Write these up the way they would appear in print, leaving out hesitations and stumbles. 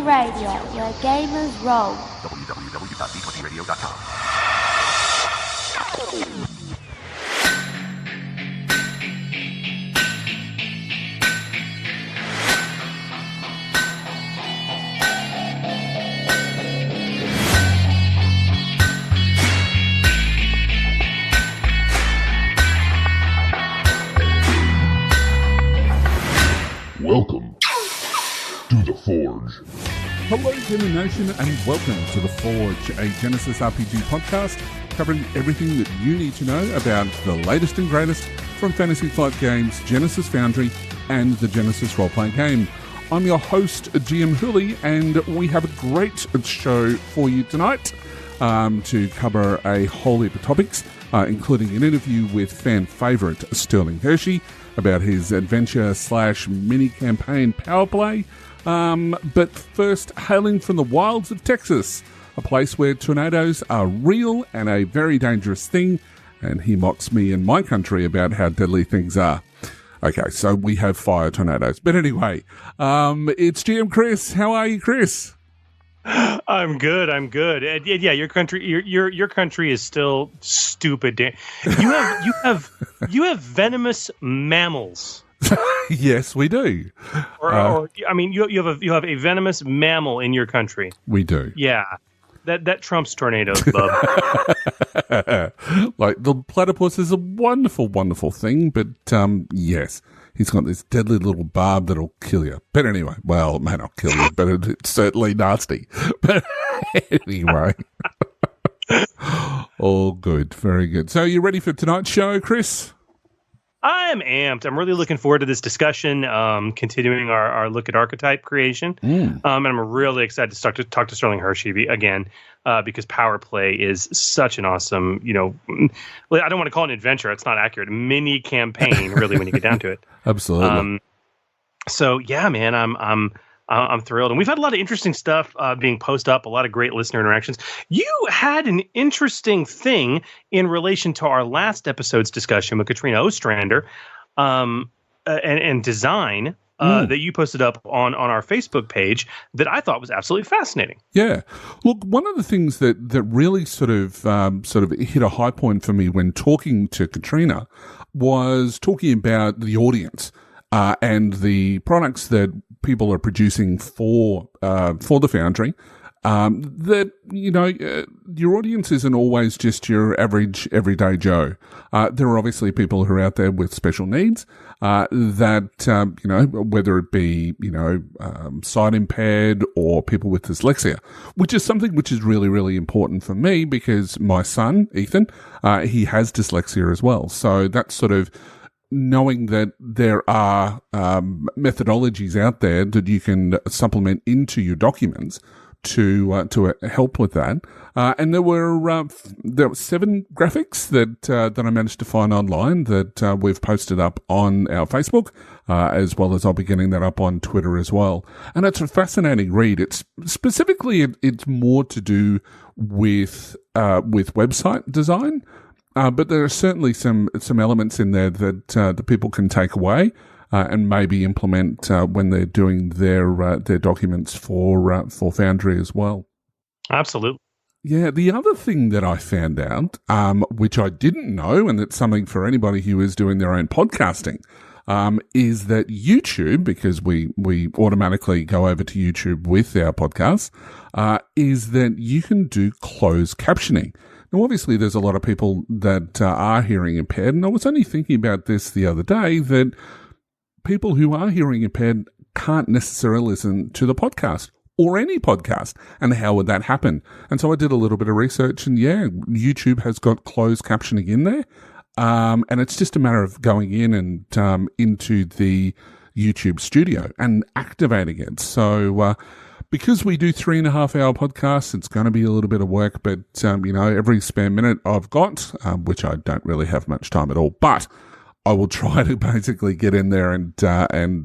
Radio, where gamers roll. www.d20radio.com. Welcome to The Forge. Hello, Gamer Nation, and welcome to The Forge, a Genesys RPG podcast covering everything that you need to know about the latest and greatest from Fantasy Flight Games, Genesys Foundry, and the Genesys Role Playing Game. I'm your host, GM Hooly, and we have a great show for you tonight to cover a whole heap of topics, including an interview with fan favourite Sterling Hershey about his adventure/mini-campaign power play. But first, hailing from the wilds of Texas, a place where tornadoes are real and a very dangerous thing, and he mocks me in my country about how deadly things are. Okay, so we have fire tornadoes. But anyway, it's GM Chris. How are you, Chris? I'm good. Yeah, your country is still stupid. You have venomous mammals. Yes, we do. You have a venomous mammal in your country. We do. Yeah, that trumps tornadoes, bub. Like, the platypus is a wonderful, wonderful thing, but yes, he's got this deadly little barb that'll kill you. But anyway, well, it may not kill you, but it's certainly nasty. But anyway, all good, very good. So, you ready for tonight's show, Chris? I am amped. I'm really looking forward to this discussion, continuing our look at archetype creation. And I'm really excited to talk to Sterling Hershey again, because power play is such an awesome, I don't want to call it an adventure. It's not accurate. Mini campaign, really, when you get down to it. Absolutely. So yeah, man, I'm thrilled, and we've had a lot of interesting stuff being posted up. A lot of great listener interactions. You had an interesting thing in relation to our last episode's discussion with Katrina Ostrander, and design that you posted up on our Facebook page that I thought was absolutely fascinating. Yeah, look, one of the things that really sort of hit a high point for me when talking to Katrina was talking about the audience. And the products that people are producing for the Foundry, that, your audience isn't always just your average everyday Joe. There are obviously people who are out there with special needs, that, whether it be, sight impaired or people with dyslexia, which is something which is really, really important for me because my son, Ethan, he has dyslexia as well. So that's sort of knowing that there are methodologies out there that you can supplement into your documents to help with that. And there were 7 graphics that I managed to find online that we've posted up on our Facebook, as well as I'll be getting that up on Twitter as well. And it's a fascinating read. It's specifically it's more to do with website design. But there are certainly some elements in there that the people can take away and maybe implement when they're doing their documents for Foundry as well. Absolutely. Yeah, the other thing that I found out, which I didn't know, and it's something for anybody who is doing their own podcasting, is that YouTube, because we automatically go over to YouTube with our podcasts, is that you can do closed captioning. Now, obviously, there's a lot of people that are hearing impaired, and I was only thinking about this the other day, that people who are hearing impaired can't necessarily listen to the podcast or any podcast, and how would that happen? And so I did a little bit of research, and yeah, YouTube has got closed captioning in there, and it's just a matter of going in and into the YouTube studio and activating it. So because we do 3.5-hour podcasts, it's going to be a little bit of work, but, every spare minute I've got, which I don't really have much time at all, but I will try to basically get in there and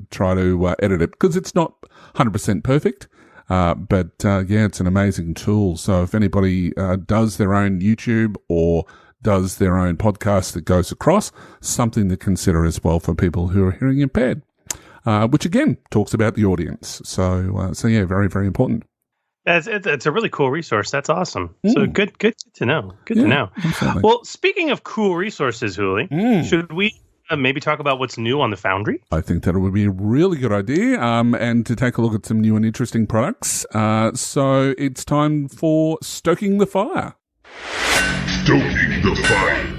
try to edit it, because it's not 100% perfect, but it's an amazing tool. So if anybody does their own YouTube or does their own podcast that goes across, something to consider as well for people who are hearing impaired. which again talks about the audience. So yeah, very, very important. It's a really cool resource. That's awesome. So good to know. Good to know. Absolutely. Well, speaking of cool resources, Hooly, should we maybe talk about what's new on the Foundry? I think that would be a really good idea, and to take a look at some new and interesting products. So it's time for Stoking the Fire. Stoking the Fire.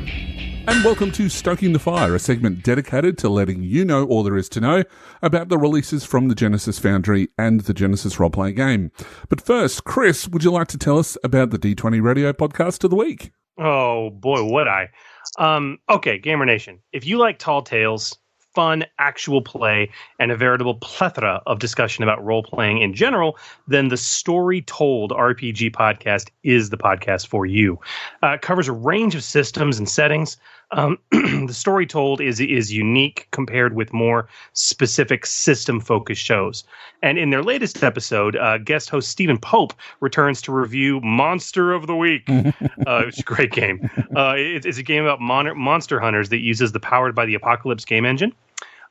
And welcome to Stoking the Fire, a segment dedicated to letting you know all there is to know about the releases from the Genesys Foundry and the Genesys Role Playing Game. But first, Chris, would you like to tell us about the D20 Radio Podcast of the Week? Oh, boy, would I. Okay, Gamer Nation, if you like tall tales, fun, actual play, and a veritable plethora of discussion about role-playing in general, then the Story Told RPG podcast is the podcast for you. It covers a range of systems and settings. The Story Told is unique compared with more specific system-focused shows. And in their latest episode, guest host Stephen Pope returns to review Monster of the Week. It's a great game. It's a game about monster hunters that uses the Powered by the Apocalypse game engine.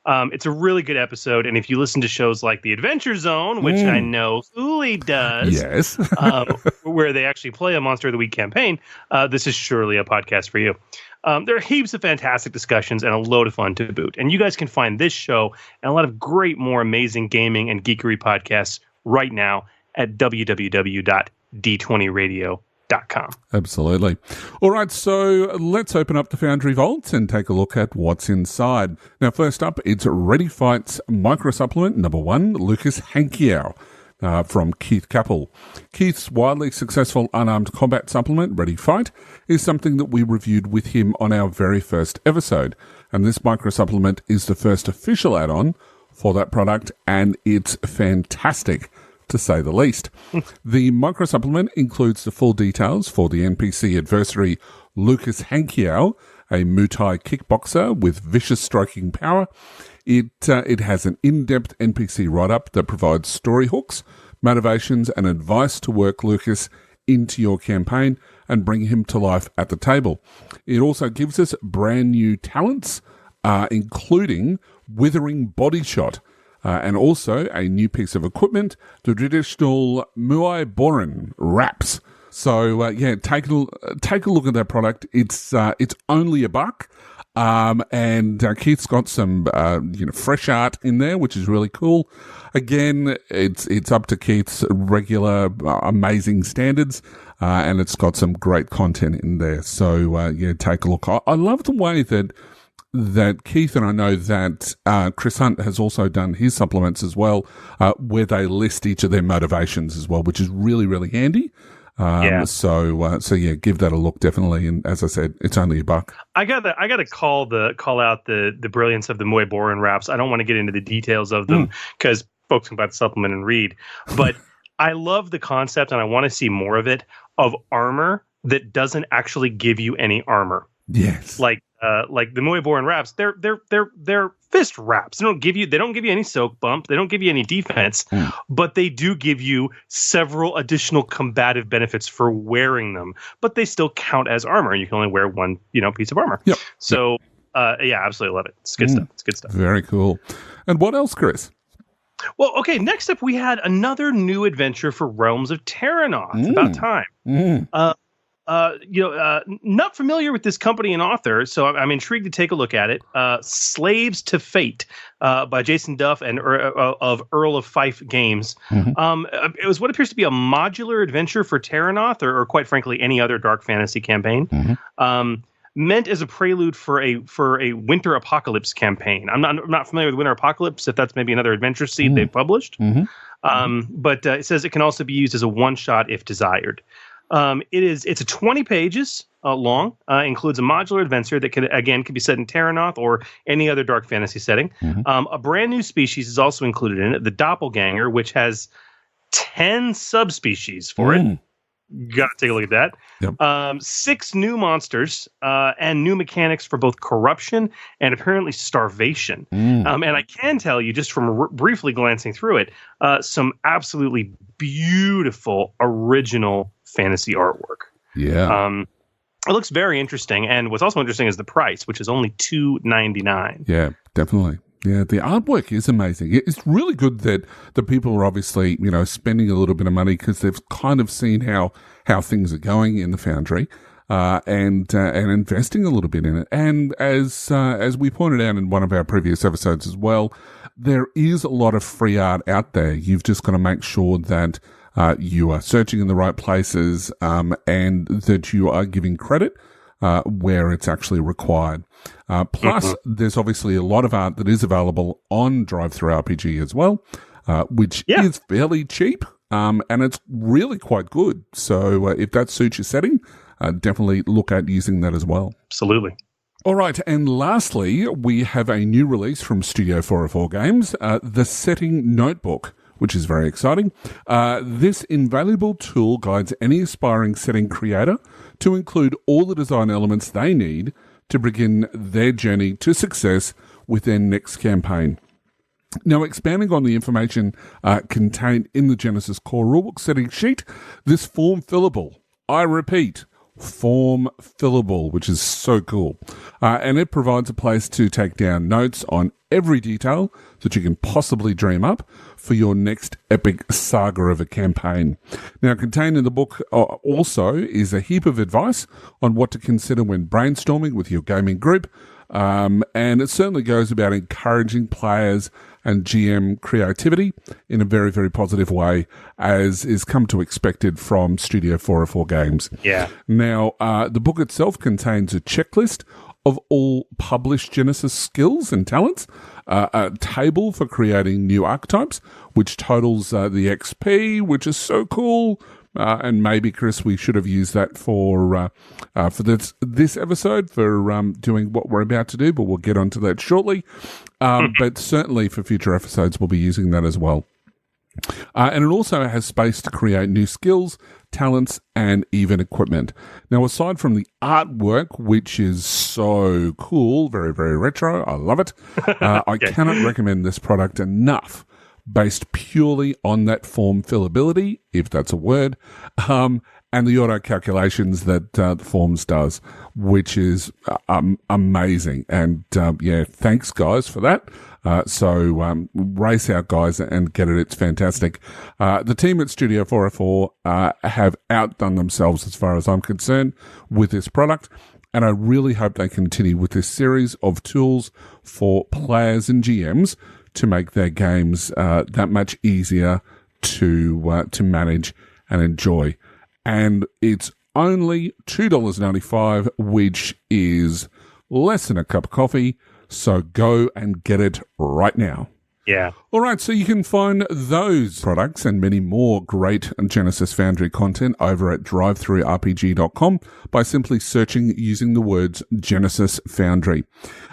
It's a really good episode, and if you listen to shows like The Adventure Zone, which I know Hooly does, yes, where they actually play a Monster of the Week campaign, this is surely a podcast for you. There are heaps of fantastic discussions and a load of fun to boot, and you guys can find this show and a lot of great, more amazing gaming and geekery podcasts right now at www.d20radio.com. Absolutely. All right, so let's open up the Foundry Vault and take a look at what's inside. Now, first up, it's Ready Fight's Micro Supplement number 1, Lucas Hankiau, from Keith Capel. Keith's wildly successful unarmed combat supplement, Ready Fight, is something that we reviewed with him on our very first episode. And this micro supplement is the first official add-on for that product, and it's fantastic, to say the least. The micro supplement includes the full details for the NPC adversary Lucas Hankiau, a Muay Thai kickboxer with vicious striking power. It has an in-depth NPC write-up that provides story hooks, motivations, and advice to work Lucas into your campaign and bring him to life at the table. It also gives us brand new talents, including Withering Body Shot, and also a new piece of equipment, the traditional Muay Boren wraps. So yeah, take a look at that product. It's only $1, and Keith's got some fresh art in there, which is really cool. Again, it's up to Keith's regular amazing standards, and it's got some great content in there. So yeah, take a look. I love the way that Keith, and I know that Chris Hunt has also done his supplements as well, where they list each of their motivations as well, which is really, really handy. So yeah, give that a look, definitely. And as I said, it's only $1. I gotta call out the brilliance of the Muay Boren wraps. I don't want to get into the details of them because folks can buy the supplement and read. But I love the concept, and I want to see more of it, of armor that doesn't actually give you any armor. Yes. Like the Muay Boren wraps, they're fist wraps. They don't give you any soak bump. They don't give you any defense, but they do give you several additional combative benefits for wearing them. But they still count as armor. You can only wear one, piece of armor. Yep. So, yeah, absolutely love it. It's good stuff. It's good stuff. Very cool. And what else, Chris? Well, okay. Next up, we had another new adventure for Realms of Terranoth. About time. Not familiar with this company and author, so I'm intrigued to take a look at it. Slaves to Fate by Jason Duff and of Earl of Fife Games. It was what appears to be a modular adventure for Terranoth, or quite frankly, any other dark fantasy campaign. Meant as a prelude for a Winter Apocalypse campaign. I'm not familiar with Winter Apocalypse, if that's maybe another adventure seed they've published. But it says it can also be used as a one-shot if desired. It's a 20 pages long, includes a modular adventure that can be set in Terranoth or any other dark fantasy setting. A brand new species is also included in it, the Doppelganger, which has 10 subspecies for it. Got to take a look at that. Yep. 6 new monsters and new mechanics for both corruption and apparently starvation. And I can tell you, just from briefly glancing through it, some absolutely beautiful original fantasy artwork. Yeah. It looks very interesting. And what's also interesting is the price, which is only $2.99. Yeah, definitely. Yeah, the artwork is amazing. It's really good that the people are obviously, spending a little bit of money because they've kind of seen how things are going in the Foundry, and investing a little bit in it. And as we pointed out in one of our previous episodes as well, there is a lot of free art out there. You've just got to make sure that you are searching in the right places, and that you are giving credit where it's actually required. Plus, there's obviously a lot of art that is available on Drive-Thru-RPG as well, which is fairly cheap, and it's really quite good. So if that suits your setting, definitely look at using that as well. Absolutely. All right, and lastly, we have a new release from Studio 404 Games, the Setting Notebook, which is very exciting. This invaluable tool guides any aspiring setting creator to include all the design elements they need to begin their journey to success with their next campaign. Now, expanding on the information contained in the Genesys Core Rulebook setting sheet, this form fillable, I repeat, form fillable, which is so cool. And it provides a place to take down notes on every detail that you can possibly dream up for your next epic saga of a campaign. Now, contained in the book also is a heap of advice on what to consider when brainstorming with your gaming group. And it certainly goes about encouraging players and GM creativity in a very, very positive way, as is come to expected from Studio 404 Games. Yeah. Now, the book itself contains a checklist of all published Genesys skills and talents, a table for creating new archetypes, which totals the XP, which is so cool. And maybe, Chris, we should have used that for this episode for doing what we're about to do, but we'll get onto that shortly. But certainly for future episodes, we'll be using that as well. And it also has space to create new skills, talents, and even equipment. Now, aside from the artwork, which is so cool, very, very retro, I love it, I cannot recommend this product enough, based purely on that form fillability, if that's a word, and the auto calculations that the Forms does, which is amazing. And thanks, guys, for that. So race out, guys, and get it. It's fantastic. The team at Studio 404 have outdone themselves as far as I'm concerned with this product. And I really hope they continue with this series of tools for players and GMs to make their games that much easier to manage and enjoy. And it's only $2.95, which is less than a cup of coffee. So go and get it right now. Yeah. All right, so you can find those products and many more great Genesys Foundry content over at drivethrurpg.com by simply searching using the words Genesys Foundry.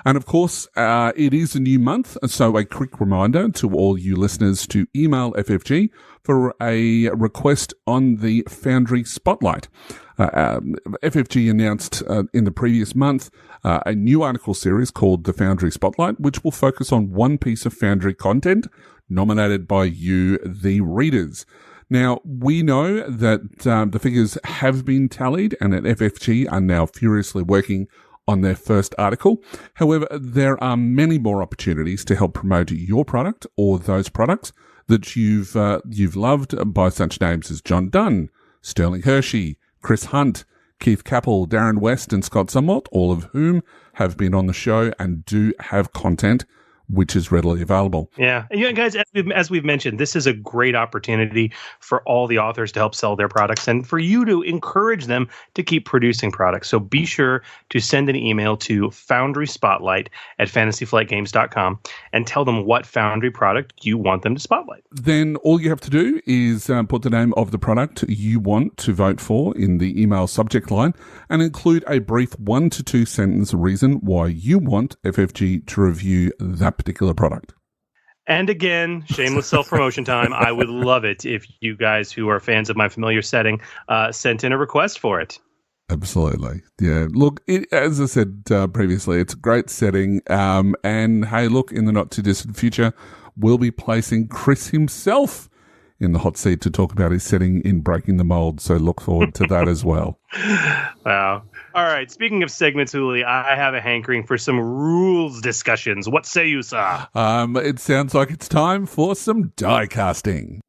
And of course, it is a new month, so a quick reminder to all you listeners to email FFG for a request on the Foundry Spotlight. FFG announced in the previous month a new article series called The Foundry Spotlight, which will focus on one piece of Foundry content nominated by you, the readers. Now, we know that the figures have been tallied and at FFG are now furiously working on their first article. However, there are many more opportunities to help promote your product or those products that you've loved by such names as John Dunn, Sterling Hershey, Chris Hunt, Keith Capel, Darren West, and Scott Sumwalt, all of whom have been on the show and do have content which is readily available. Yeah. And guys, as we've mentioned, this is a great opportunity for all the authors to help sell their products and for you to encourage them to keep producing products. So be sure to send an email to Foundry Spotlight at fantasyflightgames.com and tell them what Foundry product you want them to spotlight. Then all you have to do is put the name of the product you want to vote for in the email subject line and include a brief 1 to 2 sentence reason why you want FFG to review that particular product. And again, shameless self-promotion time. I would love it if you guys who are fans of my familiar setting sent in a request for it. Absolutely. Yeah. Look, as I said previously, it's a great setting. And hey, look, in the not too distant future, we'll be placing Chris himself in the hot seat to talk about his setting in Breaking the Mold. So look forward to that as well. Wow. All right. Speaking of segments, Hooly, I have a hankering for some rules discussions. What say you, sir? It sounds like it's time for some die casting.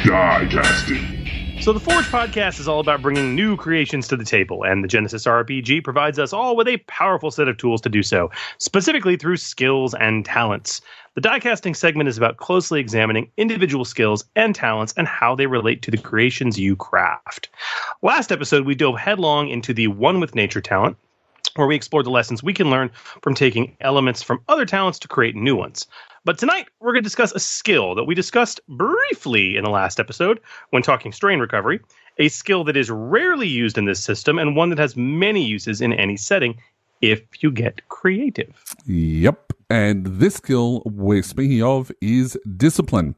Die casting. So the Forge podcast is all about bringing new creations to the table, and the Genesys RPG provides us all with a powerful set of tools to do so, specifically through skills and talents. The diecasting segment is about closely examining individual skills and talents and how they relate to the creations you craft. Last episode, we dove headlong into the One with Nature talent, where we explored the lessons we can learn from taking elements from other talents to create new ones. But tonight, we're going to discuss a skill that we discussed briefly in the last episode when talking strain recovery, a skill that is rarely used in this system and one that has many uses in any setting if you get creative. Yep. And this skill we're speaking of is discipline.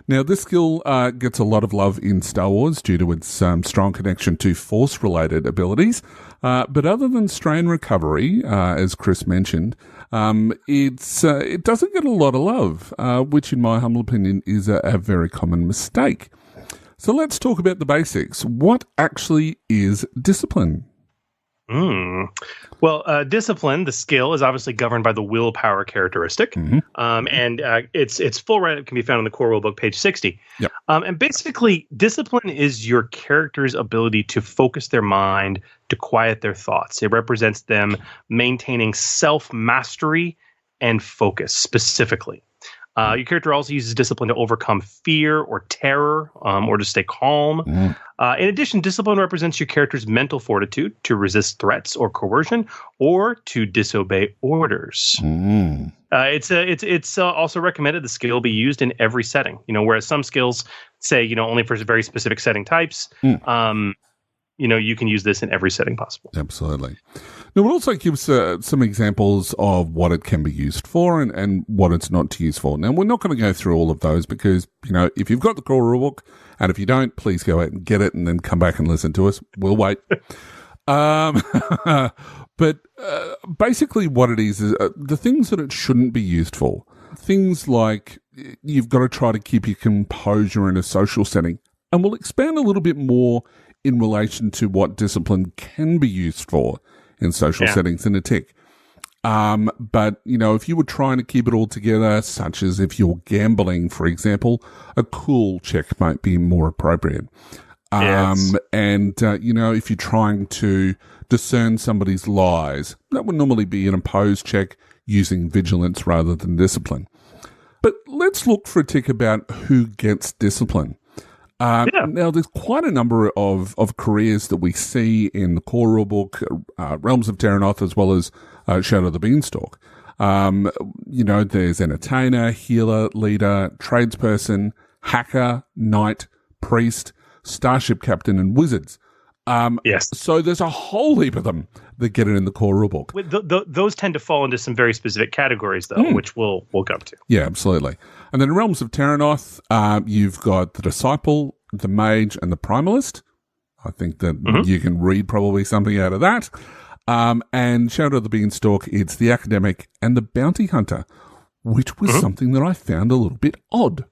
Now, this skill gets a lot of love in Star Wars due to its strong connection to Force-related abilities. But other than strain recovery, as Chris mentioned, it doesn't get a lot of love, which in my humble opinion is a very common mistake. So let's talk about the basics. What actually is discipline? Well, discipline, the skill, is obviously governed by the willpower characteristic. And its full write-up can be found in the core rulebook, page 60. Yep. And basically, discipline is your character's ability to focus their mind, to quiet their thoughts. It represents them maintaining self-mastery and focus specifically. Your character also uses discipline to overcome fear or terror, or to stay calm. In addition, discipline represents your character's mental fortitude to resist threats or coercion, or to disobey orders. It's also recommended the skill be used in every setting. Whereas some skills say only for very specific setting types. You can use this in every setting possible. Absolutely. Now, it also gives some examples of what it can be used for and what it's not used for. Now, we're not going to go through all of those because, if you've got the core rulebook, and if you don't, please go out and get it and then come back and listen to us. We'll wait. But basically what it is the things that it shouldn't be used for. Things like you've got to try to keep your composure in a social setting. And we'll expand a little bit more in relation to what discipline can be used for in social settings in a tick. But, if you were trying to keep it all together, such as if you're gambling, for example, a cool check might be more appropriate. Yes. And, if you're trying to discern somebody's lies, that would normally be an opposed check using vigilance rather than discipline. But let's look for a tick about who gets discipline. Now, there's quite a number of careers that we see in the core rulebook, Realms of Terranoth, as well as Shadow of the Beanstalk. There's entertainer, healer, leader, tradesperson, hacker, knight, priest, starship captain, and wizards. Yes. So there's a whole heap of them that get it in the core rulebook. Those tend to fall into some very specific categories, though, which we'll come to. Yeah, absolutely. And then in Realms of Terranoth, you've got the Disciple, the Mage, and the Primalist. I think that you can read probably something out of that. And Shadow of the Beanstalk, it's the Academic and the Bounty Hunter, which was something that I found a little bit odd,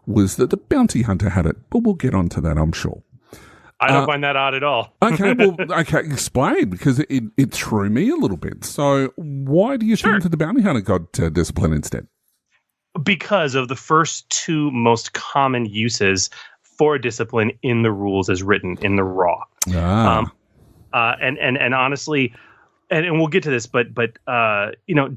was that the Bounty Hunter had it. But we'll get onto that, I'm sure. I don't find that odd at all. Okay, explain, because it threw me a little bit. So why do you think that the Bounty Hunter got discipline instead? Because of the first two most common uses for discipline in the rules as written in the raw. And honestly, and we'll get to this, but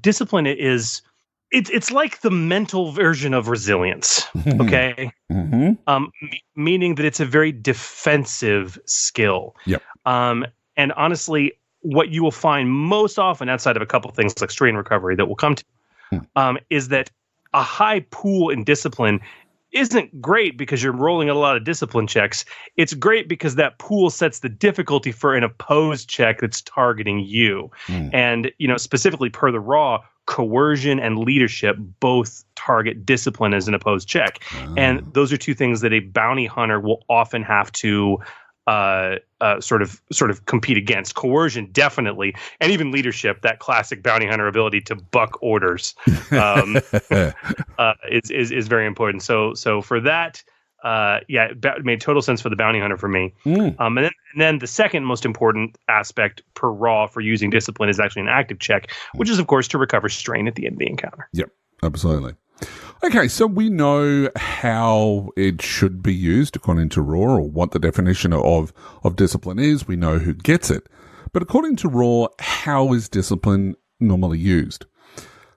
discipline is it's like the mental version of resilience. Okay. Meaning that it's a very defensive skill. Yep. And honestly, what you will find most often outside of a couple of things like strain recovery that we'll come to, is that a high pool in discipline isn't great because you're rolling a lot of discipline checks. It's great because that pool sets the difficulty for an opposed check that's targeting you. And, specifically per the raw, coercion and leadership both target discipline as an opposed check. And those are two things that a bounty hunter will often have to sort of compete against. Coercion, definitely, and even leadership, that classic bounty hunter ability to buck orders, is very important. So for that, it made total sense for the bounty hunter for me. And then the second most important aspect per raw for using discipline is actually an active check, which is, of course, to recover strain at the end of the encounter. Yep, absolutely. Okay, so we know how it should be used according to Raw, or what the definition of discipline is. We know who gets it. But according to Raw, how is discipline normally used?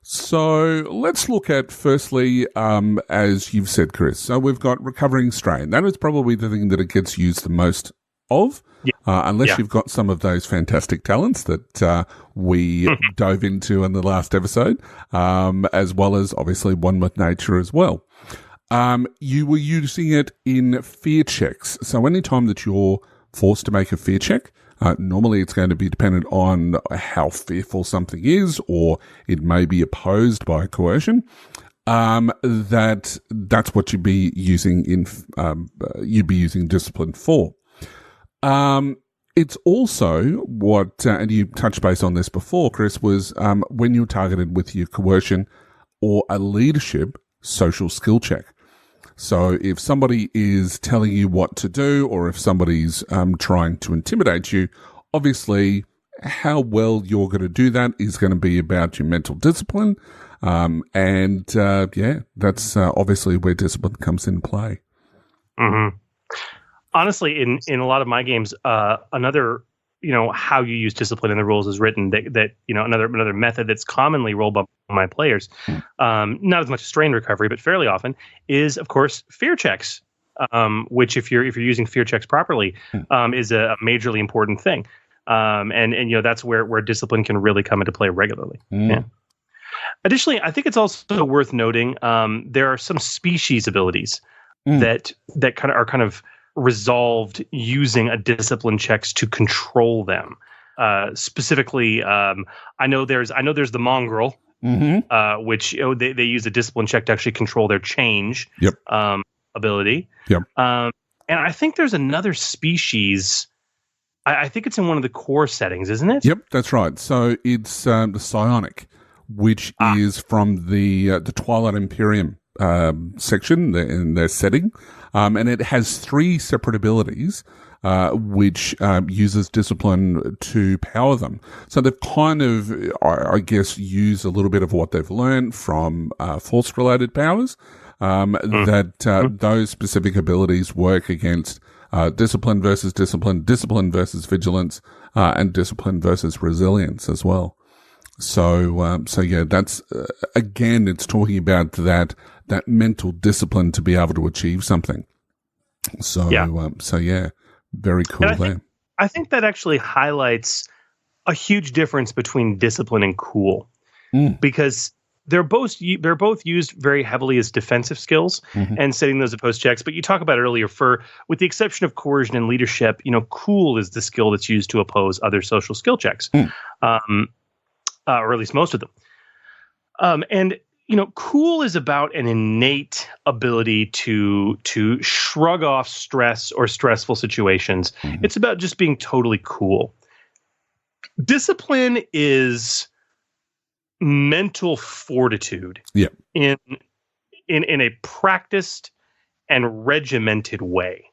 So let's look at, firstly, as you've said, Chris, so we've got recovering strain. That is probably the thing that it gets used the most of, unless you've got some of those fantastic talents that we dove into in the last episode, as well as obviously one with nature as well. You were using it in fear checks. So anytime that you're forced to make a fear check, normally it's going to be dependent on how fearful something is, or it may be opposed by coercion. That's what you'd be using discipline for. It's also what, and you touched base on this before, Chris, was when you're targeted with your coercion or a leadership social skill check. So if somebody is telling you what to do, or if somebody's trying to intimidate you, obviously how well you're going to do that is going to be about your mental discipline. That's obviously where discipline comes into play. Mm-hmm. Honestly, in a lot of my games, another, how you use discipline in the rules is written that another method that's commonly rolled by my players, not as much strain recovery, but fairly often, is of course fear checks, which if you're using fear checks properly, is a majorly important thing, and that's where discipline can really come into play regularly. Yeah. Additionally, I think it's also worth noting there are some species abilities that are kind of resolved using a discipline checks to control them. Specifically, I know there's the mongrel, which they use a discipline check to actually control their change ability. Yep. And I think there's another species. I think it's in one of the core settings, isn't it? Yep, that's right. So it's the psionic, which is from the Twilight Imperium section in their setting. And it has 3 separate abilities, which uses discipline to power them. So they've kind of, I guess, used a little bit of what they've learned from force-related powers, that those specific abilities work against discipline versus discipline, discipline versus vigilance, and discipline versus resilience as well. So that's, again, it's talking about that mental discipline to be able to achieve something. So, very cool there. I think that actually highlights a huge difference between discipline and cool, because they're both used very heavily as defensive skills and setting those opposed checks. But you talk about it earlier, with the exception of coercion and leadership, cool is the skill that's used to oppose other social skill checks. Or at least most of them. And cool is about an innate ability to shrug off stress or stressful situations. It's about just being totally cool. Discipline is mental fortitude in a practiced and regimented way.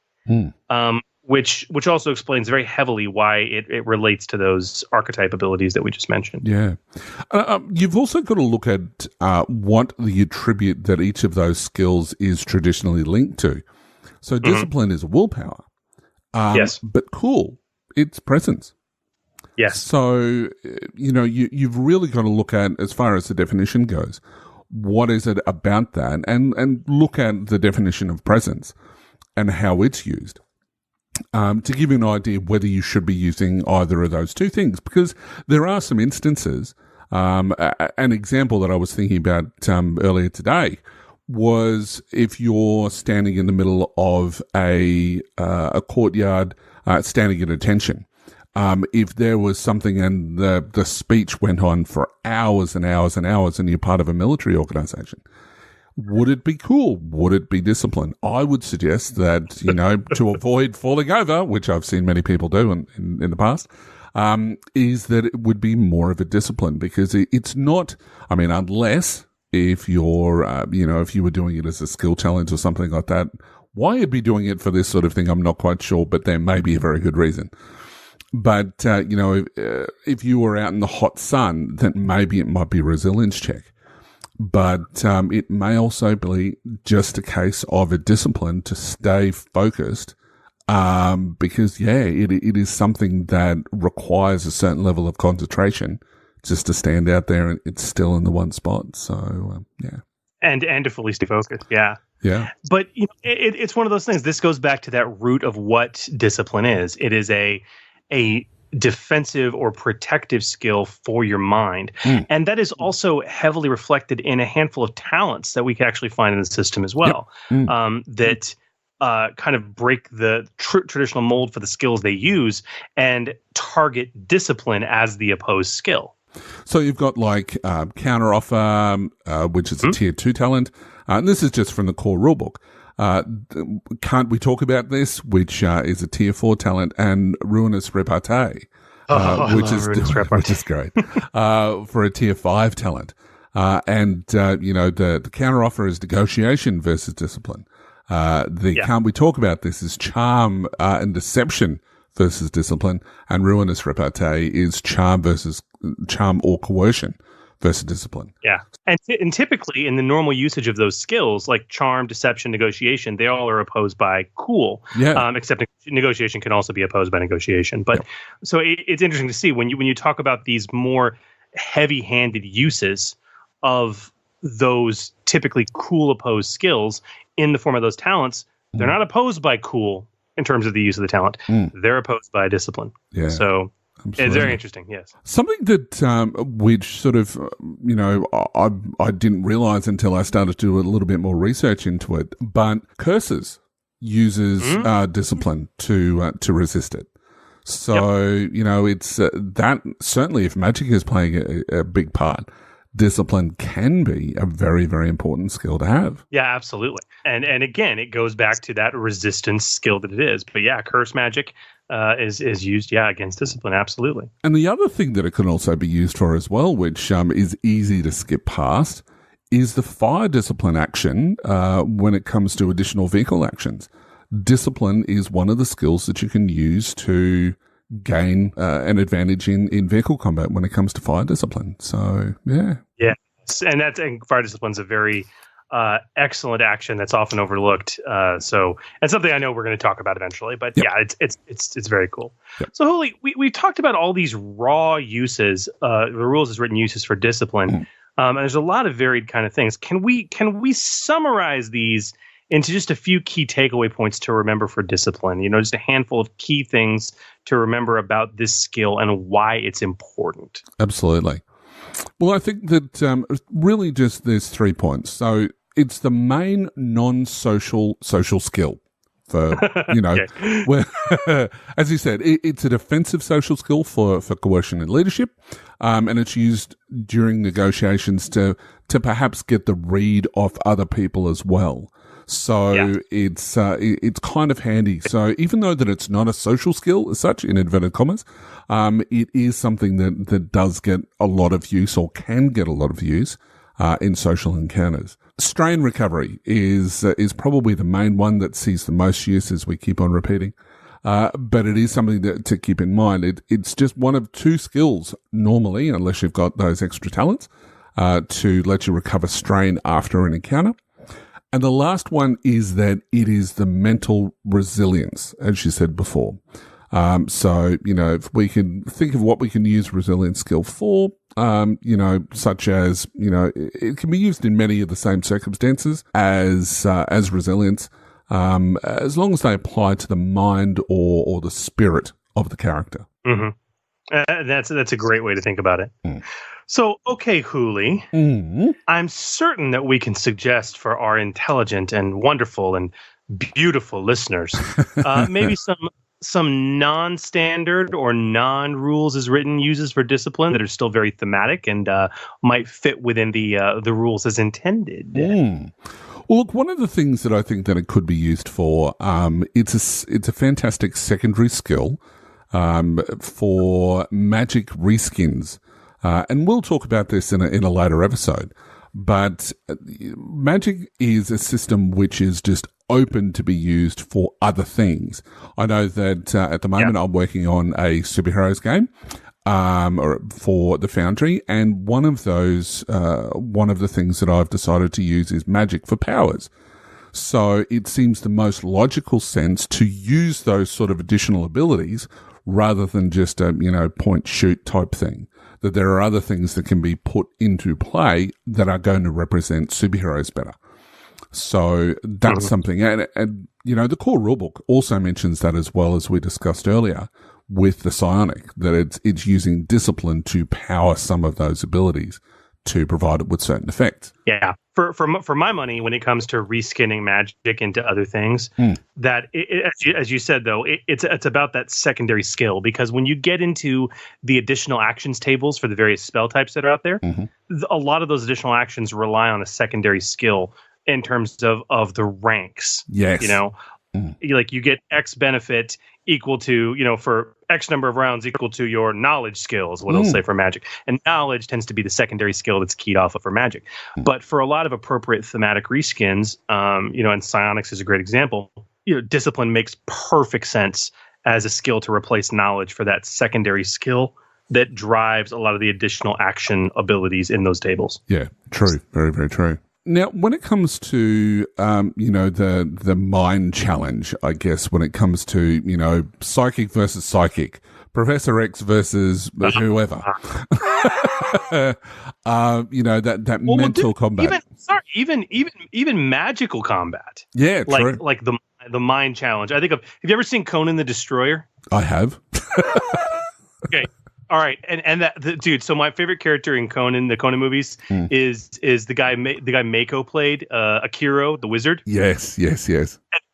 Which also explains very heavily why it relates to those archetype abilities that we just mentioned. Yeah. You've also got to look at what the attribute that each of those skills is traditionally linked to. So discipline is willpower. Yes. But cool, it's presence. Yes. So, you've really got to look at, as far as the definition goes, what is it about that, and look at the definition of presence and how it's used. To give you an idea of whether you should be using either of those two things, because there are some instances. An example that I was thinking about earlier today was if you're standing in the middle of a courtyard, standing at attention. If there was something and the speech went on for hours and hours and hours, and you're part of a military organization. Would it be cool? Would it be discipline? I would suggest that, to avoid falling over, which I've seen many people do in the past, is that it would be more of a discipline, because it's not, unless if you're, if you were doing it as a skill challenge or something like that, Why you'd be doing it for this sort of thing, I'm not quite sure, but there may be a very good reason. But, if you were out in the hot sun, then maybe it might be a resilience check. But it may also be just a case of a discipline to stay focused, because, it is something that requires a certain level of concentration just to stand out there and it's still in the one spot. So, And to fully stay focused, yeah. Yeah. But it's one of those things. This goes back to that root of what discipline is. It is a defensive or protective skill for your mind. And that is also heavily reflected in a handful of talents that we can actually find in the system as well, that kind of break the traditional mold for the skills they use and target discipline as the opposed skill. So you've got like counteroffer, which is a tier 2 talent. And this is just from the core rulebook. Can't we talk about this, which is a tier 4 talent, and ruinous repartee, which is great, for a tier 5 talent. The counteroffer is negotiation versus discipline. Can't we talk about this is charm and deception versus discipline, and ruinous repartee is charm or coercion versus discipline. Yeah. And typically in the normal usage of those skills, like charm, deception, negotiation, they all are opposed by cool. Yeah. Except negotiation can also be opposed by negotiation. But so it's interesting to see when you talk about these more heavy-handed uses of those typically cool opposed skills in the form of those talents, they're not opposed by cool in terms of the use of the talent. They're opposed by discipline. Yeah. So absolutely. It's very interesting, yes. Something that, which sort of, I didn't realize until I started to do a little bit more research into it, but curses uses discipline to resist it. So, it's that certainly if magic is playing a big part, discipline can be a very, very important skill to have. Yeah, absolutely. And again, it goes back to that resistance skill that it is. But yeah, curse magic is used, against discipline, absolutely. And the other thing that it can also be used for as well, which is easy to skip past, is the fire discipline action when it comes to additional vehicle actions. Discipline is one of the skills that you can use to gain an advantage in vehicle combat when it comes to fire discipline. So, yeah. Yeah, and fire discipline is a very excellent action that's often overlooked. And something I know we're going to talk about eventually. But it's very cool. Yep. So, Hooly, we talked about all these raw uses, the rules as written uses for discipline, and there's a lot of varied kind of things. Can we summarize these into just a few key takeaway points to remember for discipline? Just a handful of key things to remember about this skill and why it's important. Absolutely. Well, I think that really just there's 3 points. So it's the main non-social skill for, where, as you said, it's a defensive social skill for coercion and leadership. And it's used during negotiations to perhaps get the read off other people as well. So it's kind of handy. So even though that it's not a social skill as such, in inverted commas, it is something that does get a lot of use or can get a lot of use in social encounters. Strain recovery is probably the main one that sees the most use, as we keep on repeating. But it is something to keep in mind. It's just one of 2 skills normally, unless you've got those extra talents, to let you recover strain after an encounter. And the last one is that it is the mental resilience, as you said before. If we can think of what we can use resilience skill for, such as, it can be used in many of the same circumstances as resilience, as long as they apply to the mind or the spirit of the character. Mm-hmm. That's a great way to think about it. So, okay, Hooly, I'm certain that we can suggest for our intelligent and wonderful and beautiful listeners, maybe some non-standard or non-rules as written uses for discipline that are still very thematic and might fit within the rules as intended. Well, look, one of the things that I think that it could be used for, it's a fantastic secondary skill for magic reskins. And we'll talk about this in a later episode. But magic is a system which is just open to be used for other things. I know that at the moment I'm working on a superheroes game or for the Foundry, and one of the things that I've decided to use is magic for powers. So it seems the most logical sense to use those sort of additional abilities rather than just a, point shoot type thing. That there are other things that can be put into play that are going to represent superheroes better. So that's something. And, the core rulebook also mentions that as well, as we discussed earlier with the psionic, that it's using discipline to power some of those abilities to provide it with certain effects. Yeah. For my money, when it comes to reskinning magic into other things, that as you said though, it's about that secondary skill, because when you get into the additional actions tables for the various spell types that are out there, a lot of those additional actions rely on a secondary skill in terms of the ranks. Yes. Like you get X benefit equal to, for X number of rounds equal to your knowledge skills, what it'll say for magic. And knowledge tends to be the secondary skill that's keyed off of for magic. But for a lot of appropriate thematic reskins, and psionics is a great example, discipline makes perfect sense as a skill to replace knowledge for that secondary skill that drives a lot of the additional action abilities in those tables. Yeah, true. Very, very true. Now, when it comes to, the mind challenge, I guess, when it comes to, psychic versus psychic, Professor X versus whoever, that mental combat. Even magical combat. Yeah, true. Like the mind challenge. I think have you ever seen Conan the Destroyer? I have. Okay. All right, and dude. So my favorite character in the Conan movies, is the guy Mako played, Akiro the Wizard. Yes.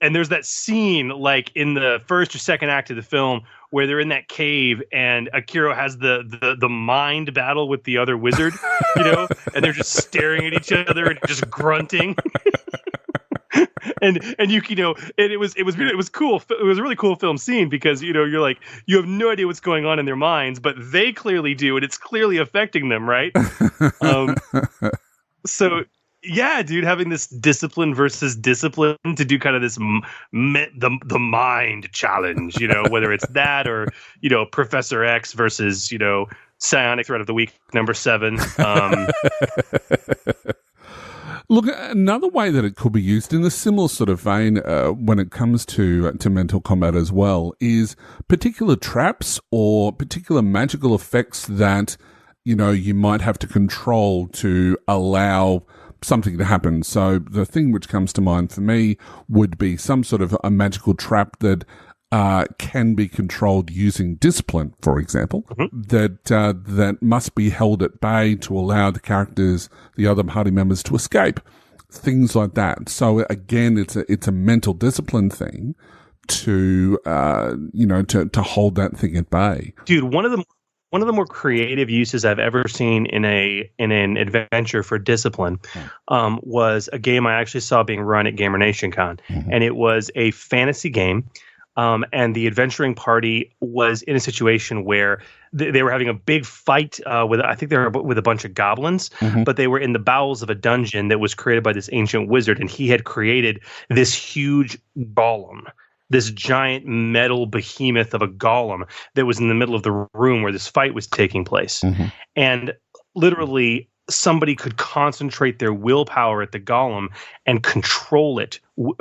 And there's that scene, like in the first or second act of the film, where they're in that cave and Akiro has the mind battle with the other wizard, and they're just staring at each other and just grunting. And it was cool. It was a really cool film scene because you're like, you have no idea what's going on in their minds, but they clearly do, and it's clearly affecting them, right? So yeah, dude, having this discipline versus discipline to do kind of this the mind challenge, whether it's that or Professor X versus Psionic Threat of the Week #7. Look, another way that it could be used in a similar sort of vein when it comes to mental combat as well is particular traps or particular magical effects that, you might have to control to allow something to happen. So the thing which comes to mind for me would be some sort of a magical trap that can be controlled using discipline, for example, that must be held at bay to allow the other party members to escape, things like that. So again, it's a mental discipline thing to hold that thing at bay. Dude, one of the more creative uses I've ever seen in an adventure for discipline was a game I actually saw being run at Gamer Nation Con, and it was a fantasy game. And the adventuring party was in a situation where they were having a big fight with a bunch of goblins, but they were in the bowels of a dungeon that was created by this ancient wizard, and he had created this huge golem, this giant metal behemoth of a golem that was in the middle of the room where this fight was taking place. And literally somebody could concentrate their willpower at the golem and control it, it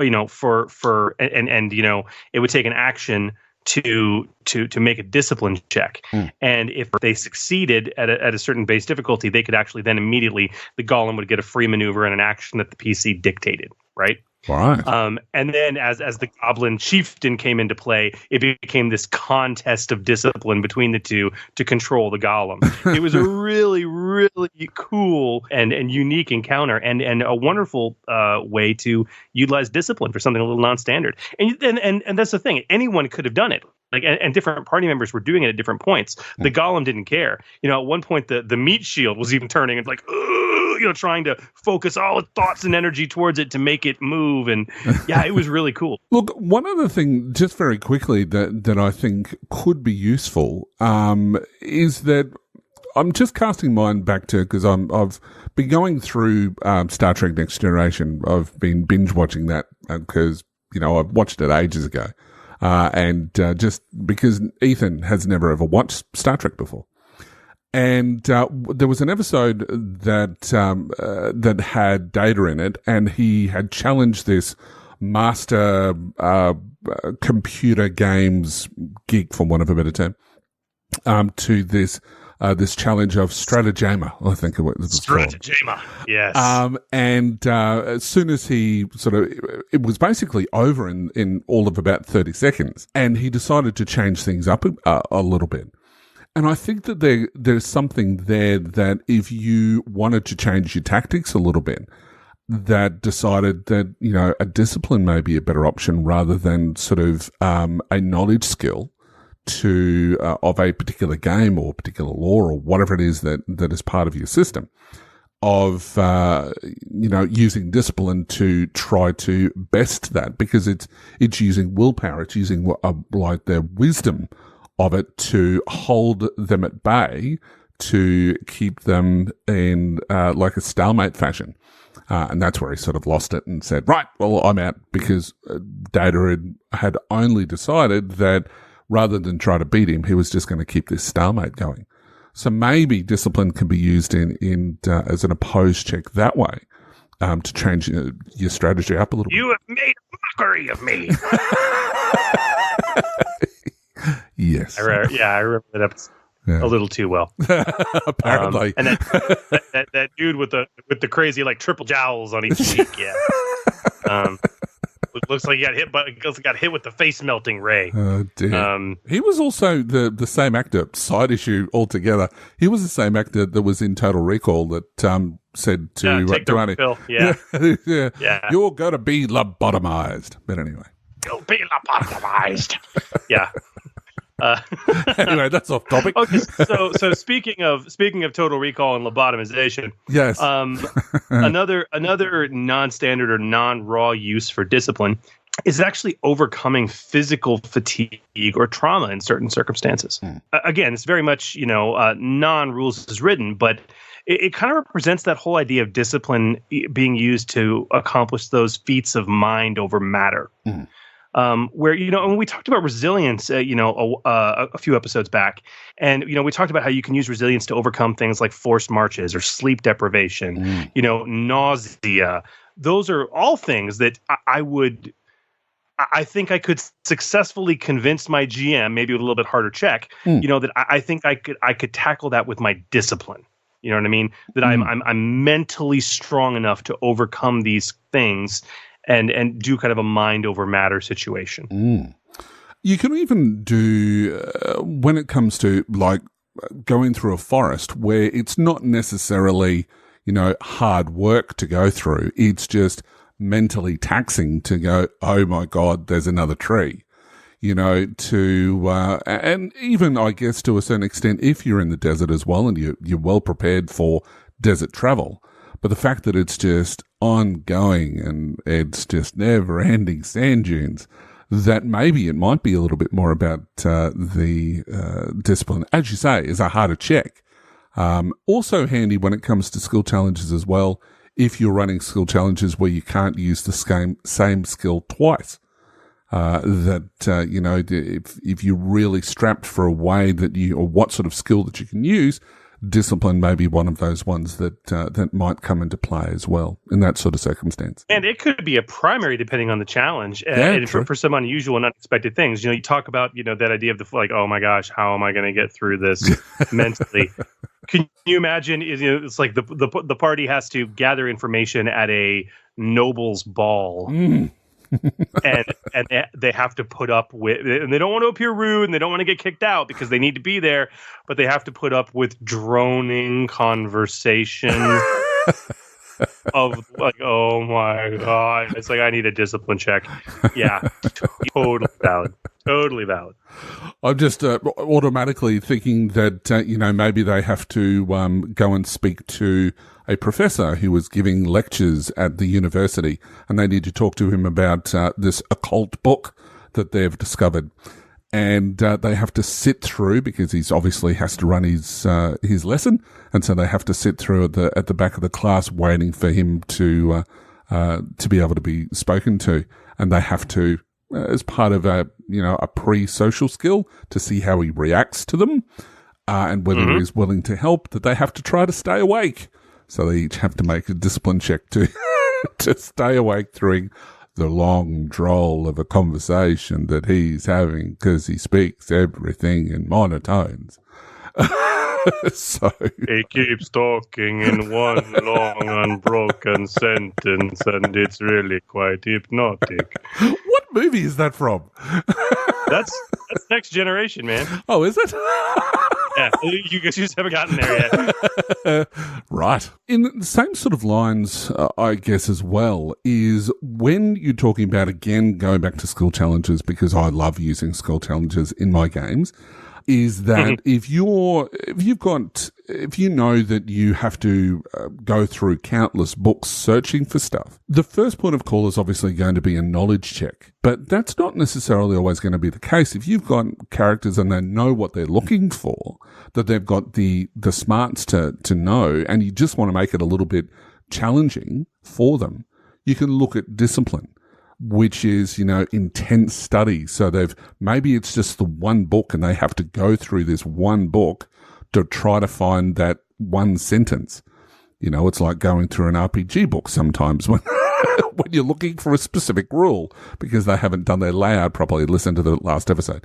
would take an action to make a discipline check. And if they succeeded at a certain base difficulty, they could actually then immediately, the golem would get a free maneuver and an action that the PC dictated, right? Right. And then as the Goblin Chieftain came into play, it became this contest of discipline between the two to control the golem. It was a really, really cool and unique encounter and a wonderful way to utilize discipline for something a little non-standard. And that's the thing. Anyone could have done it. And different party members were doing it at different points. The golem didn't care. At one point, the meat shield was even turning and like, trying to focus all its thoughts and energy towards it to make it move. And yeah, it was really cool. Look, one other thing, just very quickly, that I think could be useful is that I'm just casting mine back to, because I've been going through Star Trek Next Generation. I've been binge watching that because I watched it ages ago, and just because Ethan has never ever watched Star Trek before. And there was an episode that had Data in it, and he had challenged this master computer games geek, for want of a better term, to this challenge of Stratagema, I think it was. Stratagema, yes. And as soon as he it was basically over in all of about 30 seconds, and he decided to change things up a little bit. And I think that there's something there that if you wanted to change your tactics a little bit, that decided that, a discipline may be a better option rather than sort of a knowledge skill to of a particular game or particular law or whatever it is that is part of your system, of using discipline to try to best that, because it's using willpower, it's using like their wisdom of it to hold them at bay, to keep them in like a stalemate fashion. And that's where he sort of lost it and said, right, well, I'm out, because Data had only decided that rather than try to beat him, he was just going to keep this stalemate going. So maybe discipline can be used in as an opposed check that way, to change your strategy up a little bit. You have made a mockery of me. Yes. I remember that episode a little too well. Apparently. And that dude with the crazy like triple jowls on each cheek, yeah. Looks like he got hit with the face melting ray. Oh dear. He was also the same actor. Side issue altogether. He was the same actor that was in Total Recall that said to take the pill. Yeah. Yeah. You're going to be lobotomized. But anyway. You'll be lobotomized. Yeah. Anyway, that's off topic. Okay, so speaking of Total Recall and lobotomization, yes. Another non-standard or non-raw use for discipline is actually overcoming physical fatigue or trauma in certain circumstances. Again, it's very much non-rules as written, but it kind of represents that whole idea of discipline being used to accomplish those feats of mind over matter. Where, when we talked about resilience, a few episodes back, and, we talked about how you can use resilience to overcome things like forced marches or sleep deprivation, nausea. Those are all things that I think I could successfully convince my GM, maybe with a little bit harder check, that I think I could tackle that with my discipline. You know what I mean? That I'm mentally strong enough to overcome these things and do kind of a mind over matter situation. You can even do when it comes to like going through a forest where it's not necessarily, hard work to go through. It's just mentally taxing to go, oh my God, there's another tree, and even I guess to a certain extent, if you're in the desert as well and you're well prepared for desert travel. But the fact that it's just ongoing and it's just never-ending sand dunes, that maybe it might be a little bit more about the discipline, as you say, is a harder check. Also handy when it comes to skill challenges as well, if you're running skill challenges where you can't use the same skill twice. If you're really strapped for a way that or what sort of skill that you can use, discipline may be one of those ones that might come into play as well in that sort of circumstance. And it could be a primary depending on the challenge and for some unusual and unexpected things. You talk about, that idea of oh my gosh, how am I going to get through this mentally? Can you imagine? It's like the party has to gather information at a noble's ball. and they have to put up with, and they don't want to appear rude and they don't want to get kicked out because they need to be there, but they have to put up with droning conversation of like, oh my God, it's like, I need a discipline check. Yeah, totally valid. I'm just automatically thinking that, maybe they have to go and speak to a professor who was giving lectures at the university, and they need to talk to him about this occult book that they've discovered. and they have to sit through, because he's obviously has to run his lesson, and so they have to sit through at the back of the class waiting for him to be able to be spoken to, and they have to, as part of a pre-social skill, to see how he reacts to them, and whether he's willing to help, that they have to try to stay awake. So they each have to make a discipline check to to stay awake during the long drawl of a conversation that he's having, because he speaks everything in monotones. So he keeps talking in one long unbroken sentence, and it's really quite hypnotic. What movie is that from? That's Next Generation, man. Oh, is it? Yeah, you just haven't gotten there yet. Right. In the same sort of lines, I guess, as well, is when you're talking about, again, going back to skill challenges, because I love using skill challenges in my games, is that if you know that you have to go through countless books searching for stuff, the first point of call is obviously going to be a knowledge check. But that's not necessarily always going to be the case. If you've got characters and they know what they're looking for, that they've got the smarts to know, and you just want to make it a little bit challenging for them, you can look at discipline, which is, intense study. So maybe it's just the one book and they have to go through this one book to try to find that one sentence. It's like going through an RPG book sometimes when when you're looking for a specific rule because they haven't done their layout properly. Listen to the last episode.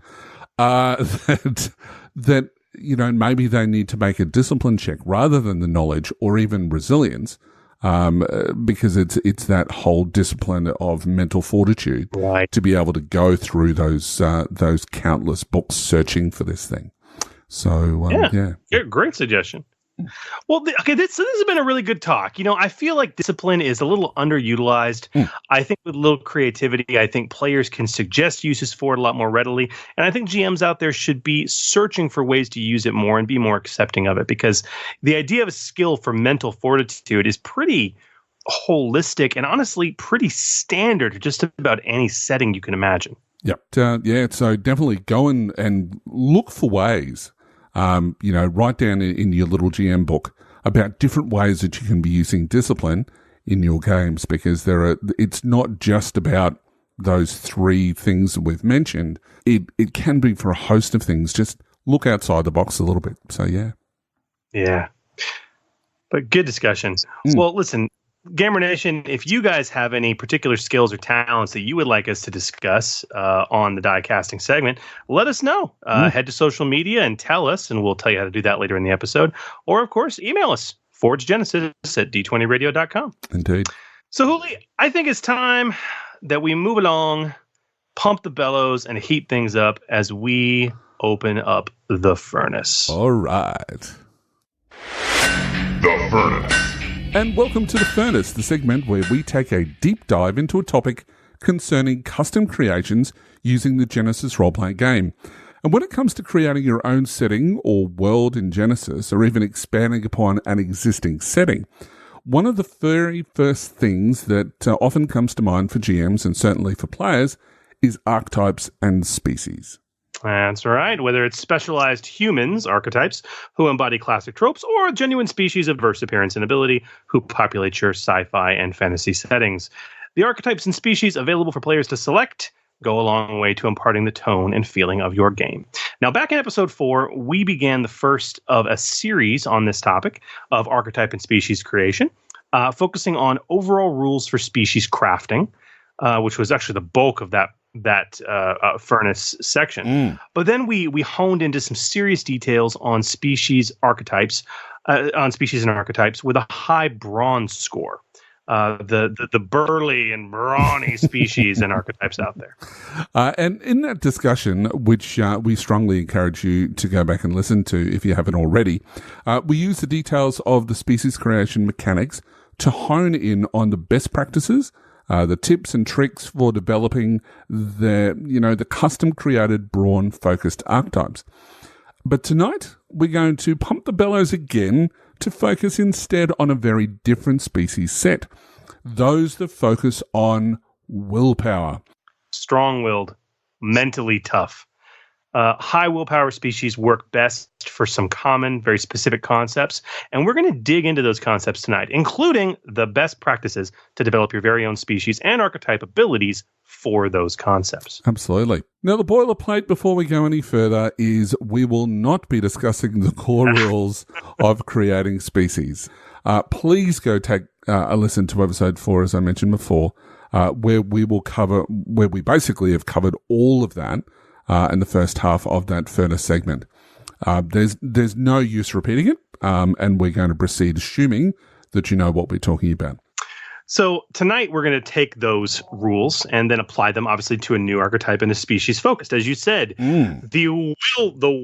That maybe they need to make a discipline check rather than the knowledge or even resilience. Because it's that whole discipline of mental fortitude, right, to be able to go through those countless books searching for this thing. So yeah, great suggestion. Well, this has been a really good talk. I feel like discipline is a little underutilized. I think with a little creativity, I think players can suggest uses for it a lot more readily. And I think GMs out there should be searching for ways to use it more and be more accepting of it, because the idea of a skill for mental fortitude is pretty holistic and honestly pretty standard to just about any setting you can imagine. Yep. So definitely go and look for ways. Write down in your little GM book about different ways that you can be using discipline in your games, because it's not just about those three things that we've mentioned. It can be for a host of things. Just look outside the box a little bit. So yeah. Yeah. But good discussion. Well, listen, Gamer Nation, if you guys have any particular skills or talents that you would like us to discuss on the die casting segment, let us know. Head to social media and tell us, and we'll tell you how to do that later in the episode. Or, of course, email us, forgegenesis@d20radio.com. Indeed. So, Hooly, I think it's time that we move along, pump the bellows, and heat things up as we open up the furnace. All right. The Furnace. And welcome to The Furnace, the segment where we take a deep dive into a topic concerning custom creations using the Genesys Role Playing Game. And when it comes to creating your own setting or world in Genesys, or even expanding upon an existing setting, one of the very first things that often comes to mind for GMs and certainly for players is archetypes and species. That's right. Whether it's specialized humans, archetypes, who embody classic tropes, or genuine species of diverse appearance and ability who populate your sci-fi and fantasy settings. The archetypes and species available for players to select go a long way to imparting the tone and feeling of your game. Now, back in episode 4, we began the first of a series on this topic of archetype and species creation, focusing on overall rules for species crafting, which was actually the bulk of that furnace section. But then we honed into some serious details on species archetypes, on species and archetypes with a high bronze score. The burly and brawny species and archetypes out there. And in that discussion, which we strongly encourage you to go back and listen to if you haven't already, we use the details of the species creation mechanics to hone in on the best practices, the tips and tricks for developing the custom created brawn focused archetypes. But tonight we're going to pump the bellows again to focus instead on a very different species set. Those that focus on willpower. Strong-willed, mentally tough. high willpower species work best for some common, very specific concepts. And we're going to dig into those concepts tonight, including the best practices to develop your very own species and archetype abilities for those concepts. Absolutely. Now, the boilerplate before we go any further is we will not be discussing the core rules of creating species. Please go take a listen to episode 4, as I mentioned before, where we basically have covered all of that in the first half of that furnace segment. There's no use repeating it, and we're going to proceed assuming that you know what we're talking about. So tonight we're going to take those rules and then apply them obviously to a new archetype and a species focused. As you said, the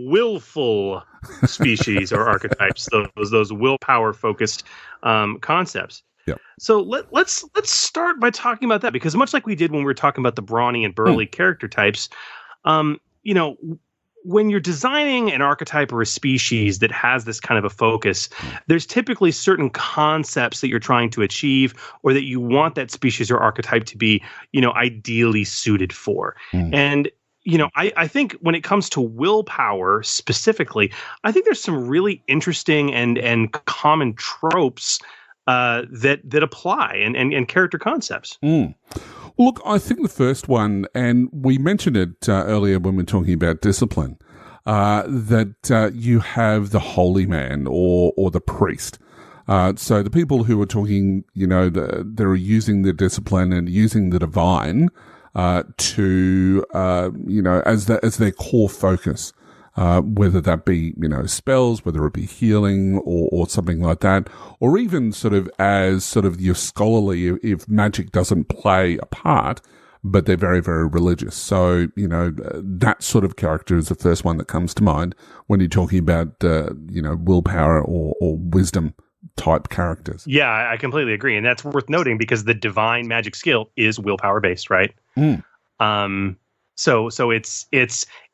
willful species or archetypes, those willpower focused concepps. Yep. So let's start by talking about that, because much like we did when we were talking about the brawny and burly character types, when you're designing an archetype or a species that has this kind of a focus, there's typically certain concepts that you're trying to achieve or that you want that species or archetype to be, ideally suited for. And, I think when it comes to willpower specifically, I think there's some really interesting and common tropes that apply and character concepts. Look, I think the first one, and we mentioned it earlier when we were talking about discipline, that you have the holy man or the priest. So the people who are talking, they're using the discipline and using the divine to, as their core focus. Whether that be, spells, whether it be healing or something like that, or even sort of as sort of your scholarly, if magic doesn't play a part, but they're very, very religious. So, that sort of character is the first one that comes to mind when you're talking about, willpower or wisdom type characters. Yeah, I completely agree. And that's worth noting because the divine magic skill is willpower based, right? So it's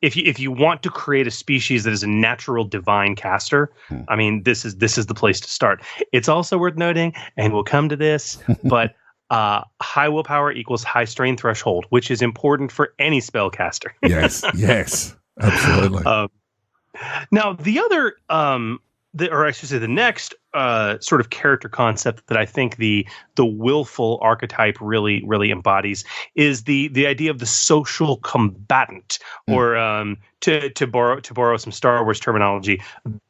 if you want to create a species that is a natural divine caster, I mean, this is the place to start. It's also worth noting, and we'll come to this, but high willpower equals high strain threshold, which is important for any spellcaster. Yes, absolutely. Now the other, the next sort of character concept that I think the willful archetype really embodies is the idea of the social combatant, or to borrow some Star Wars terminology,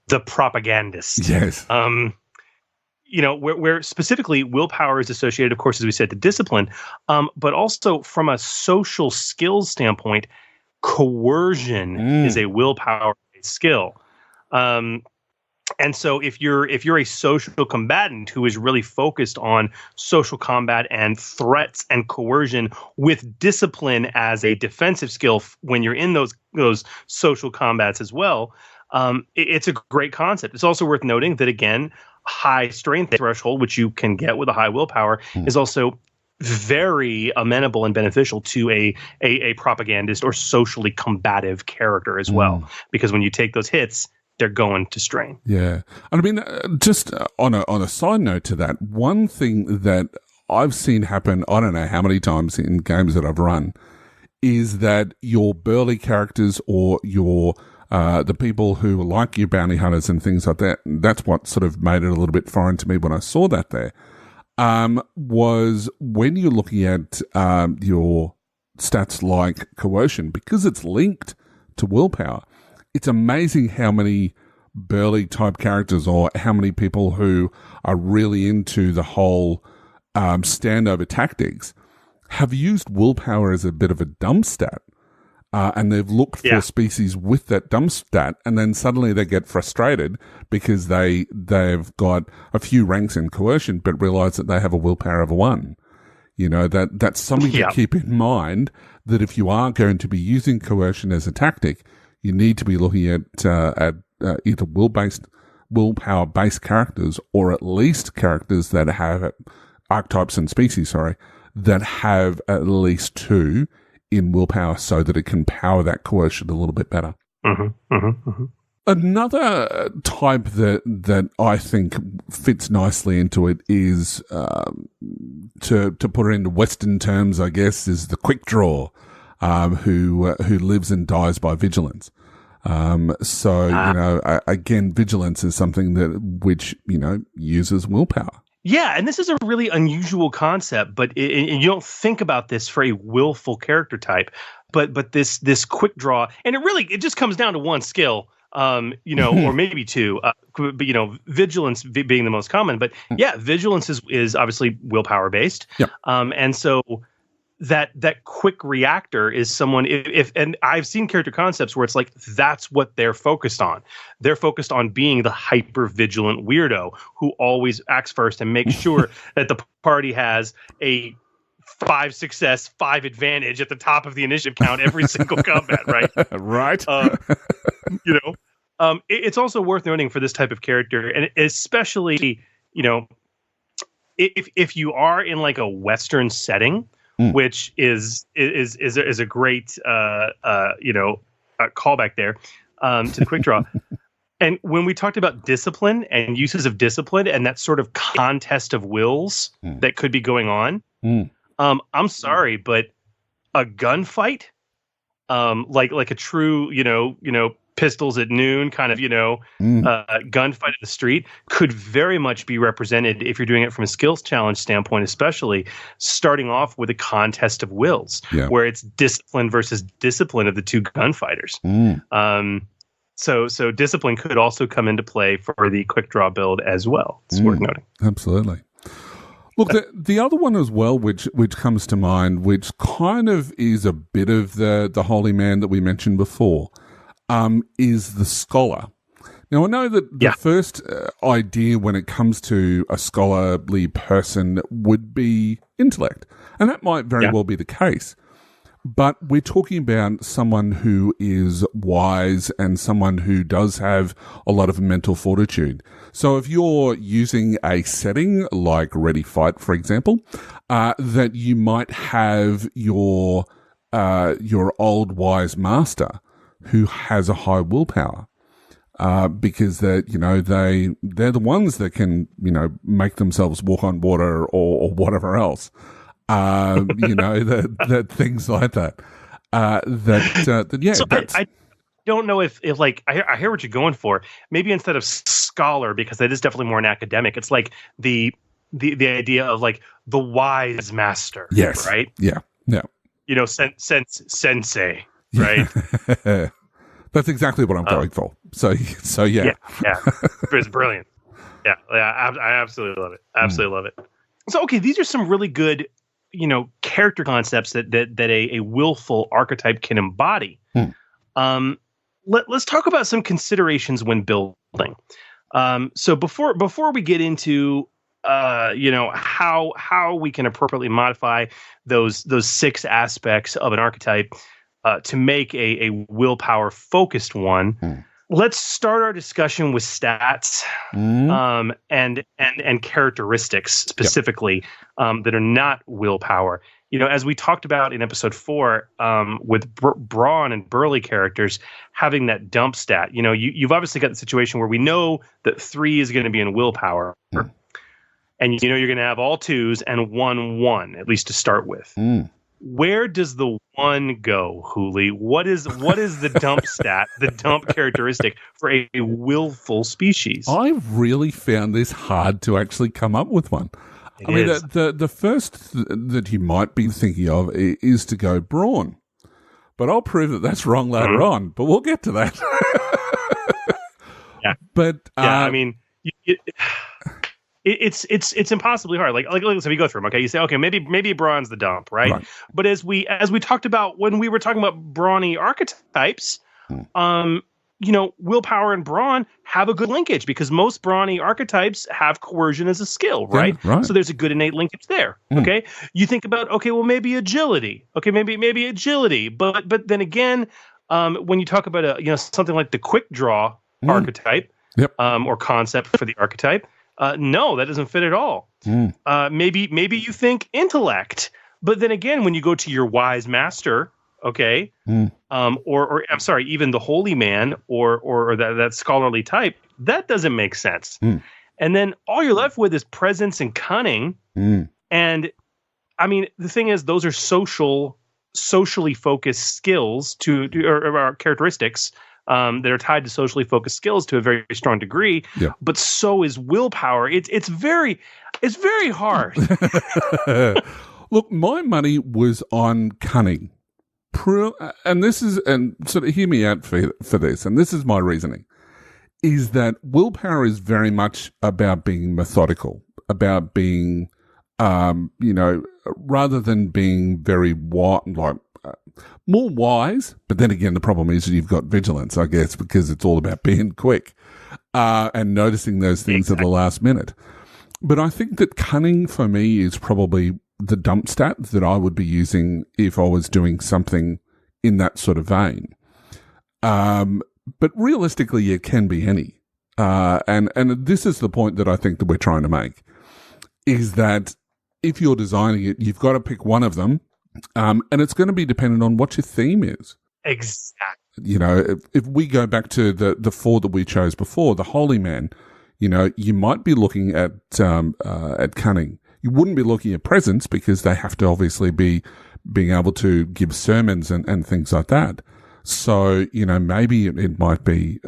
the propagandist. Yes. Where specifically willpower is associated, of course, as we said, to discipline, but also from a social skills standpoint, coercion is a willpower-based skill. And so if you're a social combatant who is really focused on social combat and threats and coercion with discipline as a defensive skill when you're in those social combats as well, it's a great concept. It's also worth noting that, again, high strength threshold, which you can get with a high willpower, is also very amenable and beneficial to a propagandist or socially combative character as well. Because when you take those hits, they're going to strain. Yeah. And I mean, just on a side note to that, one thing that I've seen happen, I don't know how many times in games that I've run, is that your burly characters or your the people who like your bounty hunters and things like that, that's what sort of made it a little bit foreign to me when I saw that there, was when you're looking at your stats like coercion, because it's linked to willpower. It's amazing how many burly type characters or how many people who are really into the whole standover tactics have used willpower as a bit of a dump stat. And they've looked for species with that dump stat, and then suddenly they get frustrated because they've got a few ranks in coercion but realize that they have a willpower of a 1. That's something to keep in mind, that if you are going to be using coercion as a tactic, you need to be looking at either willpower-based characters, or at least characters that have archetypes and species, that have at least 2 in willpower, so that it can power that coercion a little bit better. Another type that I think fits nicely into it is, to put it into Western terms, I guess, is the quick draw, who lives and dies by vigilance. Again, vigilance is something which uses willpower. Yeah, and this is a really unusual concept, but you don't think about this for a willful character type. But this quick draw, and it just comes down to one skill, or maybe two. Vigilance being the most common. But yeah, vigilance is obviously willpower based. Yep. And so that quick reactor is someone and I've seen character concepts where it's like that's what they're focused on. They're focused on being the hyper vigilant weirdo who always acts first and makes sure that the party has a 5 success, 5 advantage at the top of the initiative count every single combat, right? Right. It's also worth noting for this type of character, and especially if you are in like a Western setting. Which is a great callback there to the quick draw. And when we talked about discipline and uses of discipline and that sort of contest of wills that could be going on, I'm sorry, but a gunfight, like a true pistols at noon kind of gunfight in the street could very much be represented if you're doing it from a skills challenge standpoint, especially starting off with a contest of wills where it's discipline versus discipline of the two gunfighters. So discipline could also come into play for the quick draw build as well. It's worth noting. Absolutely. Look, the other one as well, which comes to mind, which kind of is a bit of the holy man that we mentioned before, is the scholar. Now, I know that the first idea when it comes to a scholarly person would be intellect, and that might very well be the case. But we're talking about someone who is wise and someone who does have a lot of mental fortitude. So if you're using a setting like Ready Fight, for example, that you might have your old wise master who has a high willpower, because they're the ones that can make themselves walk on water or whatever else. That things like that. I don't know if I hear what you're going for. Maybe instead of scholar, because that is definitely more an academic. It's like the idea of like the wise master. Yes. Right. Yeah. Sensei. Right. That's exactly what I'm going for. So yeah. It's brilliant. Yeah. I absolutely love it. Absolutely love it. So, okay, these are some really good, character concepts that a willful archetype can embody. Let's talk about some considerations when building. So before we get into how we can appropriately modify those 6 aspects of an archetype to make a willpower focused one. Let's start our discussion with stats and characteristics specifically that are not willpower. As we talked about in episode 4 with brawn and burly characters having that dump stat. You've obviously got the situation where we know that 3 is going to be in willpower, and you're going to have all 2s and 1 at least to start with. Where does the 1 go, Hooly? What is the dump stat, the dump characteristic for a willful species? I really found this hard to actually come up with one. The first that you might be thinking of is to go brawn, but I'll prove that that's wrong later on. But we'll get to that. But It's impossibly hard. Like so we go through them. Okay, you say, okay, maybe brawn's the dump, right? But as we talked about when we were talking about brawny archetypes, willpower and brawn have a good linkage because most brawny archetypes have coercion as a skill, right? Yeah, right. So there's a good innate linkage there. Okay, you think about maybe agility. Okay, maybe agility, but then again, when you talk about something like the quick draw archetype, or concept for the archetype. No, that doesn't fit at all. Maybe you think intellect, but then again, when you go to your wise master, okay, or I'm sorry, even the holy man or that scholarly type, that doesn't make sense. And then all you're left with is presence and cunning. And I mean, the thing is, those are socially focused skills or characteristics that are tied to socially focused skills to a very strong degree. Yeah. But so is willpower. It's very hard. Look, my money was on cunning. And sort of hear me out for this, and this is my reasoning, is that willpower is very much about being methodical, about being, rather than being very more wise. But then again, the problem is you've got vigilance, I guess, because it's all about being quick and noticing those things at the last minute. But I think that cunning for me is probably the dump stat that I would be using if I was doing something in that sort of vein. But realistically, it can be any. And this is the point that I think that we're trying to make, is that if you're designing it, you've got to pick one of them, and it's going to be dependent on what your theme is. Exactly. If we go back to the 4 that we chose before, the Holy Man, you might be looking at cunning. You wouldn't be looking at presence because they have to obviously be being able to give sermons and things like that. So, maybe it might be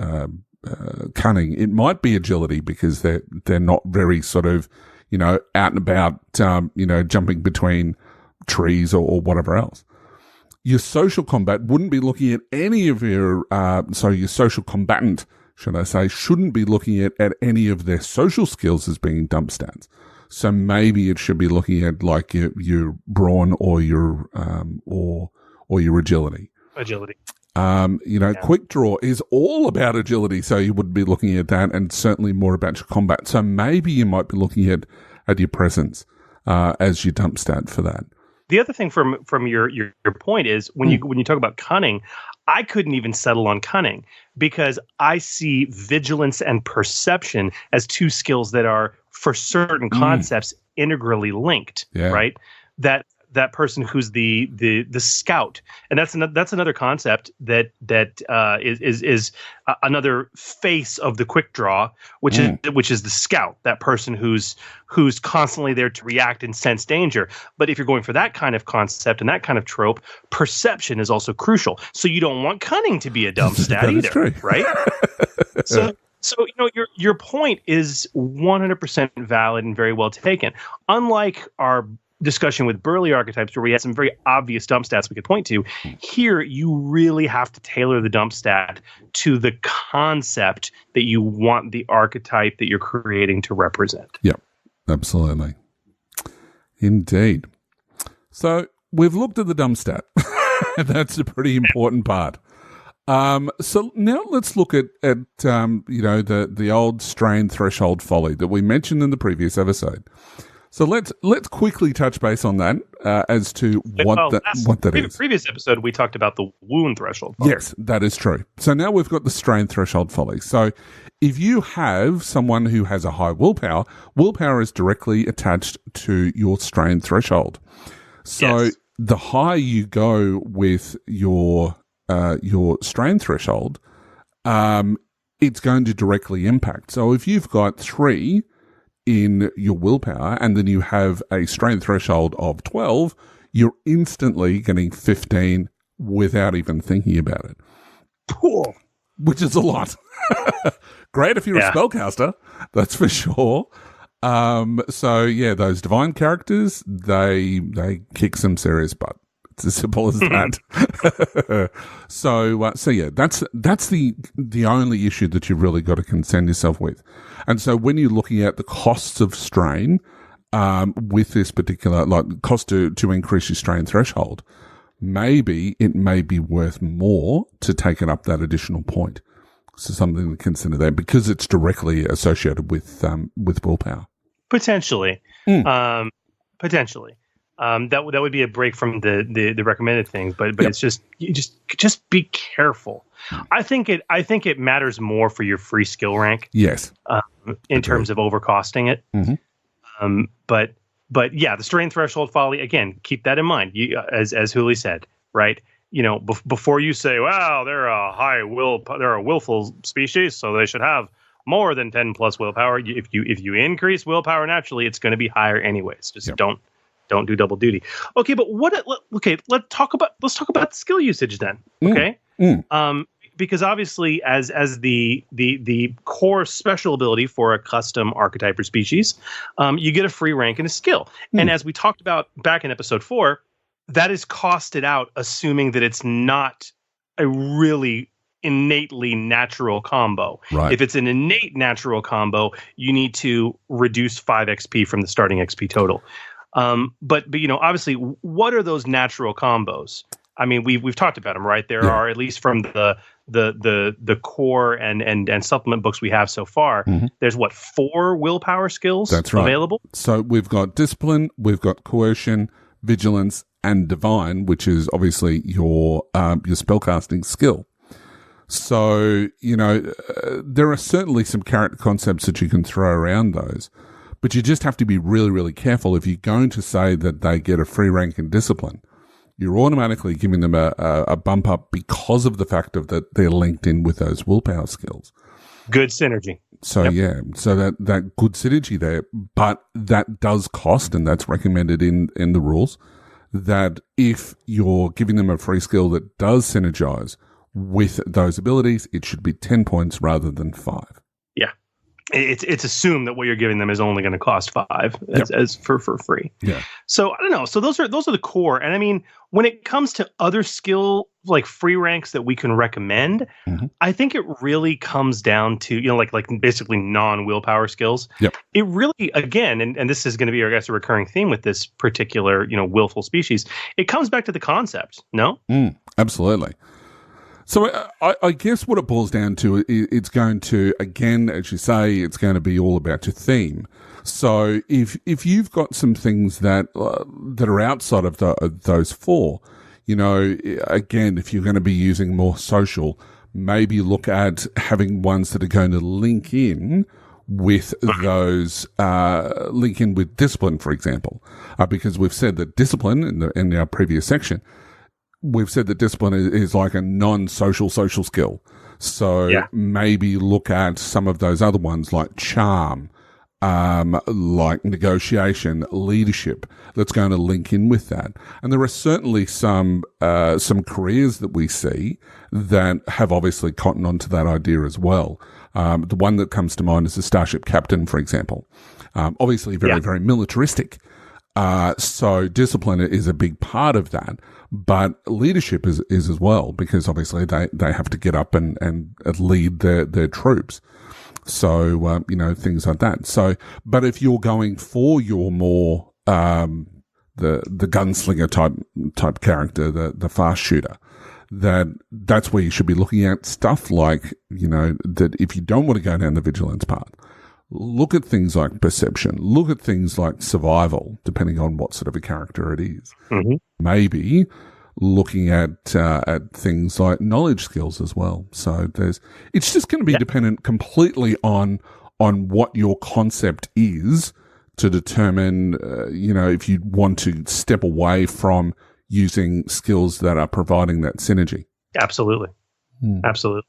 cunning. It might be agility because they're not very sort of, out and about, jumping between trees or whatever else. Your social combat wouldn't be looking at any of your social combatant, should I say, shouldn't be looking at any of their social skills as being dump stats. So maybe it should be looking at like your brawn or your agility. Quick draw is all about agility, so you would be looking at that, and certainly more about your combat. So maybe you might be looking at your presence as your dump stat for that. The other thing from your point is when you talk about cunning, I couldn't even settle on cunning because I see vigilance and perception as 2 skills that are, for certain concepts, integrally linked, right? That person who's the scout, and that's another concept that is another face of the quick draw, which is the scout, that person who's constantly there to react and sense danger. But if you're going for that kind of concept and that kind of trope, perception is also crucial. So you don't want cunning to be a dump stat either, right? So your point is 100% valid and very well taken. Unlike our discussion with Burley archetypes, where we had some very obvious dump stats we could point to, here you really have to tailor the dump stat to the concept that you want the archetype that you're creating to represent. Yep, absolutely. Indeed. So we've looked at the dump stat. That's a pretty important part. So now let's look at the old strain threshold folly that we mentioned in the previous episode. So let's quickly touch base on that as to what that is. Previous episode, we talked about the wound threshold folly. Yes, that is true. So now we've got the strain threshold folly. So if you have someone who has a high willpower is directly attached to your strain threshold. So the higher you go with your strain threshold, it's going to directly impact. So if you've got 3 in your willpower and then you have a strain threshold of 12, you're instantly getting 15 without even thinking about it. Cool. Which is a lot. Great if you're a spellcaster, that's for sure. Those divine characters, they kick some serious butt. It's as simple as that. That's the only issue that you've really got to concern yourself with. And so when you're looking at the costs of strain, with this particular cost to increase your strain threshold, maybe it may be worth more to take it up that additional point. So something to consider there because it's directly associated with willpower. Potentially. Potentially. That would be a break from the recommended things, but it's just be careful. I think it matters more for your free skill rank. Yes. In terms of overcosting it. Mm-hmm. But yeah, the strain threshold folly, again, keep that in mind. You, as Hooly said, right? Before you say, "Wow, they're a willful species, so they should have more than 10 plus willpower." If you increase willpower naturally, it's going to be higher anyways. Just don't do double duty. Okay, but let's talk about the skill usage then. Okay, because obviously as the core special ability for a custom archetype or species, you get a free rank and a skill. And as we talked about back in episode 4, that is costed out, assuming that it's not a really innately natural combo. Right. If it's an innate natural combo, you need to reduce 5 XP from the starting XP total. But obviously, what are those natural combos? I mean, we've talked about them, right? There are, at least from the core and supplement books we have so far, there's 4 willpower skills available? So we've got discipline, we've got coercion, vigilance, and divine, which is obviously your spellcasting skill. So, there are certainly some character concepts that you can throw around those, but you just have to be really, really careful. If you're going to say that they get a free rank in discipline, you're automatically giving them a bump up because of the fact that they're linked in with those willpower skills. Good synergy. So, so that good synergy there, but that does cost, and that's recommended in the rules, that if you're giving them a free skill that does synergize with those abilities, it should be 10 points rather than 5. Yeah. It's assumed that what you're giving them is only going to cost 5 as for free. Yeah. So I don't know. So those are the core. And I mean, when it comes to other skill like free ranks that we can recommend, I think it really comes down to like basically non-willpower skills. Yep. It really, again, and this is going to be, I guess, a recurring theme with this particular willful species. It comes back to the concept. No. Absolutely. So I guess what it boils down to, it's going to, again, as you say, it's going to be all about your theme. So if you've got some things that are outside of those 4, again, if you're going to be using more social, maybe look at having ones that are going to link in with those, link in with discipline, for example, because we've said that discipline in our previous section. We've said that discipline is like a non-social social skill. So maybe look at some of those other ones like charm, like negotiation, leadership, that's going to link in with that. And there are certainly some careers that we see that have obviously cottoned onto that idea as well. The one that comes to mind is the starship captain, for example. Obviously very, very militaristic. So discipline is a big part of that, but leadership is as well, because obviously they have to get up and lead their troops. So, things like that. So, but if you're going for your more, the gunslinger type character, the fast shooter, that's where you should be looking at stuff like, that if you don't want to go down the vigilance part, look at things like perception, look at things like survival, depending on what sort of a character it is. Maybe looking at things like knowledge skills as well. So it's just going to be dependent completely on what your concept is to determine, if you want to step away from using skills that are providing that synergy. Absolutely. Absolutely.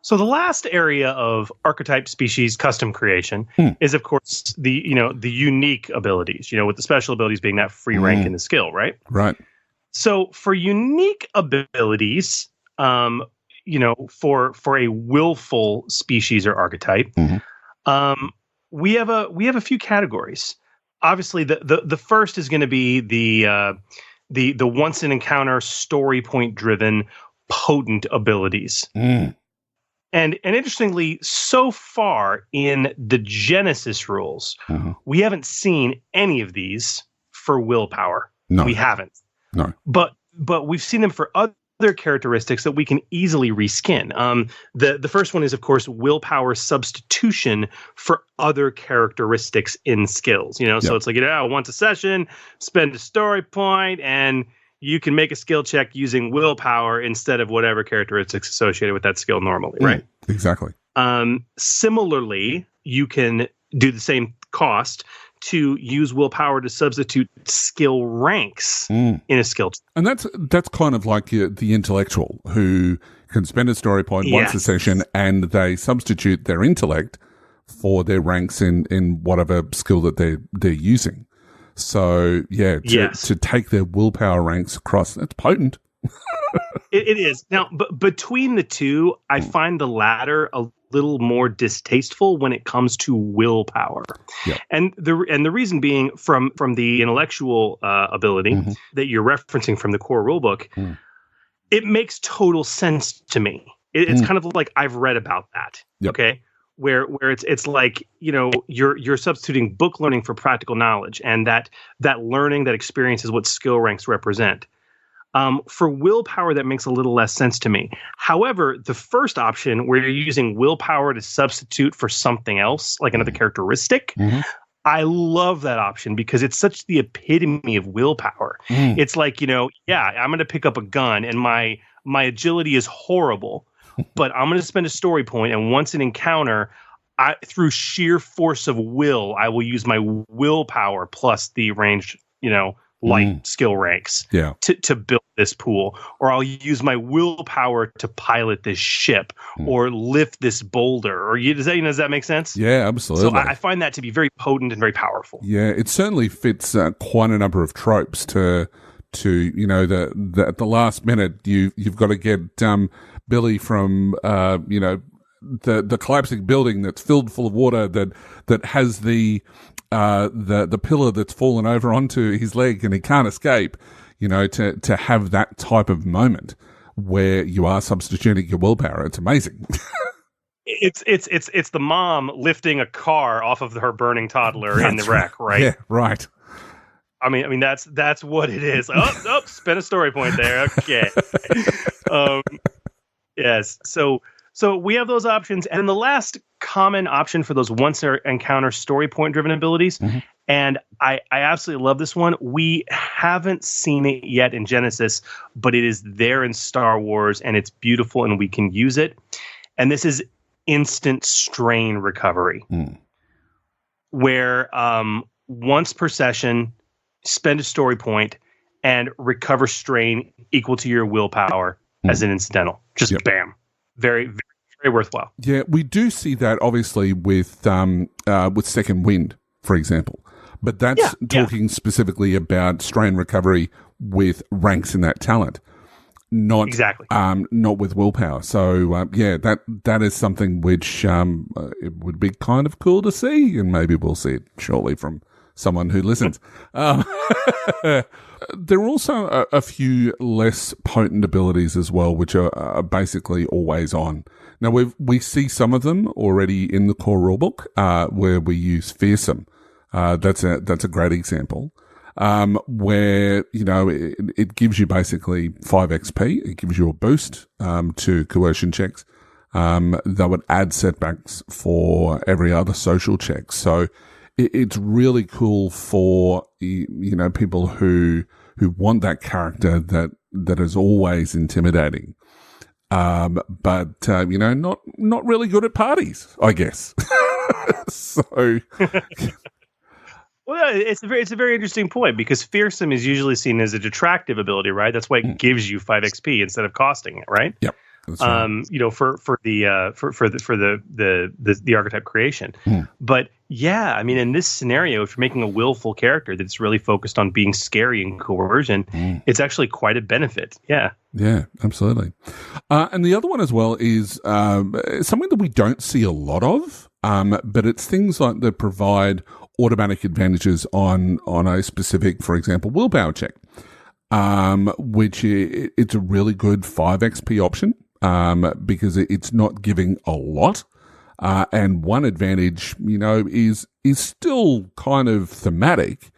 So the last area of archetype species custom creation is, of course, the unique abilities, with the special abilities being that free rank in the skill, right? Right. So for unique abilities, for a willful species or archetype, we have a few categories. Obviously, the first is going to be the once an encounter story point driven potent abilities. And interestingly, so far in the Genesys rules, we haven't seen any of these for willpower. No. We haven't. No. But we've seen them for other characteristics that we can easily reskin. The first one is, of course, willpower substitution for other characteristics in skills. So it's like, once a session, spend a story point, and you can make a skill check using willpower instead of whatever characteristics associated with that skill normally, right? Exactly. Similarly, you can do the same cost to use willpower to substitute skill ranks in a skill check. And that's kind of like the intellectual who can spend a story point once a session and they substitute their intellect for their ranks in whatever skill that they're using. So, to take their willpower ranks across, that's potent. It is. Now, but between the two, I find the latter a little more distasteful when it comes to willpower. Yep. And the reason being from the intellectual ability that you're referencing from the core rulebook, it makes total sense to me. It's kind of like I've read about that. Yep. Okay. Where it's like, you're substituting book learning for practical knowledge, and that learning, that experience is what skill ranks represent. For willpower, that makes a little less sense to me. However, the first option, where you're using willpower to substitute for something else, like another characteristic, I love that option because it's such the epitome of willpower. It's like, I'm going to pick up a gun and my agility is horrible, but I'm going to spend a story point, and once an encounter, through sheer force of will, I will use my willpower plus the ranged, light skill ranks to build this pool, or I'll use my willpower to pilot this ship or lift this boulder, or does that make sense? Yeah, absolutely. So I find that to be very potent and very powerful. Yeah, it certainly fits quite a number of tropes to the at the last minute you've got to get Billy from the collapsing building that's filled full of water that has the pillar that's fallen over onto his leg and he can't escape, to have that type of moment where you are substituting your willpower. It's amazing. It's the mom lifting a car off of her burning toddler in the wreck, right? Yeah, right. I mean that's what it is. Spin a story point there. Okay. Yes. So we have those options, and the last common option for those once encounter story point driven abilities, and I absolutely love this one. We haven't seen it yet in Genesys, but it is there in Star Wars, and it's beautiful, and we can use it. And this is instant strain recovery, where once per session, spend a story point and recover strain equal to your willpower as an incidental. Just bam. Very, very, very worthwhile. Yeah, we do see that obviously with Second Wind, for example. But that's talking specifically about strain recovery with ranks in that talent. Not exactly. Not with willpower. So that is something which it would be kind of cool to see, and maybe we'll see it shortly from someone who listens. There are also a few less potent abilities as well, which are basically always on. Now we see some of them already in the core rulebook, where we use Fearsome. That's a great example. Where, it gives you basically 5 XP. It gives you a boost, to coercion checks. That would add setbacks for every other social check. So it's really cool for, people who want that character that is always intimidating. But not really good at parties, I guess. So. Well, it's a very interesting point, because Fearsome is usually seen as a detractive ability, right? That's why it gives you 5 XP instead of costing it, right? Yep. That's right. For the archetype creation. But yeah, I mean, in this scenario, if you're making a willful character that's really focused on being scary and coercion, it's actually quite a benefit. Yeah. Yeah, absolutely. And the other one as well is something that we don't see a lot of, but it's things like that provide automatic advantages on a specific, for example, willpower check, which it's a really good 5 XP option, because it's not giving a lot. And one advantage, is still kind of thematic,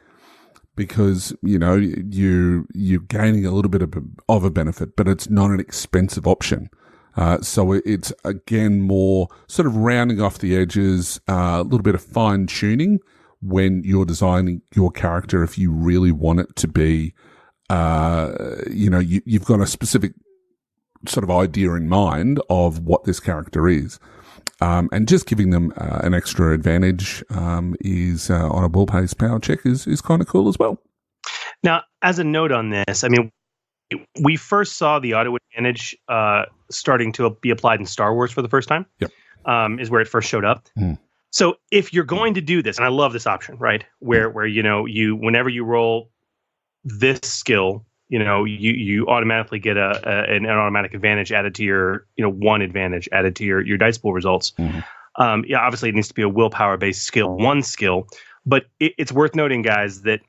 because, you're gaining a little bit of a benefit, but it's not an expensive option. So it's, again, more sort of rounding off the edges, a little bit of fine tuning when you're designing your character. If you really want it to be, you've got a specific sort of idea in mind of what this character is. And just giving them an extra advantage is on a will-based power check is kind of cool as well. Now, as a note on this, I mean, we first saw the auto advantage starting to be applied in Star Wars for the first time. Yep. Is where it first showed up. So if you're going to do this, and I love this option, right? Where you whenever you roll this skill, you automatically get an automatic advantage added to your, one advantage added to your dice pool results. Obviously it needs to be a willpower based skill, one skill, but it's worth noting, guys, that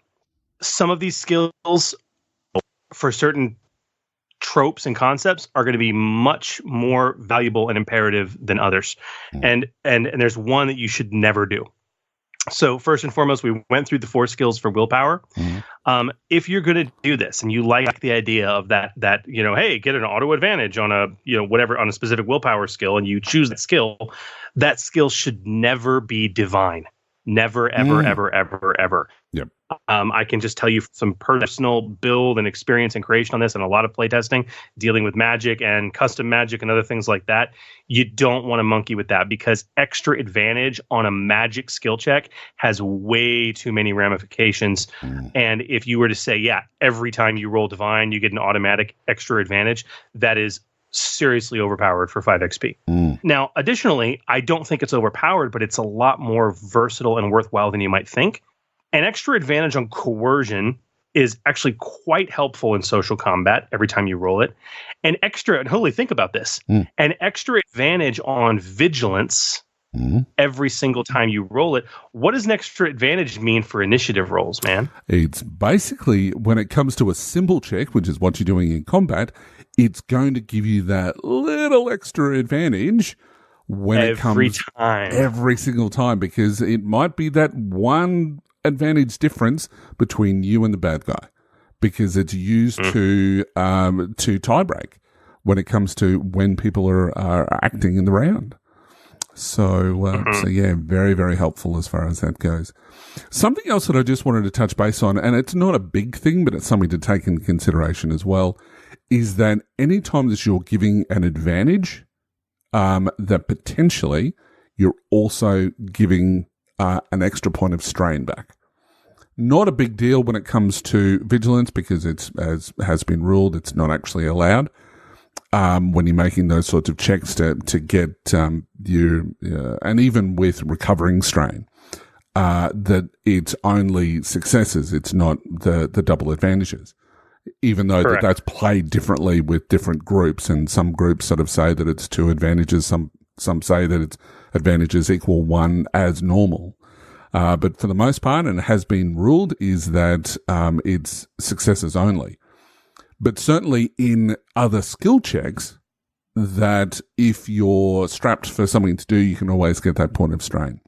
some of these skills for certain tropes and concepts are going to be much more valuable and imperative than others. And there's one that you should never do. So first and foremost, we went through the 4 skills for willpower. If you're going to do this and you like the idea of that, hey, get an auto advantage on a, whatever, on a specific willpower skill, and you choose that skill should never be divine. Never, ever, ever, ever, ever. Yep. I can just tell you some personal build and experience and creation on this and a lot of playtesting, dealing with magic and custom magic and other things like that. You don't want to monkey with that, because extra advantage on a magic skill check has way too many ramifications. And if you were to say, every time you roll divine, you get an automatic extra advantage, that is seriously overpowered for 5 XP. Now, additionally, I don't think it's overpowered, but it's a lot more versatile and worthwhile than you might think. An extra advantage on coercion is actually quite helpful in social combat every time you roll it. And Hooly, think about this. An extra advantage on vigilance every single time you roll it. What does an extra advantage mean for initiative rolls, man? It's basically, when it comes to a symbol check, which is what you're doing in combat, it's going to give you that little extra advantage when it comes every single time, because it might be that one advantage difference between you and the bad guy, because it's used to tie break when it comes to when people are acting in the round. So yeah, very, very helpful as far as that goes. Something else that I just wanted to touch base on, and it's not a big thing, but it's something to take into consideration as well, is that anytime that you're giving an advantage, that potentially you're also giving an extra point of strain back. Not a big deal when it comes to vigilance, because it's, as has been ruled, it's not actually allowed when you're making those sorts of checks to get you, and even with recovering strain, that it's only successes, it's not the double advantages. Even though that's played differently with different groups, and some groups sort of say that it's 2 advantages, some say that it's advantages equal 1 as normal. But for the most part, and it has been ruled, is that it's successes only. But certainly in other skill checks, that if you're strapped for something to do, you can always get that point of strain.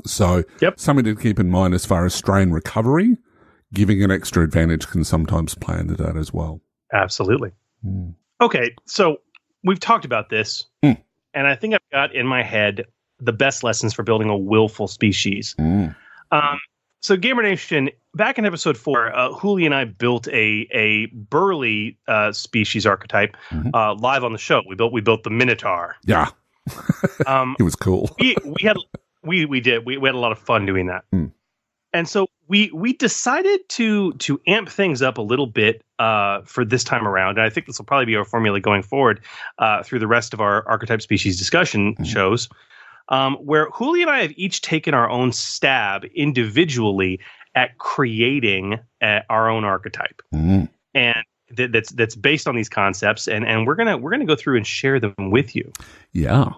So something to keep in mind as far as strain recovery, giving an extra advantage can sometimes play into that as well. Absolutely. Okay, so we've talked about this, and I think I've got in my head the best lessons for building a willful species. So Gamer Nation, back in episode 4, Hooly and I built a burly species archetype live on the show. We built the Minotaur. Yeah, it was cool. we had a lot of fun doing that. And so we decided to amp things up a little bit for this time around. And I think this will probably be our formula going forward through the rest of our archetype species discussion shows. Where Hooly and I have each taken our own stab individually at creating our own archetype, and that's based on these concepts. And we're gonna go through and share them with you. Yeah.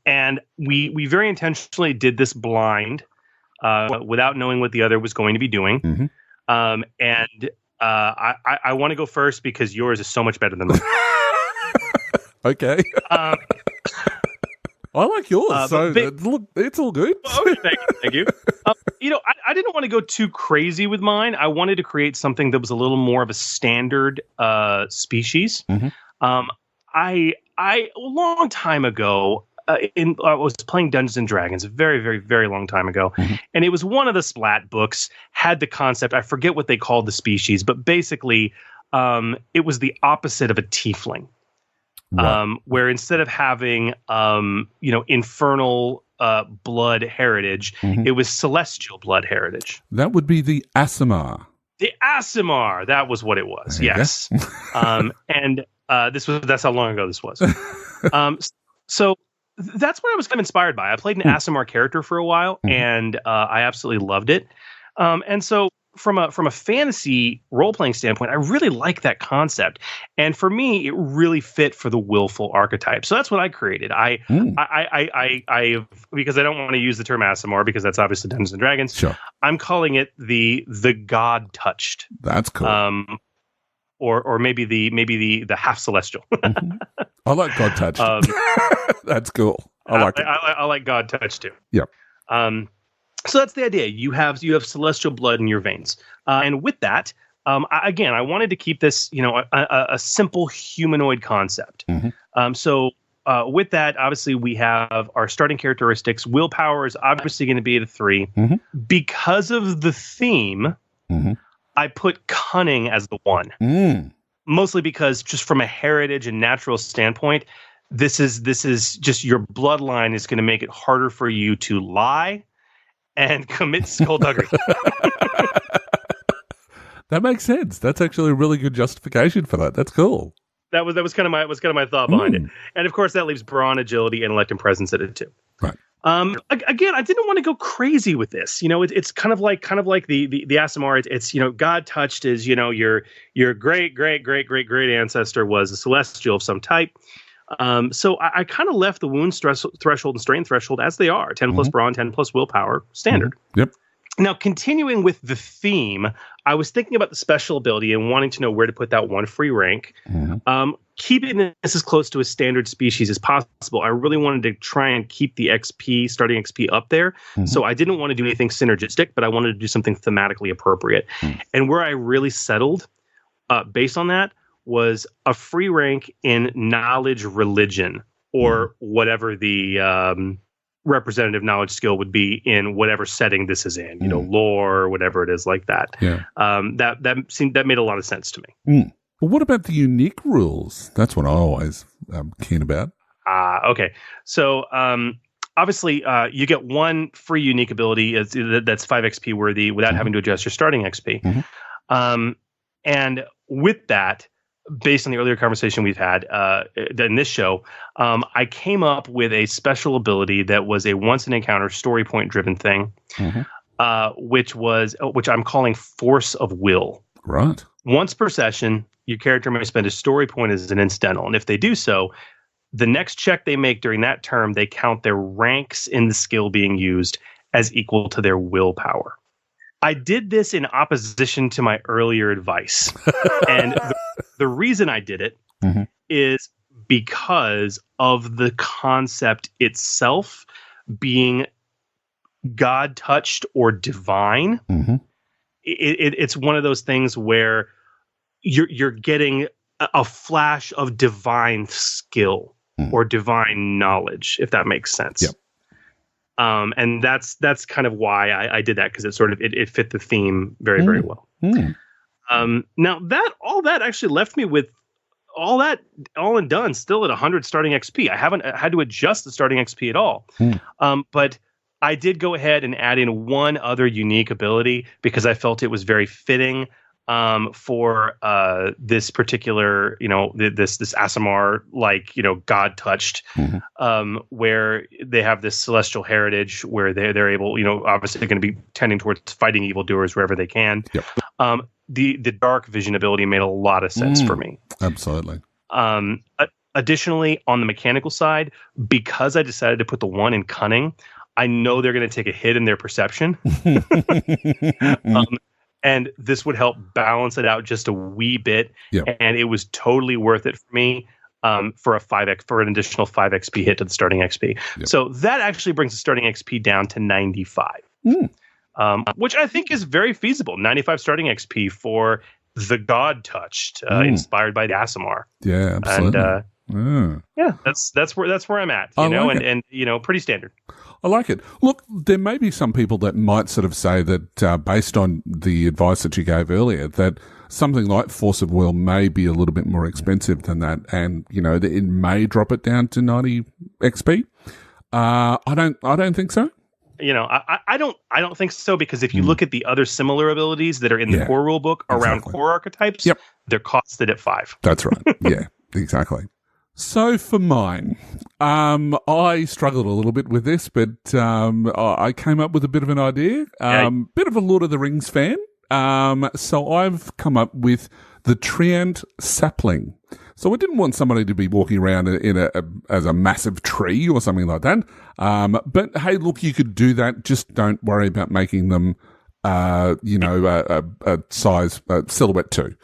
And we very intentionally did this blind, without knowing what the other was going to be doing. I want to go first because yours is so much better than mine. Okay. I like yours, so it's all good. Okay, thank you. I didn't want to go too crazy with mine. I wanted to create something that was a little more of a standard species. A long time ago, I was playing Dungeons and Dragons, a very, very, very long time ago, and it was one of the Splat books, had the concept, I forget what they called the species, but basically it was the opposite of a tiefling. Right. Where instead of having, infernal blood heritage, it was celestial blood heritage. That would be the Aasimar. The Aasimar, that was what it was. Yes. That's how long ago this was. So that's what I was kind of inspired by. I played an Aasimar character for a while, and I absolutely loved it. And so from a fantasy role playing standpoint, I really like that concept, and for me, it really fit for the Willful archetype. So that's what I created. I because I don't want to use the term Aasimar because that's obviously Dungeons and Dragons. Sure. I'm calling it the God touched. That's cool. Or maybe the half celestial. I like God touched. That's cool. I like it. I like God touched too. Yep. So that's the idea. You have celestial blood in your veins, and with that, I wanted to keep this, a simple humanoid concept. So with that, obviously, we have our starting characteristics. Willpower is obviously going to be at a 3. Because of the theme, I put cunning as the 1. Mostly because just from a heritage and natural standpoint, this is just your bloodline is going to make it harder for you to lie and commit skullduggery. That makes sense. That's actually a really good justification for that. That's cool. That was kind of my thought behind it. And of course that leaves brawn, agility, intellect, and presence at it too. Right. Again, I didn't want to go crazy with this. It's kind of like the Aasimar. It's God touched is your great ancestor was a celestial of some type. So I kind of left the wound threshold and strain threshold as they are: 10 plus brawn, 10 plus willpower, standard. Yep. Now, continuing with the theme, I was thinking about the special ability and wanting to know where to put that 1 free rank. Keeping this as close to a standard species as possible, I really wanted to try and keep the starting XP up there. So I didn't want to do anything synergistic, but I wanted to do something thematically appropriate. And where I really settled, based on that, was a free rank in knowledge religion, or whatever the representative knowledge skill would be in whatever setting this is in, lore or whatever it is like that. Yeah. That made a lot of sense to me. Well, what about the unique rules? That's what I always keen about. Okay. So obviously you get 1 free unique ability that's 5 XP worthy without having to adjust your starting XP. And with that, based on the earlier conversation we've had in this show, I came up with a special ability that was a once an encounter story point driven thing, which I'm calling Force of Will. Right. Once per session, your character may spend a story point as an incidental, and if they do so, the next check they make during that term, they count their ranks in the skill being used as equal to their willpower. I did this in opposition to my earlier advice. And the reason I did it is because of the concept itself being God touched or divine. It's one of those things where you're getting a flash of divine skill or divine knowledge, if that makes sense. Yep. And that's kind of why I did that, because it fit the theme very, very well. Now all that actually left me with all and done still at 100 starting XP. I haven't had to adjust the starting XP at all. But I did go ahead and add in 1 other unique ability because I felt it was very fitting for this particular, this Aasimar, God touched, where they have this celestial heritage where they're able, obviously they're going to be tending towards fighting evildoers wherever they can. Yep. The dark vision ability made a lot of sense for me. Absolutely. Additionally, on the mechanical side, because I decided to put the 1 in cunning, I know they're going to take a hit in their perception. And this would help balance it out just a wee bit. Yep. And it was totally worth it for me for an additional 5 XP hit to the starting XP. Yep. So that actually brings the starting XP down to 95, which I think is very feasible. 95 starting XP for the God touched, inspired by the Aasimar. Yeah, absolutely. And that's where I'm at, and pretty standard. I like it. Look, there may be some people that might sort of say that based on the advice that you gave earlier, that something like Force of Will may be a little bit more expensive than that, and that it may drop it down to 90 XP. I don't think so. I don't think so, because if you look at the other similar abilities that are in the core rule book around core archetypes, they're costed at 5. That's right. Yeah, exactly. So for mine, I struggled a little bit with this, but I came up with a bit of an idea. Bit of a Lord of the Rings fan. So I've come up with the Treant Sapling. So I didn't want somebody to be walking around as a massive tree or something like that. But hey, look, you could do that. Just don't worry about making them, a size silhouette 2.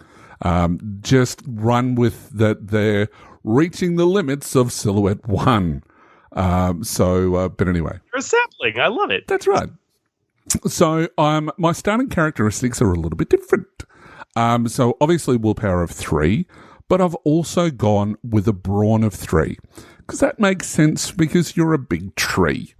Just run with that. They're reaching the limits of silhouette 1. But anyway, you're a sapling. I love it. That's right. So my starting characteristics are a little bit different. So obviously willpower of 3, but I've also gone with a brawn of 3 because that makes sense because you're a big tree.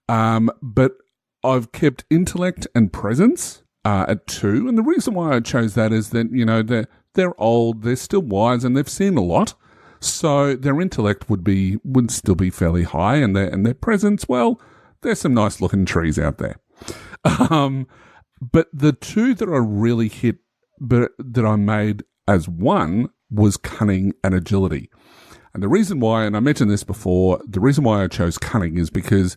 But I've kept intellect and presence at 2, and the reason why I chose that is that they're old, they're still wise, and they've seen a lot. So their intellect would still be fairly high, and their presence, well, there's some nice looking trees out there. But the 2 that I really hit, but that I made as 1 was cunning and agility. And the reason why, and I mentioned this before, the reason why I chose cunning is because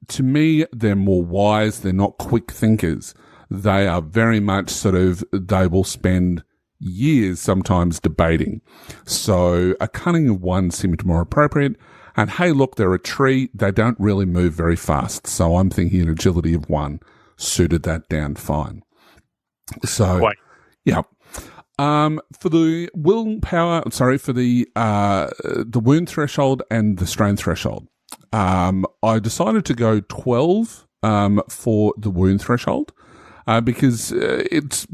to me, they're more wise. They're not quick thinkers. They are very much they will spend years sometimes debating. So a cunning of 1 seemed more appropriate. And hey, look, they're a tree. They don't really move very fast. So I'm thinking an agility of 1 suited that down fine. So, Quite. Yeah. For the for the wound threshold and the strain threshold, I decided to go 12 for the wound threshold because it's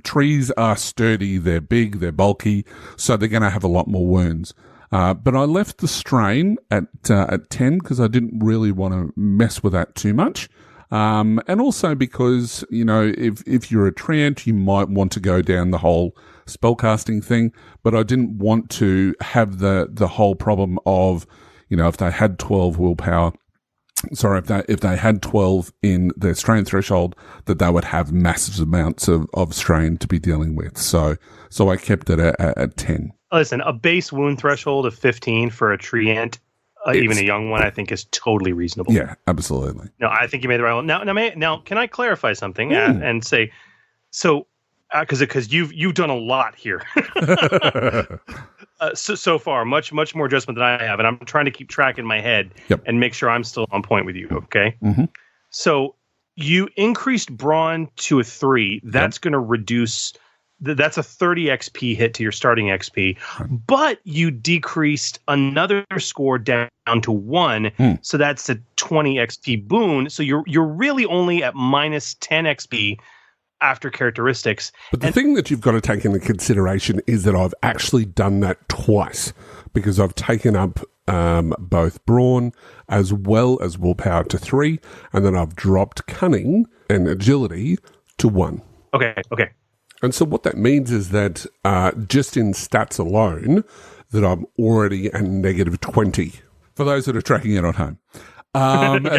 trees are sturdy, they're big, they're bulky, so they're going to have a lot more wounds. But I left the strain at 10 because I didn't really want to mess with that too much. And also because, if you're a treant, you might want to go down the whole spellcasting thing, but I didn't want to have the whole problem of, if they had 12 willpower, if they had 12 in their strain threshold, that they would have massive amounts of strain to be dealing with. So I kept it at 10. Listen, a base wound threshold of 15 for a treant, even a young one, I think is totally reasonable. Yeah, absolutely. No, I think you made the right one. Now, can I clarify something and say, so because you've done a lot here so far, much more adjustment than I have, and I'm trying to keep track in my head and make sure I'm still on point with you. Okay, So you increased brawn to a 3. That's going to reduce. That's a 30 XP hit to your starting XP, but you decreased another score down to 1, so that's a 20 XP boon. So you're really only at minus 10 XP after characteristics. But the thing that you've got to take into consideration is that I've actually done that twice because I've taken up both brawn as well as willpower to 3, and then I've dropped cunning and agility to 1. Okay. And so what that means is that just in stats alone, that I'm already at negative 20 for those that are tracking it at home.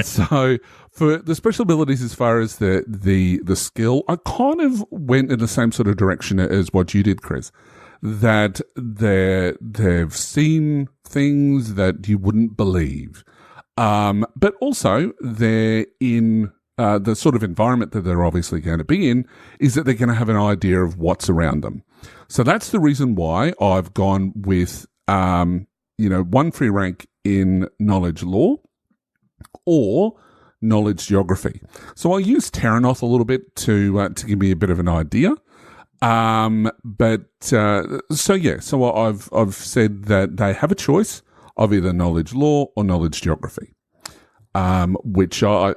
So for the special abilities, as far as the skill, I kind of went in the same sort of direction as what you did, Chris, that they've seen things that you wouldn't believe. But also they're in the sort of environment that they're obviously going to be in is that they're going to have an idea of what's around them. So that's the reason why I've gone with, 1 free rank in knowledge lore or knowledge geography. So I'll use Terranoth a little bit to give me a bit of an idea. So I've said that they have a choice of either knowledge lore or knowledge geography. Which I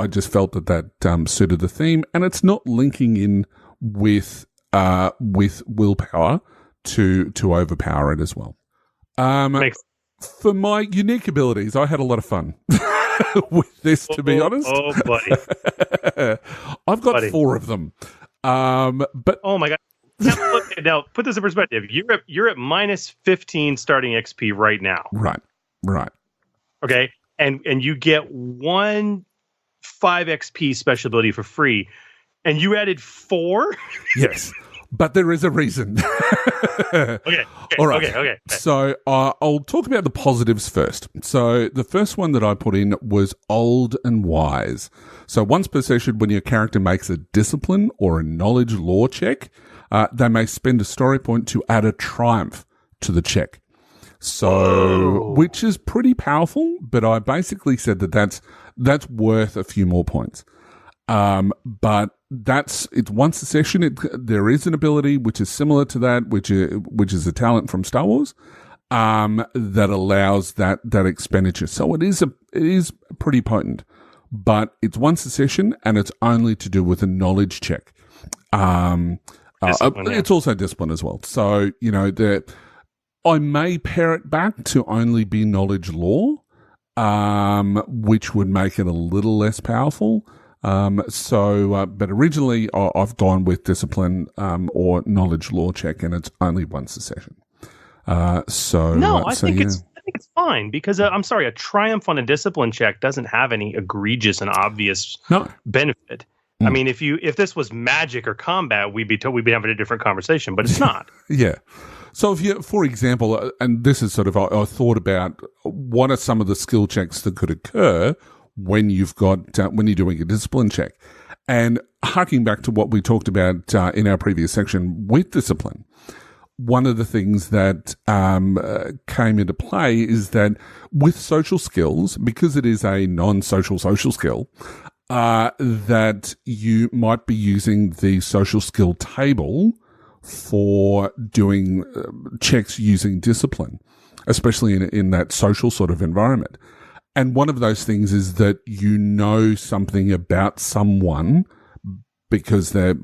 just felt that suited the theme, and it's not linking in with willpower to overpower it as well. For my unique abilities, I had a lot of fun with this, to be honest. Oh, buddy. I've got 4 of them. But oh my God. Now, put this in perspective. You're at minus 15 starting XP right now. Right. Okay. And you get 1 5 XP special ability for free, and you added 4? Yes. But there is a reason. Okay. All right. Okay. So I'll talk about the positives first. So the first one that I put in was old and wise. So once per session, when your character makes a discipline or a knowledge lore check, they may spend a story point to add a triumph to the check. So, which is pretty powerful, but I basically said that that's worth a few more points. But it's once a session. There is an ability which is similar to that, which is a talent from Star Wars, that allows that expenditure. So it is pretty potent, but it's once a session and it's only to do with a knowledge check. It's also discipline as well. So, I may pare it back to only be knowledge lore, which would make it a little less powerful. But originally I've gone with discipline, or knowledge lore check, and it's only once a session. I think it's fine because I'm sorry, a triumph on a discipline check doesn't have any egregious and obvious benefit. I mean, if this was magic or combat, we'd be having a different conversation, but it's not. Yeah. So if you, for example, and this is sort of, I thought about what are some of the skill checks that could occur when you're doing a discipline check, and harking back to what we talked about in our previous section with discipline. One of the things that came into play is that with social skills, because it is a non-social social skill, that you might be using the social skill table for doing checks using discipline, especially in that social sort of environment. And one of those things is that something about someone because their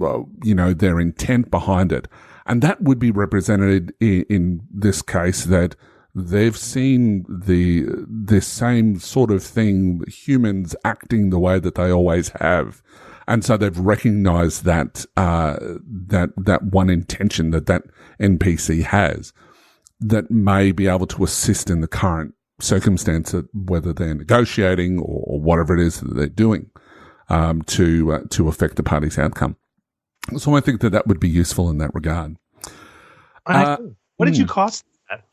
intent behind it. And that would be represented in this case that they've seen the same sort of thing, humans acting the way that they always have. And so they've recognized that one intention that NPC has that may be able to assist in the current circumstance, whether they're negotiating or whatever it is that they're doing, to affect the party's outcome. So I think that would be useful in that regard. What did you cost that?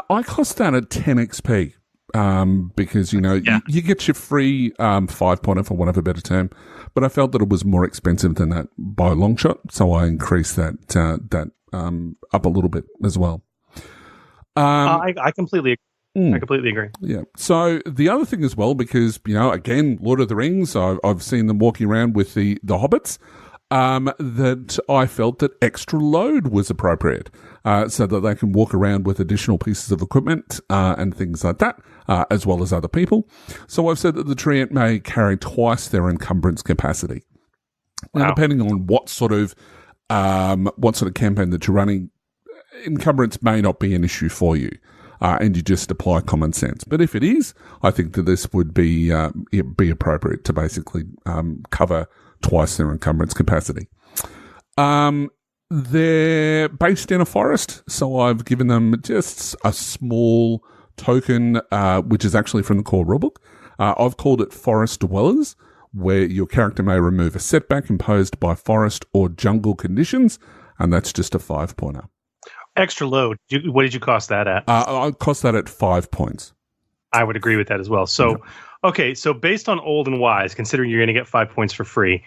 I cost that at 10 XP. Because, you get your free 5-pointer, for want of a better term, but I felt that it was more expensive than that by a long shot, so I increased that up a little bit as well. I completely agree. Yeah. So the other thing as well, because, again, Lord of the Rings, I've seen them walking around with the hobbits, that I felt that extra load was appropriate, so that they can walk around with additional pieces of equipment, and things like that, as well as other people. So I've said that the Treant may carry twice their encumbrance capacity. Wow. Now, depending on what sort of campaign that you're running, encumbrance may not be an issue for you. And you just apply common sense. But if it is, I think that this would be appropriate to basically cover twice their encumbrance capacity. They're based in a forest, so I've given them just a small token, which is actually from the core rulebook. I've called it Forest Dwellers, where your character may remove a setback imposed by forest or jungle conditions, and that's just a 5-pointer. Extra load. What did you cost that at? I cost that at 5 points. I would agree with that as well. So, Okay, so based on old and wise, considering you're going to get 5 points for free,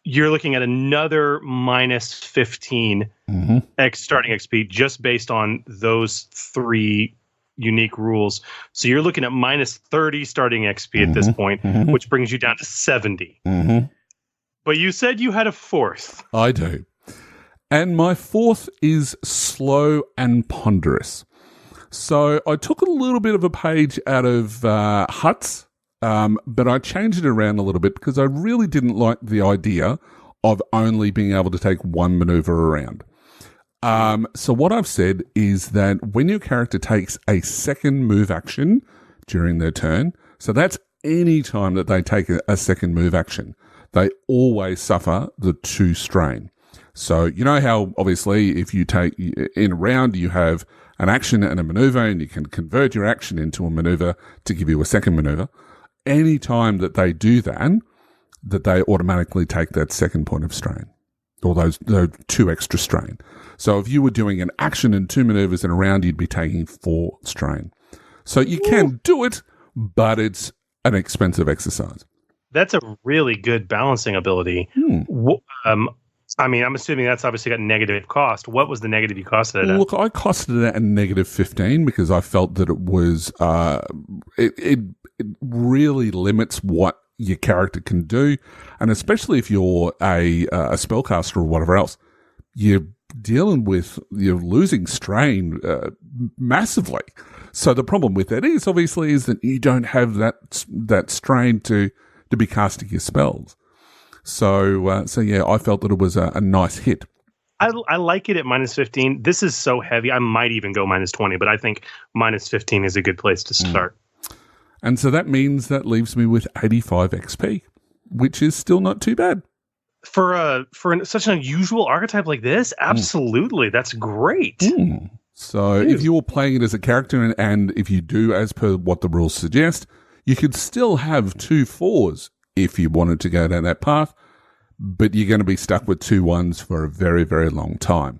you're looking at another minus 15 starting XP just based on those 3 unique rules. So you're looking at minus 30 starting XP at this point, which brings you down to 70. But you said you had a fourth. I do. And my fourth is slow and ponderous. So I took a little bit of a page out of Huts, but I changed it around a little bit because I really didn't like the idea of only being able to take one maneuver around. So what I've said is that when your character takes a second move action during their turn, so that's any time that they take a second move action, they always suffer the 2 strain. So you know how obviously if you take in a round, you have an action and a maneuver, and you can convert your action into a maneuver to give you a second maneuver. Any time that they do that, they automatically take that second point of strain. or those 2 extra strain. So if you were doing an action and 2 maneuvers in a round, you'd be taking 4 strain. So you can do it, but it's an expensive exercise. That's a really good balancing ability. I mean, I'm assuming that's obviously got negative cost. What was the negative you costed it at? Look, I costed it at a negative 15 because I felt that it was, it really limits what your character can do. And especially if you're a spellcaster or whatever else, you're losing strain massively. So the problem with that is obviously is that you don't have that strain to be casting your spells. So yeah, I felt that it was a nice hit. I like it at minus 15. This is so heavy. I might even go minus 20, but I think minus 15 is a good place to start. And so that means that leaves me with 85 XP, which is still not too bad. For such an unusual archetype like this, absolutely. That's great. So if you're playing it as a character and if you do as per what the rules suggest, you could still have 2 4s if you wanted to go down that path, but you're going to be stuck with 2 1s for a very, very long time.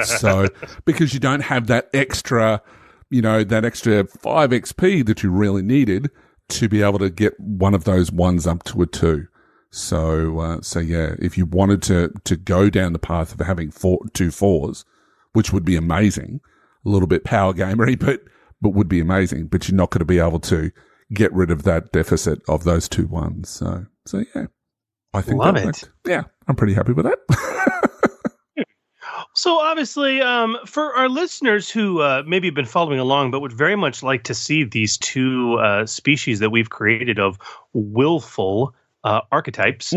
So because you don't have that extra, that extra 5 XP that you really needed to be able to get one of those 1s up to a 2. So yeah, if you wanted to go down the path of having 2 4s, which would be amazing, a little bit power gamery, but would be amazing, but you're not going to be able to get rid of that deficit of those 2 1s. So yeah, I think love it. Yeah, I'm pretty happy with that. So obviously, for our listeners who maybe have been following along, but would very much like to see these 2 species that we've created of willful archetypes,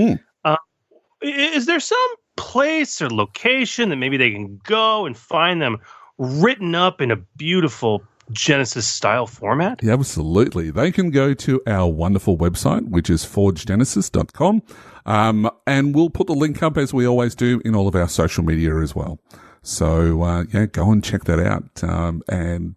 is there some place or location that maybe they can go and find them written up in a beautiful Genesys style format? Yeah, absolutely. They can go to our wonderful website, which is forgegenesys.com. And we'll put the link up as we always do in all of our social media as well. So, yeah, go and check that out. And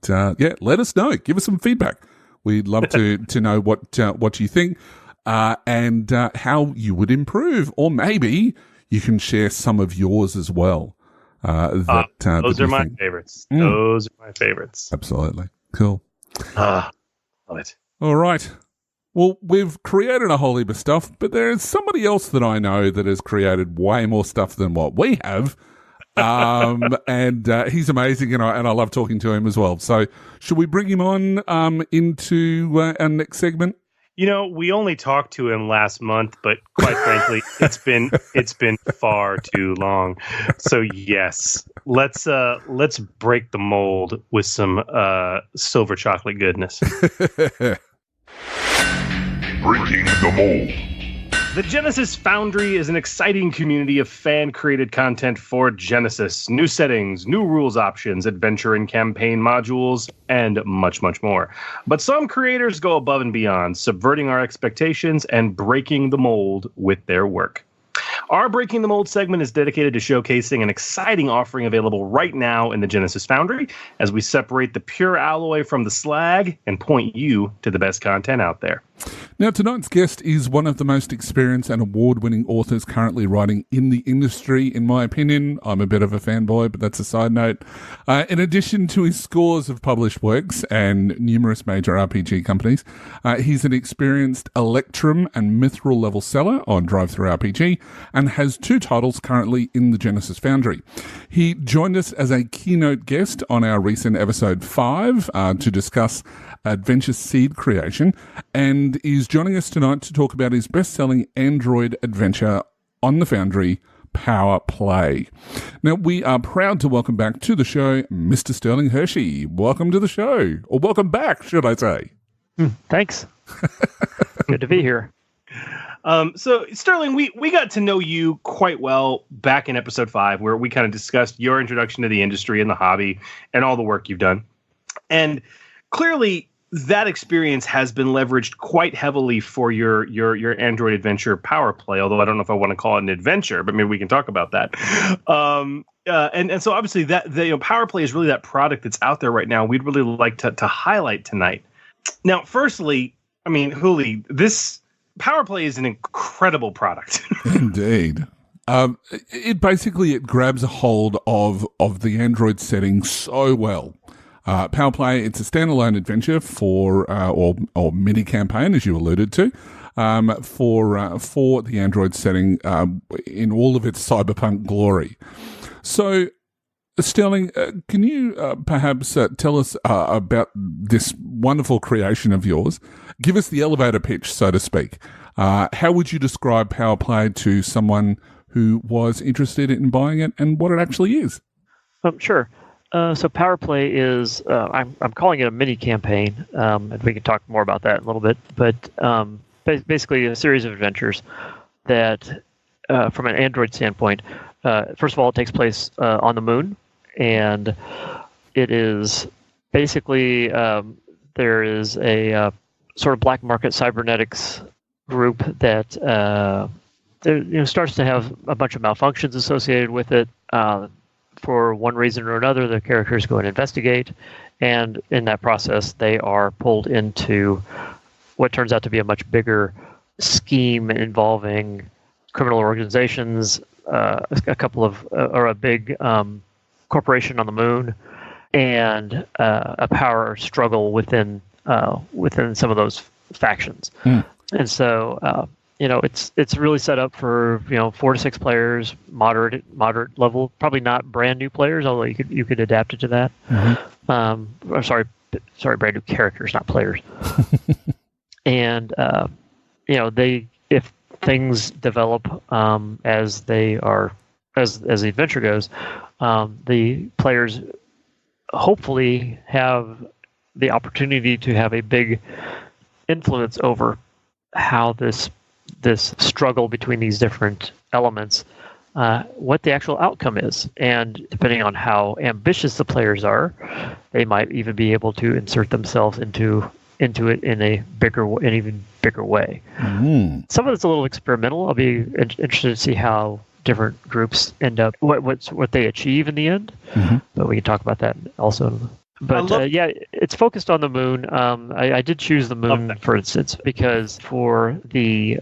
let us know. Give us some feedback. We'd love to know what you think, and how you would improve, or maybe you can share some of yours as well. Those are my favorites. Those are my favorites. Absolutely. Cool. Love it. All right. Well, we've created a whole heap of stuff, but there is somebody else that I know that has created way more stuff than what we have. And he's amazing, and I love talking to him as well. So should we bring him on into our next segment? We only talked to him last month, but quite frankly, it's been far too long. So yes, let's break the mold with some silver chocolate goodness. Breaking the mold. The Genesys Foundry is an exciting community of fan-created content for Genesys. New settings, new rules options, adventure and campaign modules, and much, much more. But some creators go above and beyond, subverting our expectations and breaking the mold with their work. Our Breaking the Mold segment is dedicated to showcasing an exciting offering available right now in the Genesys Foundry as we separate the pure alloy from the slag and point you to the best content out there. Now, tonight's guest is one of the most experienced and award-winning authors currently writing in the industry, in my opinion. I'm a bit of a fanboy, but that's a side note. In addition to his scores of published works and numerous major RPG companies, he's an experienced Electrum and Mithril level seller on DriveThruRPG and has 2 titles currently in the Genesys Foundry. He joined us as a keynote guest on our recent episode 5 to discuss Adventure Seed creation, and is joining us tonight to talk about his best-selling Android adventure on the Foundry, Power Play. Now, we are proud to welcome back to the show Mr. Sterling Hershey. Welcome to the show, or welcome back, should I say. Thanks. Good to be here. So, Sterling, we got to know you quite well back in episode 5, where we kind of discussed your introduction to the industry and the hobby and all the work you've done. And clearly, that experience has been leveraged quite heavily for your Android adventure Power Play, although I don't know if I want to call it an adventure, but maybe we can talk about that. And so obviously that Power Play is really that product that's out there right now. We'd really like to highlight tonight. Now, firstly, Hooly, this Power Play is an incredible product. Indeed. It basically grabs a hold of the Android setting so well. Power Play, it's a standalone adventure for or mini campaign, as you alluded to, for the Android setting in all of its cyberpunk glory. So, Sterling, can you perhaps tell us about this wonderful creation of yours? Give us the elevator pitch, so to speak. How would you describe Power Play to someone who was interested in buying it and what it actually is? Sure. So Power Play is, I'm calling it a mini campaign, and we can talk more about that in a little bit, but basically a series of adventures that, from an Android standpoint, first of all, it takes place on the moon, and it is basically, there is a sort of black market cybernetics group that starts to have a bunch of malfunctions associated with it. For one reason or another, the characters go and investigate, and in that process, they are pulled into what turns out to be a much bigger scheme involving criminal organizations, a couple of or a big corporation on the moon, and a power struggle within some of those factions. And so it's really set up for 4 to 6 players, moderate level, probably not brand new players, although you could adapt it to that. Sorry, brand new characters, not players. And if things develop as the adventure goes, the players hopefully have the opportunity to have a big influence over how this struggle between these different elements, what the actual outcome is. And depending on how ambitious the players are, they might even be able to insert themselves into it in an even bigger way. Some of it's a little experimental. I'll be interested to see how different groups end up, what they achieve in the end. But we can talk about that also. But it's focused on the moon. I did choose the moon, for instance, because for the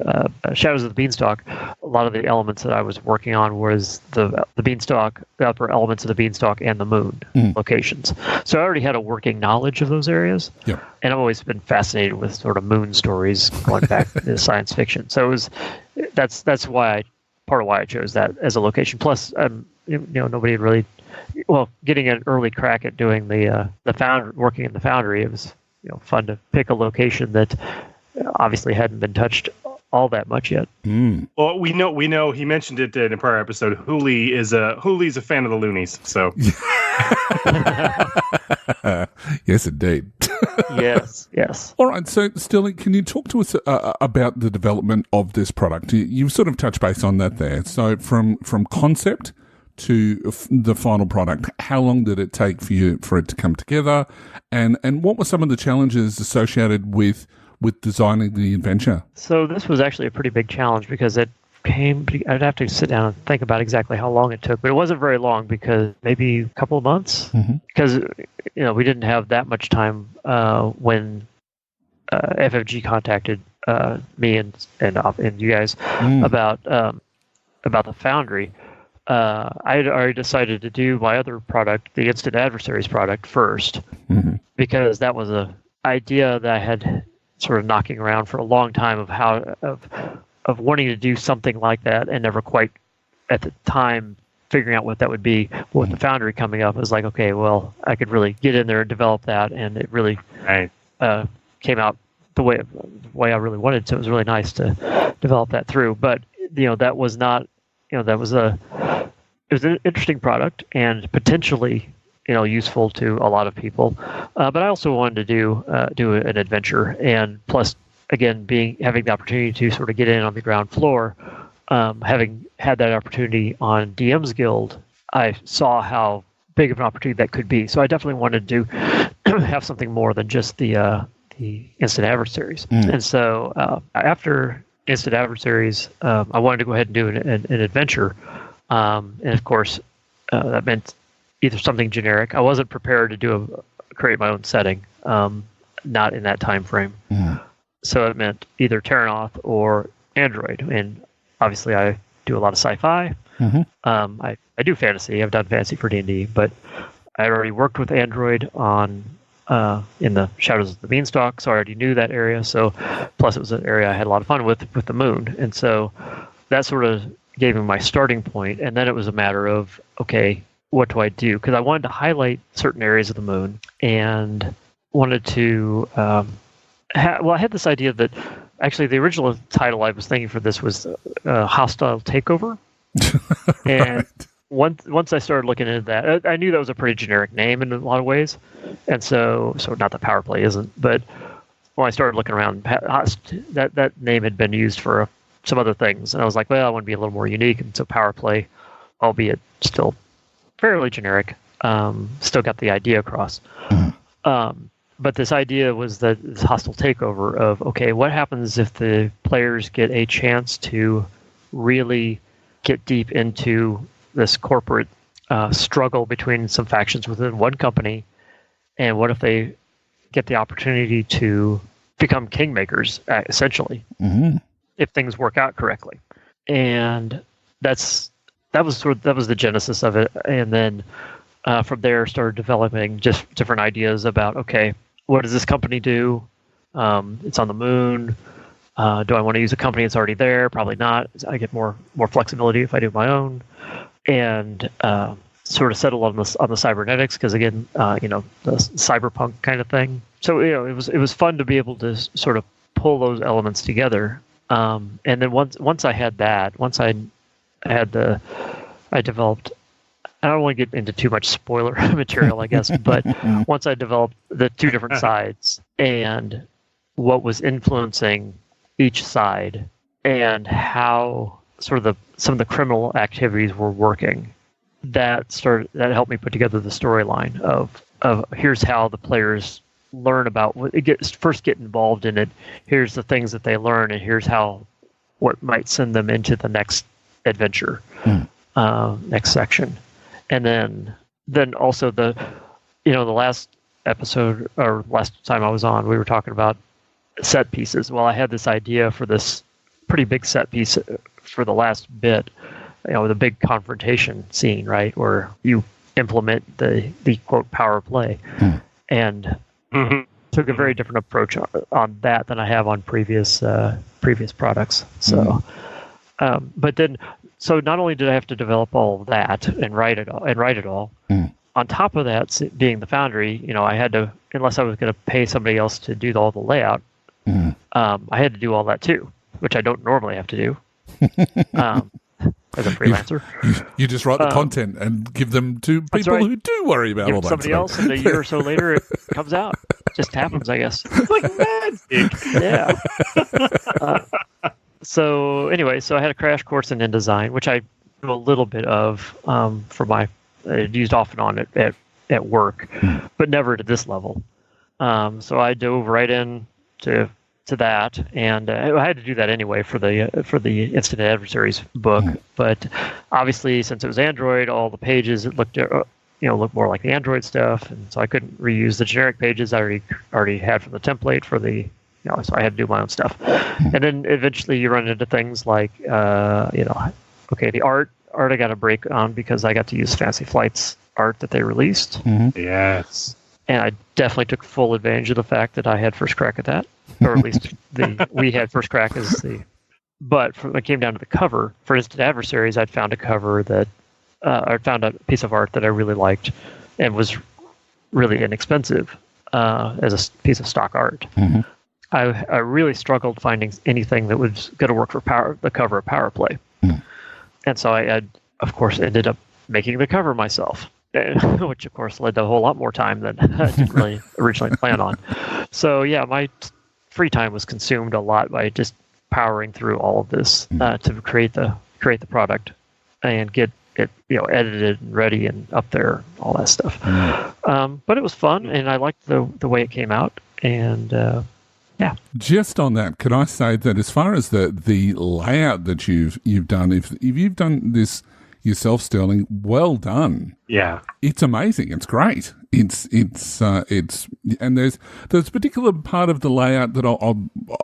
Shadows of the Beanstalk, a lot of the elements that I was working on was the Beanstalk, the upper elements of the Beanstalk and the moon locations. So I already had a working knowledge of those areas. And I've always been fascinated with sort of moon stories going back to science fiction. So that's part of why I chose that as a location. Plus, nobody had really. Well, getting an early crack at doing working in the foundry, it was fun to pick a location that obviously hadn't been touched all that much yet. Well, we know he mentioned it in a prior episode. Hooly's a fan of the loonies, so yes, indeed. Yes. All right. So, Sterling, can you talk to us about the development of this product? You've sort of touched base on that there. So, from concept to the final product, how long did it take for it to come together, and what were some of the challenges associated with designing the adventure? So this was actually a pretty big challenge because I'd have to sit down and think about exactly how long it took, but it wasn't very long, because maybe a couple of months, because we didn't have that much time when FFG contacted me and you guys about the foundry. I had already decided to do my other product, the Instant Adversaries product, first, because that was an idea that I had sort of knocking around for a long time of wanting to do something like that, and never quite at the time figuring out what that would be. With the foundry coming up, it was like, okay, well, I could really get in there and develop that, and it really came out the way I really wanted. So it was really nice to develop that through. But that was not. It was an interesting product and potentially, useful to a lot of people. But I also wanted to do an adventure, and plus, again, having the opportunity to sort of get in on the ground floor, having had that opportunity on DM's Guild, I saw how big of an opportunity that could be. So I definitely wanted to have something more than just the Instant Adversaries. And so after Instant Adversaries, I wanted to go ahead and do an adventure, and of course that meant either something generic. I wasn't prepared to create my own setting, not in that time frame. So it meant either Terranoth or Android, and obviously I do a lot of sci-fi. I do fantasy. I've done fantasy for D&D, but I already worked with Android on in the Shadows of the Beanstalk, so I already knew that area. So, plus it was an area I had a lot of fun with the moon, and so that sort of gave me my starting point. And then it was a matter of, okay, what do I do? Because I wanted to highlight certain areas of the moon, and wanted to. I had this idea that actually the original title I was thinking for this was Hostile Takeover, and. Once I started looking into that, I knew that was a pretty generic name in a lot of ways, and so not that Power Play isn't, but when I started looking around, that name had been used for some other things, and I was like, well, I want to be a little more unique, and so Power Play, albeit still fairly generic, still got the idea across. But this idea was that this hostile takeover of, okay, what happens if the players get a chance to really get deep into this corporate struggle between some factions within one company, and what if they get the opportunity to become kingmakers, essentially, if things work out correctly? And that was the genesis of it. And then from there, started developing just different ideas about, okay, what does this company do? It's on the moon. Do I want to use a company that's already there? Probably not. I get more flexibility if I do my own. And sort of settle on the cybernetics, because again, the cyberpunk kind of thing. So it was fun to be able to sort of pull those elements together. And then once I had that, I developed. I don't want to get into too much spoiler material, I guess, but once I developed the two different sides and what was influencing each side and how sort of some of the criminal activities were working, that helped me put together the storyline of here's how the players learn about first get involved in it. Here's the things that they learn, and here's what might send them into the next adventure, next section. And then also the last episode or last time I was on, we were talking about set pieces. Well, I had this idea for this pretty big set piece for the last bit, the big confrontation scene, right, where you implement the quote power play, and took a very different approach on that than I have on previous products. So, but then, so not only did I have to develop all of that and write it all, on top of that, being the Foundry, I had to, unless I was going to pay somebody else to do all the layout, I had to do all that too, which I don't normally have to do. As a freelancer, you just write the content and give them to people who do worry about all that. Somebody else, and a year or so later, it comes out. It just happens, I guess. It's like magic. Yeah. So anyway, I had a crash course in InDesign, which I do a little bit of for my used off and on at work, but never to this level. So I dove right in to that, and I had to do that anyway for the Instant Adversaries book. But obviously, since it was Android, all the pages looked more like the Android stuff, and so I couldn't reuse the generic pages I already had from the template for the. So I had to do my own stuff, and then eventually you run into things like okay, the art I got a break on because I got to use Fantasy Flight's art that they released. Yes. And I definitely took full advantage of the fact that I had first crack at that, or at least we had first crack as the. But when it came down to the cover, for Instant Adversaries, I'd found a cover that I found a piece of art that I really liked, and was really inexpensive as a piece of stock art. I really struggled finding anything that was going to work for the cover of Power Play, and so I of course ended up making the cover myself. Which of course led to a whole lot more time than I didn't really originally plan on. So yeah, my free time was consumed a lot by just powering through all of this to create the product and get it edited and ready and up there, all that stuff. But it was fun, and I liked the way it came out. And yeah. Just on that, can I say that as far as the layout that you've done, if you've done this yourself, Sterling. Well done. Yeah. It's amazing. It's great. It's and there's a particular part of the layout that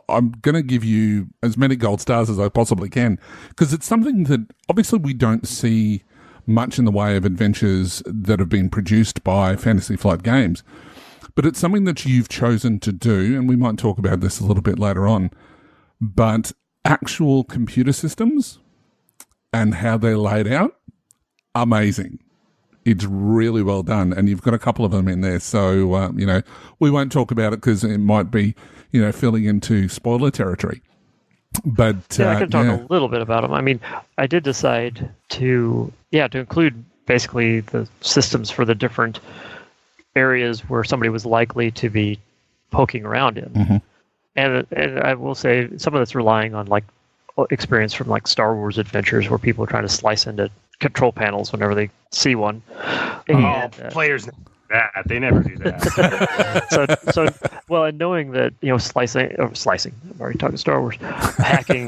I'm going to give you as many gold stars as I possibly can, because it's something that obviously we don't see much in the way of adventures that have been produced by Fantasy Flight Games, but it's something that you've chosen to do, and we might talk about this a little bit later on, but actual computer systems and how they're laid out, amazing. It's really well done, and you've got a couple of them in there. So, we won't talk about it because it might be, filling into spoiler territory. But I can talk a little bit about them. I mean, I did decide to include basically the systems for the different areas where somebody was likely to be poking around in. Mm-hmm. And I will say some of it's relying on like experience from like Star Wars adventures where people are trying to slice into control panels whenever they see one. And, players never do that. They never do that. And knowing that, slicing, I'm already talking Star Wars, hacking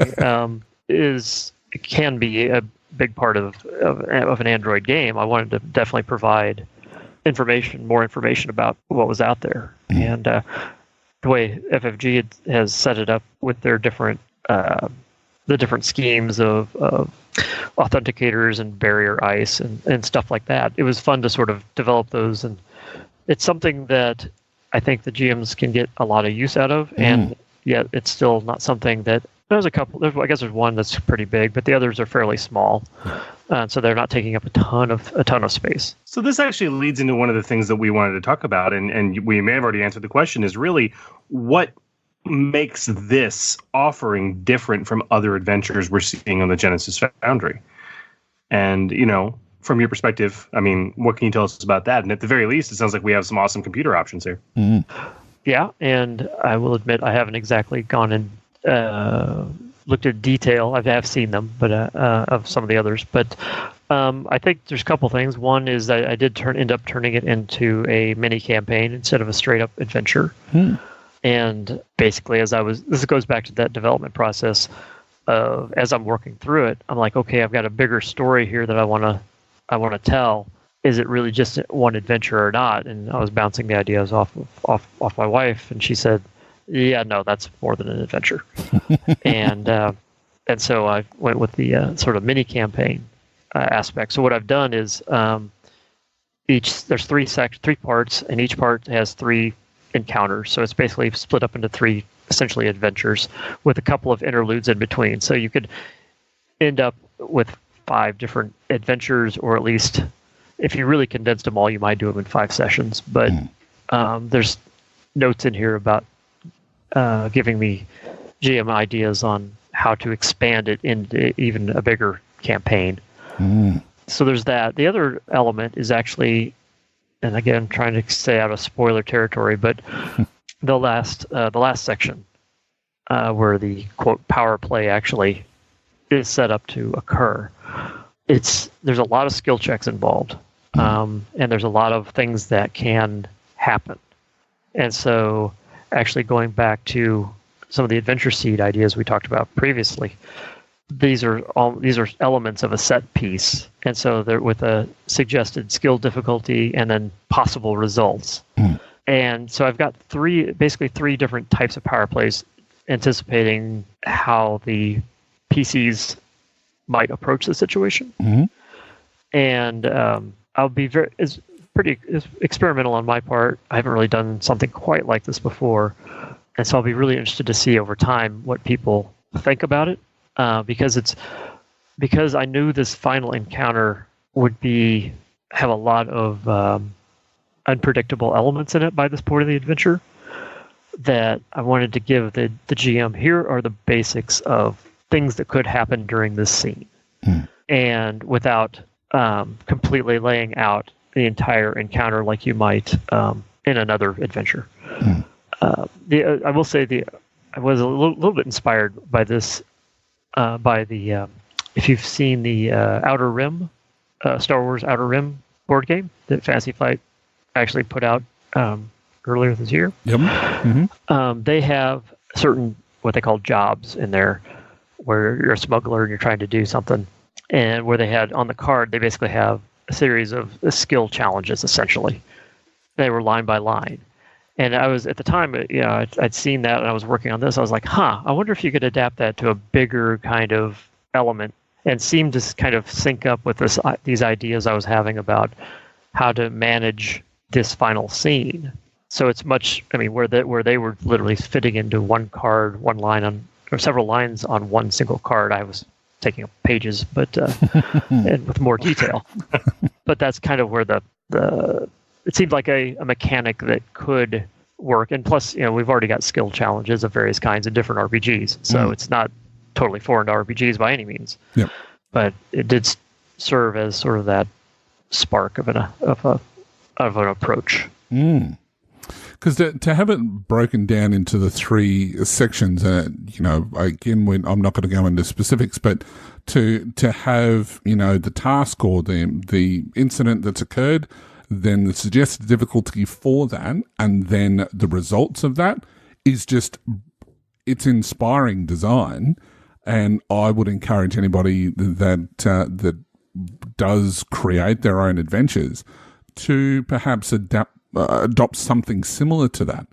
can be a big part of an Android game. I wanted to definitely provide more information about what was out there. And the way FFG has set it up with their different the different schemes of authenticators and barrier ice and stuff like that. It was fun to sort of develop those, and it's something that I think the GMs can get a lot of use out of, and yet it's still not something that there's a couple. I guess there's one that's pretty big, but the others are fairly small, so they're not taking up a ton of space. So this actually leads into one of the things that we wanted to talk about, and we may have already answered the question, is really what makes this offering different from other adventures we're seeing on the Genesys Foundry. And, from your perspective, I mean, what can you tell us about that? And at the very least, it sounds like we have some awesome computer options here. Mm-hmm. Yeah, and I will admit I haven't exactly gone and looked at detail. I have seen them, but of some of the others. But I think there's a couple things. One is I did end up turning it into a mini campaign instead of a straight up adventure. And basically, this goes back to that development process of as I'm working through it, I'm like, okay, I've got a bigger story here that I want to tell. Is it really just one adventure or not? And I was bouncing the ideas off my wife, and she said, yeah, no, that's more than an adventure. and so I went with the sort of mini campaign aspect. So what I've done is there's three parts, and each part has 3 encounters. So it's basically split up into 3 essentially adventures with a couple of interludes in between. So you could end up with 5 different adventures, or at least if you really condensed them all, you might do them in 5 sessions. But there's notes in here about giving me GM ideas on how to expand it into even a bigger campaign. So there's that. The other element is actually, and again, trying to stay out of spoiler territory, but the last section where the quote power play actually is set up to occur. There's a lot of skill checks involved, and there's a lot of things that can happen. And so, actually going back to some of the adventure seed ideas we talked about previously, these are elements of a set piece, and so they're with a suggested skill difficulty and then possible results. And so I've got basically three different types of power plays, anticipating how the PCs might approach the situation. And I'll be it's experimental on my part. I haven't really done something quite like this before, and so I'll be really interested to see over time what people think about it. Because I knew this final encounter would have a lot of unpredictable elements in it by this point of the adventure, that I wanted to give the GM, here are the basics of things that could happen during this scene, and without completely laying out the entire encounter like you might in another adventure. I will say I was a little bit inspired by this. If you've seen the Outer Rim, Star Wars Outer Rim board game that Fantasy Flight actually put out earlier this year. They have certain what they call jobs in there, where you're a smuggler and you're trying to do something, and where they had on the card, they basically have a series of skill challenges, essentially. They were line by line. And I was, at the time, I'd seen that and I was working on this. I was like, I wonder if you could adapt that to a bigger kind of element, and seemed to kind of sync up with these ideas I was having about how to manage this final scene. So it's much, where they were literally fitting into one card, one line on, or several lines on one single card. I was taking up pages, but and with more detail. But that's kind of where it seemed like a mechanic that could work. And plus, we've already got skill challenges of various kinds in different RPGs, so it's not totally foreign to RPGs by any means. Yep. But it did serve as sort of that spark of an approach. Because to have it broken down into the 3 sections, again, I'm not going to go into specifics, but to have, the task or the incident that's occurred, then the suggested difficulty for that, and then the results of that is just, it's inspiring design. And I would encourage anybody that does create their own adventures to perhaps adopt something similar to that,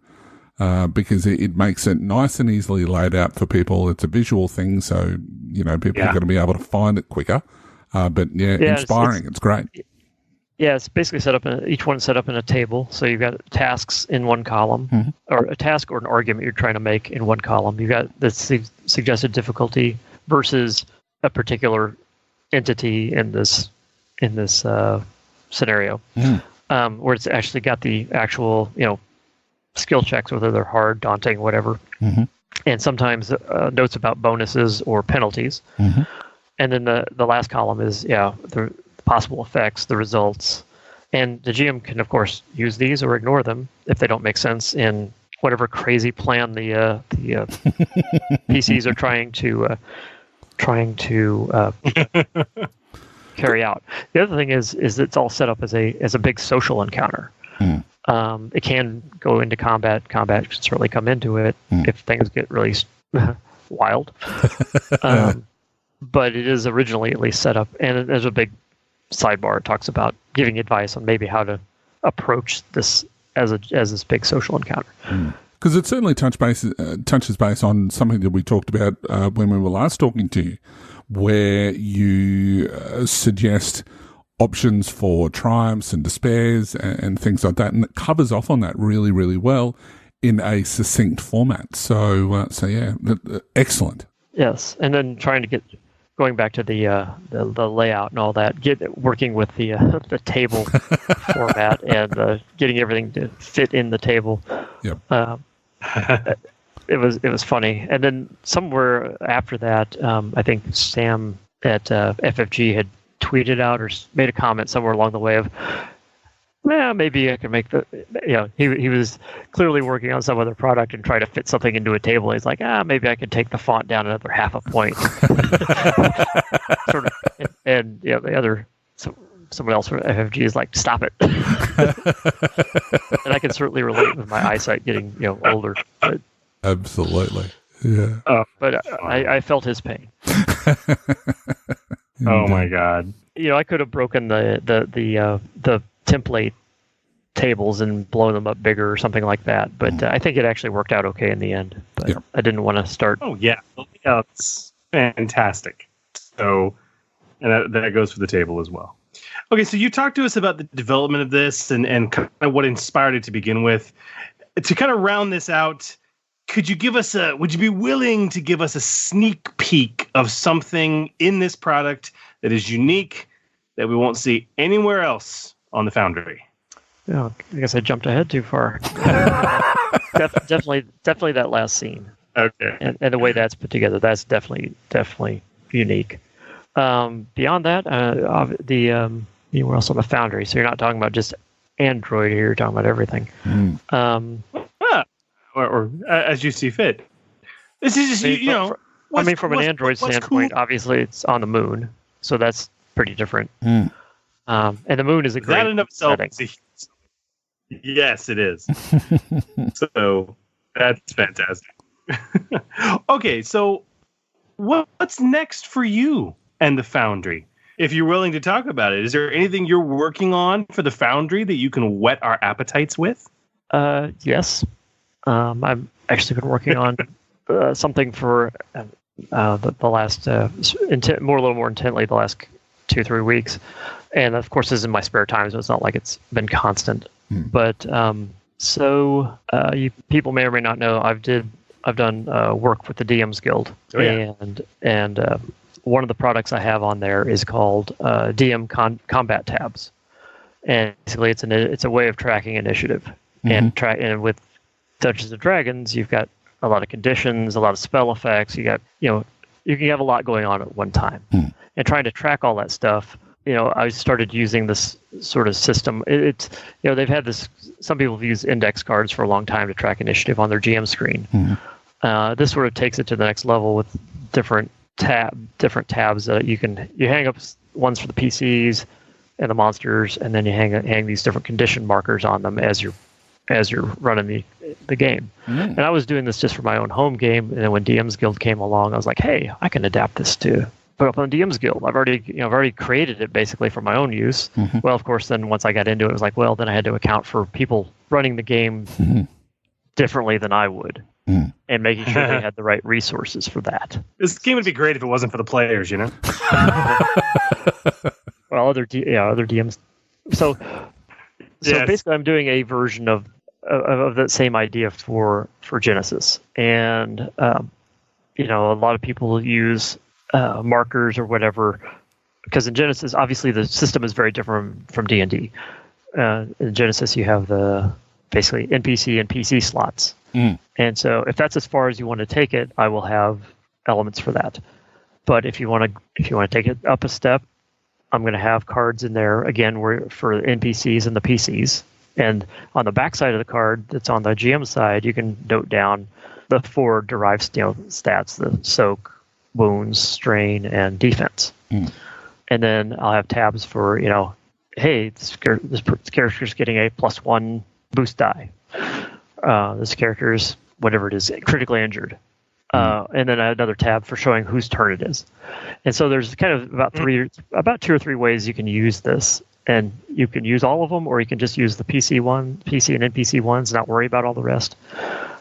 because it makes it nice and easily laid out for people. It's a visual thing, so people are going to be able to find it quicker. But inspiring. It's great. Yeah, it's basically set up. Each one's set up in a table. So you've got tasks in one column, or a task or an argument you're trying to make in one column. You've got the suggested difficulty versus a particular entity in this scenario, where it's actually got the actual skill checks, whether they're hard, daunting, whatever, and sometimes notes about bonuses or penalties. And then the last column is the possible effects, the results, and the GM can of course use these or ignore them if they don't make sense in whatever crazy plan the PCs are trying to carry out. The other thing is it's all set up as a big social encounter. It can go into combat. Combat can certainly come into it if things get really wild. But it is originally at least set up, and there's a big sidebar. It talks about giving advice on maybe how to approach this as this big social encounter. Because it certainly touches base on something that we talked about when we were last talking to you, where you suggest options for triumphs and despairs and things like that, and it covers off on that really, really well in a succinct format. So yeah, excellent. Yes, and then going back to the layout and all that, working with the table format and getting everything to fit in the table. Yep. It was funny. And then somewhere after that, I think Sam at FFG had tweeted out or made a comment somewhere along the way of, maybe I can make he was clearly working on some other product and trying to fit something into a table. He's like, maybe I could take the font down another half a point. Sort of, and the other, someone else from FFG is like, stop it. And I can certainly relate with my eyesight getting older. But, absolutely, yeah. But I felt his pain. Oh my God! I could have broken the template tables and blown them up bigger or something like that, but I think it actually worked out okay in the end. But I didn't want to start. Oh yeah, it's fantastic. So, and that goes for the table as well. Okay, so you talked to us about the development of this and kind of what inspired it to begin with. To kind of round this out, would you be willing to give us a sneak peek of something in this product that is unique, that we won't see anywhere else on the Foundry? I guess I jumped ahead too far. Definitely that last scene. Okay. And the way that's put together, that's definitely unique. Beyond that, we're also on the Foundry, so you're not talking about just Android here, you're talking about everything. Or as you see fit. This is just, from an Android standpoint, cool? Obviously it's on the moon, so that's pretty different. And the moon is a great setting. Yes, it is. So that's fantastic. Okay, so what's next for you and the Foundry? if you're willing to talk about it. Is there anything you're working on for the Foundry that you can whet our appetites with? Yes. I've actually been working on something for the last, a little more intently, the last 2-3 weeks. And of course, this is in my spare time, so it's not like it's been constant. But people may or may not know, I've done work with the DMs Guild, and one of the products I have on there is called DM Combat Tabs, and basically it's a way of tracking initiative, and with Dungeons and Dragons, you've got a lot of conditions, a lot of spell effects. You can have a lot going on at one time, and trying to track all that stuff. I started using this sort of system. It's they've had this. Some people have used index cards for a long time to track initiative on their GM screen. This sort of takes it to the next level with different tabs that you hang up ones for the PCs and the monsters, and then you hang these different condition markers on them as you're running the game. And I was doing this just for my own home game, and then when DMs Guild came along, I was like, hey, I can adapt this to put up on DMs Guild. I've already created it basically for my own use. Well, of course, then once I got into it, it was like, well, then I had to account for people running the game differently than I would, and making sure they had the right resources for that. This game would be great if it wasn't for the players, Well, other DMs. So basically, I'm doing a version of that same idea for Genesys, and a lot of people use markers or whatever, because in Genesys, obviously the system is very different from D&D. In Genesys, you have the basically NPC and PC slots, and so if that's as far as you want to take it, I will have elements for that. But if you want to take it up a step, I'm going to have cards in there again for the NPCs and the PCs. And on the back side of the card that's on the GM side, you can note down the 4 derived stats: the soak, wounds, strain, and defense. And then I'll have tabs for, hey, this character's getting a +1 boost die. This character's, whatever it is, critically injured. And then another tab for showing whose turn it is. And so there's kind of about 2 or 3 ways you can use this. And you can use all of them, or you can just use the PC and NPC ones, not worry about all the rest.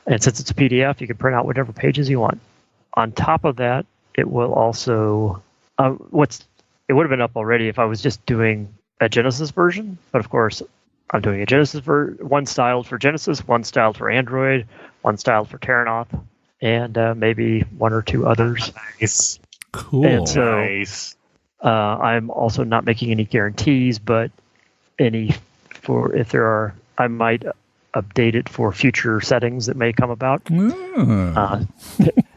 And since it's a PDF, you can print out whatever pages you want. On top of that, it will also it would have been up already if I was just doing a Genesys version, but of course I'm doing a Genesys one styled for Genesys, one styled for Android, one styled for Terranoth, and maybe 1 or 2 others. Nice. Cool. And so, nice. I'm also not making any guarantees, but I might update it for future settings that may come about.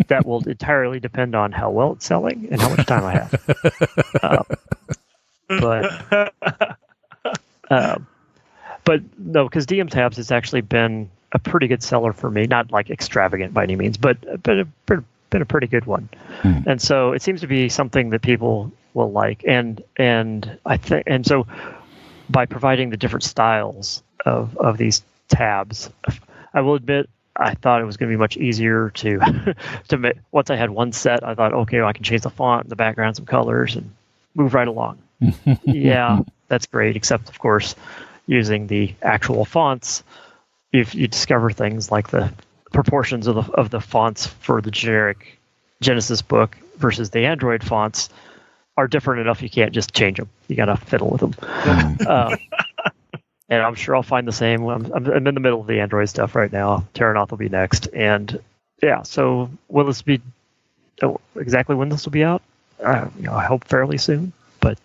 That will entirely depend on how well it's selling and how much time I have. But no, because DM Tabs has actually been a pretty good seller for me. Not like extravagant by any means, but been a pretty good one. And so it seems to be something that people will like. And I think, and so by providing the different styles of these tabs, I will admit I thought it was going to be much easier to make. Once I had one set, I thought, okay, well, I can change the font, the background, some colors, and move right along. Yeah, that's great. Except, of course, using the actual fonts, if you discover things like the proportions of the fonts for the generic Genesys book versus the Android fonts are different enough, you can't just change them. You got to fiddle with them. And I'm sure I'll find the same. I'm in the middle of the Android stuff right now. Terranoth will be next. And yeah, so will this be exactly when this will be out? I hope fairly soon. But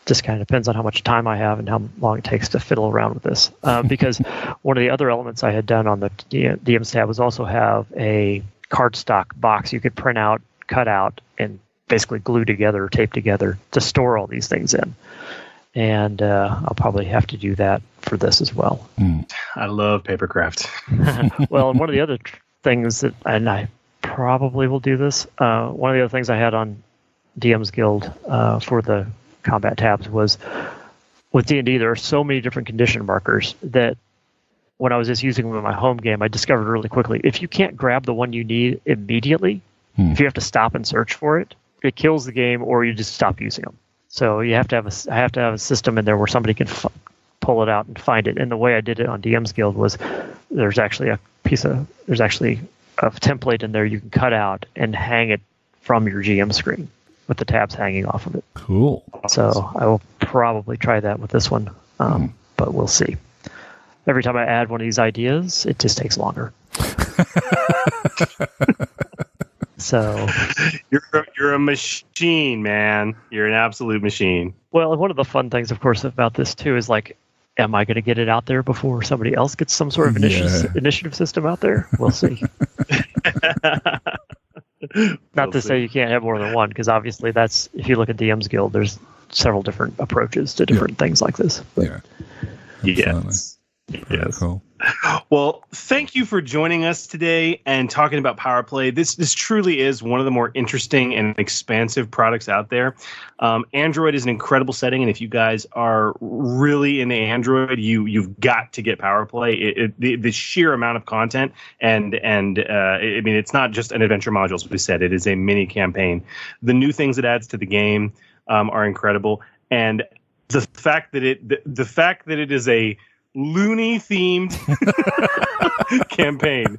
just kind of depends on how much time I have and how long it takes to fiddle around with this. Because one of the other elements I had done on the DMs tab was also have a cardstock box you could print out, cut out, and basically glue together, tape together to store all these things in. And I'll probably have to do that for this as well. I love papercraft. Well, and one of the other things and I probably will do this, one of the other things I had on DMs Guild for the combat tabs was with D&D, there are so many different condition markers that when I was just using them in my home game, I discovered really quickly, if you can't grab the one you need immediately, if you have to stop and search for it, it kills the game or you just stop using them. So you have to have I have to have a system in there where somebody can pull it out and find it. And the way I did it on DM's Guild was there's actually a template in there you can cut out and hang it from your GM screen with the tabs hanging off of it. Cool. So I will probably try that with this one, but we'll see. Every time I add one of these ideas, it just takes longer. So you're a machine, man. You're an absolute machine. Well, one of the fun things, of course, about this too is like, am I going to get it out there before somebody else gets some sort of initiative system out there? We'll see. Not to say you can't have more than one, because obviously that's, if you look at DM's Guild, there's several different approaches to different things like this. But, yes. Cool. Well, thank you for joining us today and talking about Power Play. This truly is one of the more interesting and expansive products out there. Android is an incredible setting, and if you guys are really into Android, you've got to get Power Play. The sheer amount of content and I mean, it's not just an adventure module, as we said. It is a mini campaign. The new things it adds to the game are incredible, and the fact that it is a loony themed campaign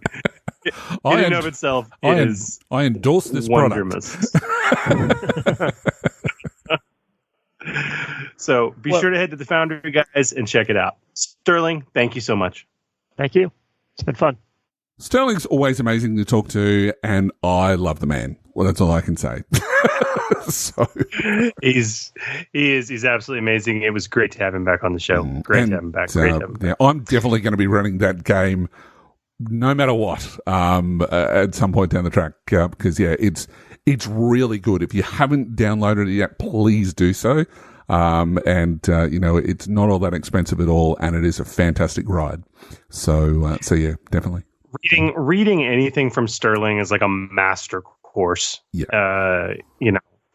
in and of itself is I endorse this wonderous. product. So be sure to head to the Foundry, guys, and check it out. Sterling, thank you so much. Thank you. It's been fun. Sterling's always amazing to talk to, and I love the man. Well, that's all I can say. So he's absolutely amazing. It was great to have him back on the show. Great to have him back. Yeah, I'm definitely going to be running that game no matter what at some point down the track because it's really good. If you haven't downloaded it yet, please do so. It's not all that expensive at all, and it is a fantastic ride. So yeah, definitely. Reading anything from Sterling is like a master course. Yeah.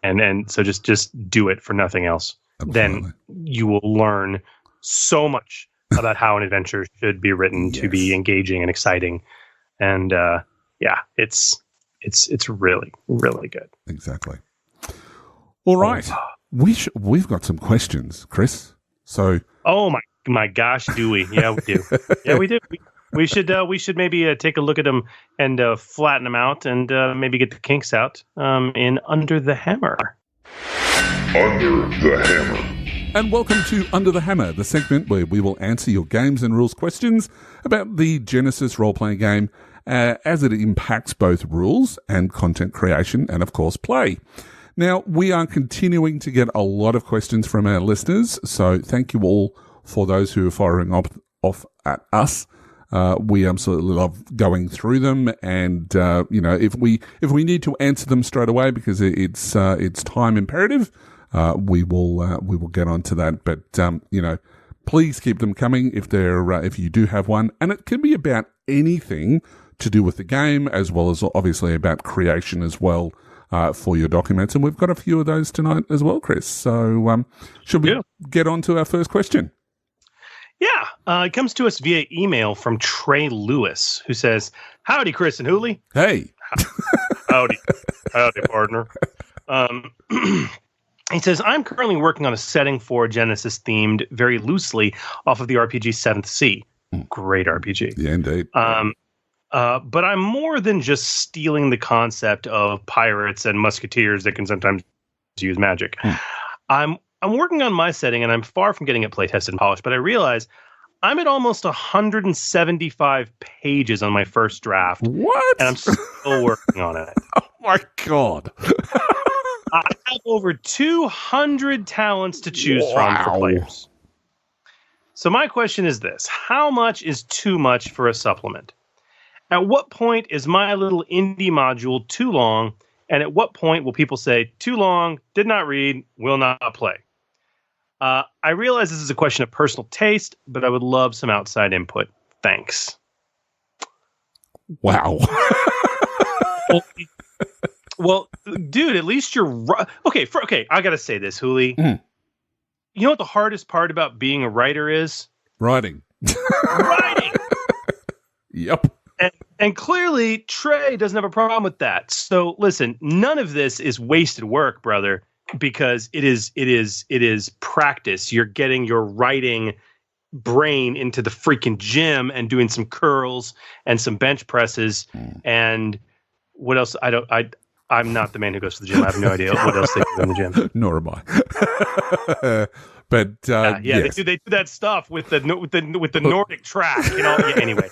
And so just do it for nothing else. Absolutely. Then you will learn so much about how an adventure should be written to be engaging and exciting. And it's really, really good. Exactly. All right. We've got some questions, Chris. So oh my gosh, do we? Yeah, we do. Yeah, we do. We should maybe take a look at them and flatten them out and maybe get the kinks out in Under the Hammer. Under the Hammer. And welcome to Under the Hammer, the segment where we will answer your games and rules questions about the Genesys Role Playing Game as it impacts both rules and content creation and, of course, play. Now, we are continuing to get a lot of questions from our listeners, so thank you all for those who are firing off at us. We absolutely love going through them, and if we need to answer them straight away because it's time imperative, we will get onto that. But please keep them coming if you do have one, and it can be about anything to do with the game as well as obviously about creation as well for your documents. And we've got a few of those tonight as well, Chris. So should we get on to our first question? Yeah, it comes to us via email from Trey Lewis, who says, "Howdy, Chris and Hooly." Hey. Howdy, partner. He says, "I'm currently working on a setting for Genesis themed very loosely off of the RPG 7th Sea. Great RPG. Yeah, indeed. But I'm more than just stealing the concept of pirates and musketeers that can sometimes use magic. I'm working on my setting, and I'm far from getting it playtested and polished, but I realize I'm at almost 175 pages on my first draft. What? And I'm still working on it. Oh, my God. I have over 200 talents to choose from for players. So my question is this. How much is too much for a supplement? At what point is my little indie module too long? And at what point will people say, too long, did not read, will not play? I realize this is a question of personal taste, but I would love some outside input. Thanks. Wow. Well, dude, at least you're okay. I gotta say this, Hooly. You know what the hardest part about being a writer is? Writing. Yep. And clearly, Trey doesn't have a problem with that. So listen, none of this is wasted work, brother. because it is practice. You're getting your writing brain into the freaking gym and doing some curls and some bench presses and what else? I'm not the man who goes to the gym. I have no idea what else they do in the gym. Nor am I. But yes. they do that stuff with the Nordic track, you know. Yeah, anyway,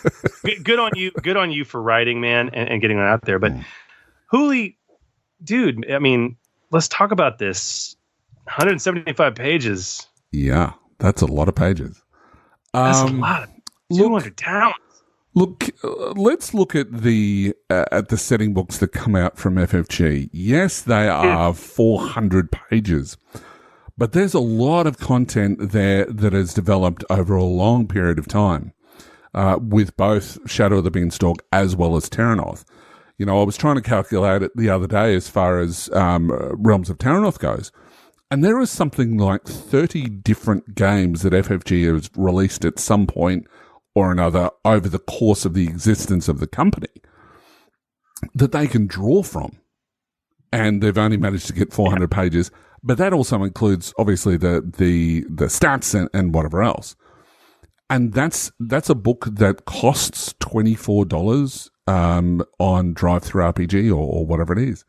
good on you for writing, man, and getting that out there. But Hooly, dude, I mean, let's talk about this. 175 pages. Yeah, that's a lot of pages. That's a lot. 200 talents. Look, let's look at the setting books that come out from FFG. Yes, they are 400 pages, but there's a lot of content there that has developed over a long period of time, with both Shadow of the Beanstalk as well as Terranoth. You know, I was trying to calculate it the other day as far as Realms of Terranoth goes, and there is something like 30 different games that FFG has released at some point or another over the course of the existence of the company that they can draw from. And they've only managed to get 400 pages, but that also includes obviously the stats and whatever else. And that's a book that costs $24 on Drive-Thru RPG or whatever it is.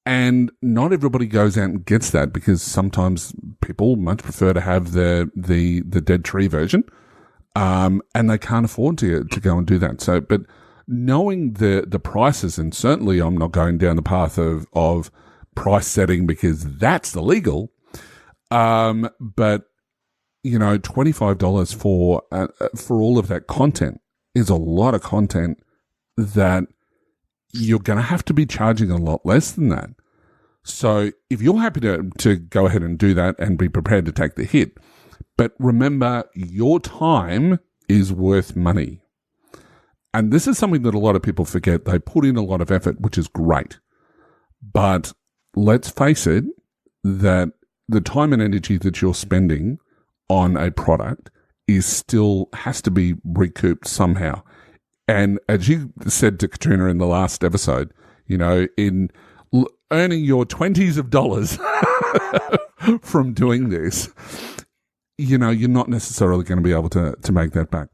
And not everybody goes out and gets that because sometimes people much prefer to have the Dead Tree version. And they can't afford to go and do that. So, but knowing the prices, and certainly I'm not going down the path of price setting because that's illegal. But you know, $25 for all of that content is a lot of content that you're going to have to be charging a lot less than that. So if you're happy to go ahead and do that and be prepared to take the hit, but remember, your time is worth money. And this is something that a lot of people forget. They put in a lot of effort, which is great. But let's face it, that the time and energy that you're spending on a product has to be recouped somehow. And as you said to Katrina in the last episode, you know, in earning your 20s of dollars from doing this, you know, you're not necessarily going to be able to make that back.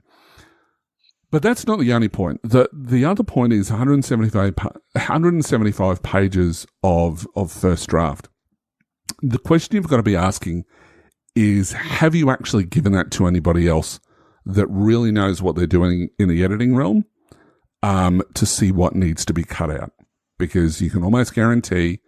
But that's not the only point. The other point is 175 pages of first draft. The question you've got to be asking is, have you actually given that to anybody else that really knows what they're doing in the editing realm, to see what needs to be cut out? Because you can almost guarantee,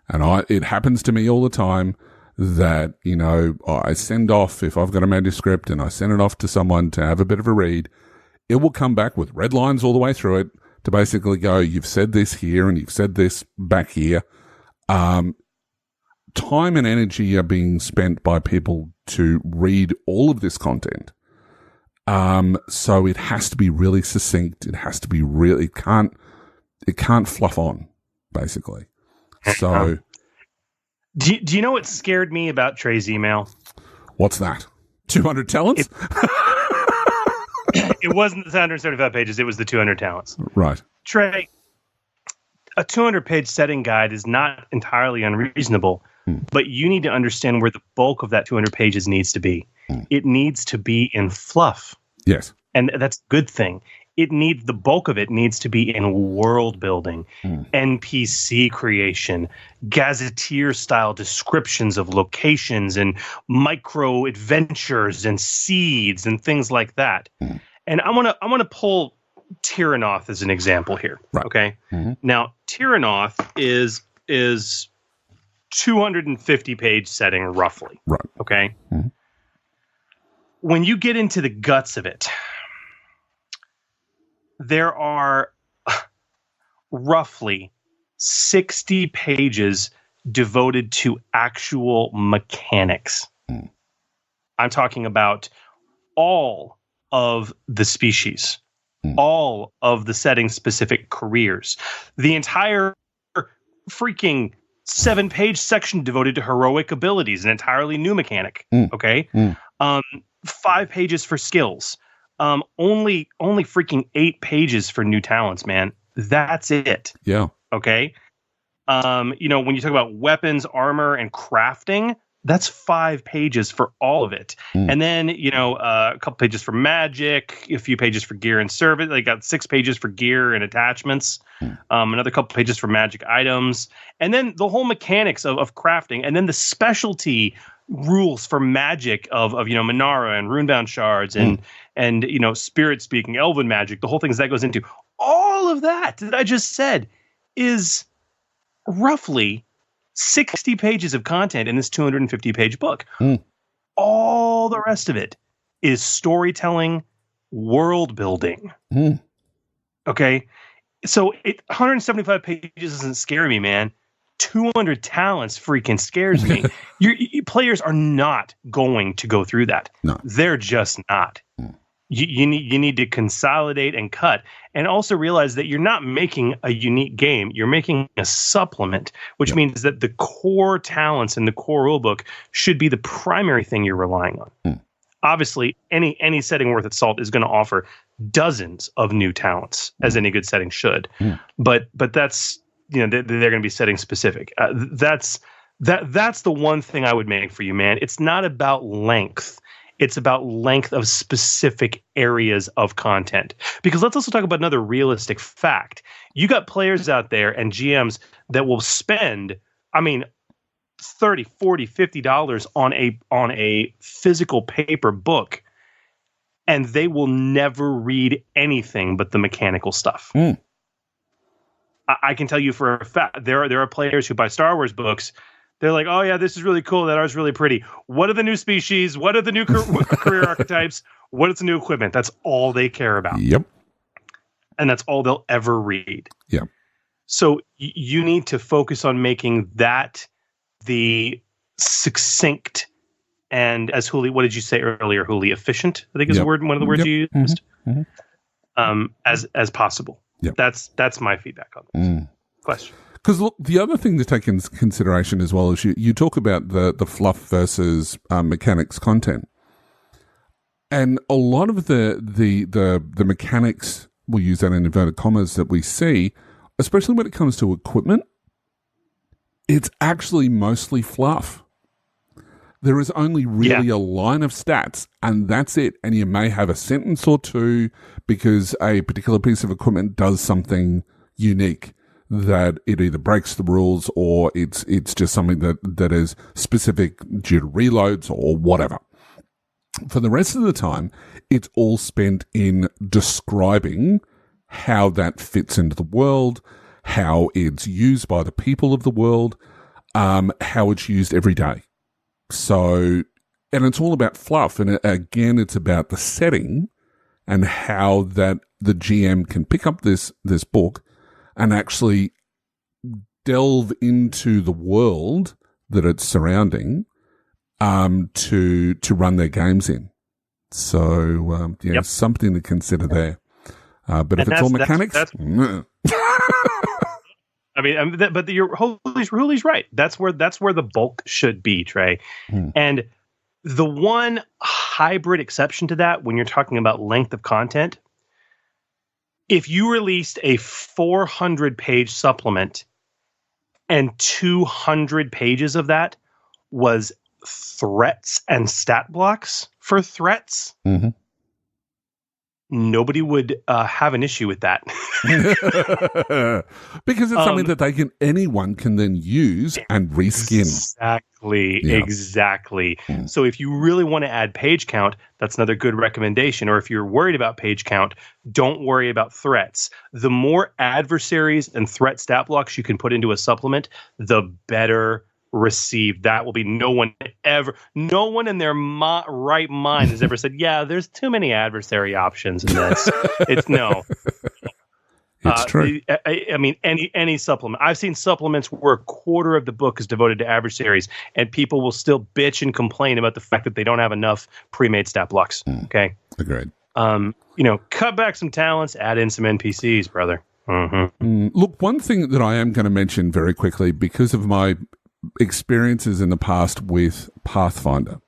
and it happens to me all the time, that, you know, I send off, if I've got a manuscript and I send it off to someone to have a bit of a read, it will come back with red lines all the way through it to basically go, you've said this here and you've said this back here. Time and energy are being spent by people to read all of this content. So it has to be really succinct. It has to be really, it can't fluff on, basically. So, do you know what scared me about Trey's email? What's that? 200 talents? It wasn't the 175 pages. It was the 200 talents. Right. Trey, a 200-page setting guide is not entirely unreasonable, but you need to understand where the bulk of that 200 pages needs to be. It needs to be in fluff. Yes. And that's a good thing. The bulk of it needs to be in world building, NPC creation, gazetteer style descriptions of locations and micro adventures and seeds and things like that. And I want to pull Terranoth as an example here. Right. Okay. Now Terranoth is 250 page setting roughly. Right. Okay. When you get into the guts of it, there are roughly 60 pages devoted to actual mechanics. I'm talking about all of the species, all of the setting-specific careers, the entire freaking 7-page section devoted to heroic abilities, an entirely new mechanic. Okay, 5 pages for skills. Only freaking 8 pages for new talents, man. That's it. Yeah. Okay. When you talk about weapons, armor, and crafting, that's 5 pages for all of it. And then, a couple pages for magic, a few pages for gear and service. They got 6 pages for gear and attachments, another couple pages for magic items, and then the whole mechanics of crafting, and then the specialty rules for magic of Minara and runebound shards and spirit speaking, elven magic, the whole things that goes into. All of that I just said is roughly 60 pages of content in this 250-page book. All the rest of it is storytelling, world building. Okay? So 175 pages doesn't scare me, man. 200 talents freaking scares me. Your players are not going to go through that. No. They're just not. You need to consolidate and cut, and also realize that you're not making a unique game. You're making a supplement, which means that the core talents in the core rulebook should be the primary thing you're relying on. Obviously, any setting worth its salt is going to offer dozens of new talents, as any good setting should. But that's they're going to be setting specific. That's the one thing I would make for you, man. It's not about length. It's about length of specific areas of content. Because let's also talk about another realistic fact. You got players out there and GMs that will spend, $30, $40, $50 on a physical paper book, and they will never read anything but the mechanical stuff. I can tell you for a fact, there are players who buy Star Wars books. They're like, oh, yeah, this is really cool. That art's really pretty. What are the new species? What are the new career archetypes? What is the new equipment? That's all they care about. Yep. And that's all they'll ever read. Yeah. So you need to focus on making that the succinct and, as Hooly, what did you say earlier, Hooly? Efficient, I think is one of the words you used. As possible. Yep. That's my feedback on this question. Because look, the other thing to take into consideration as well is you talk about the fluff versus mechanics content, and a lot of the mechanics, we'll use that in inverted commas, that we see, especially when it comes to equipment, it's actually mostly fluff. There is only really a line of stats, and that's it. And you may have a sentence or two because a particular piece of equipment does something unique that it either breaks the rules or it's just something that is specific due to reloads or whatever. For the rest of the time, it's all spent in describing how that fits into the world, how it's used by the people of the world, how it's used every day. So, and it's all about fluff. And again, it's about the setting and how that the GM can pick up this book and actually delve into the world that it's surrounding to run their games in. So, something to consider there. But if it's all mechanics... but Hooly's right. That's where the bulk should be, Trey. And the one hybrid exception to that, when you're talking about length of content, if you released a 400-page supplement and 200 pages of that was threats and stat blocks for threats, nobody would have an issue with that. Because it's something that anyone can then use and reskin. Exactly. So if you really want to add page count, that's another good recommendation. Or if you're worried about page count, don't worry about threats. The more adversaries and threat stat blocks you can put into a supplement, the better received that will be. No one in their right mind has ever said, yeah, there's too many adversary options in this. It's no. It's true. I mean, any supplement. I've seen supplements where a quarter of the book is devoted to adversaries, and people will still bitch and complain about the fact that they don't have enough pre-made stat blocks. Okay? Agreed. Cut back some talents, add in some NPCs, brother. Look, one thing that I am going to mention very quickly, because of my experiences in the past with Pathfinder,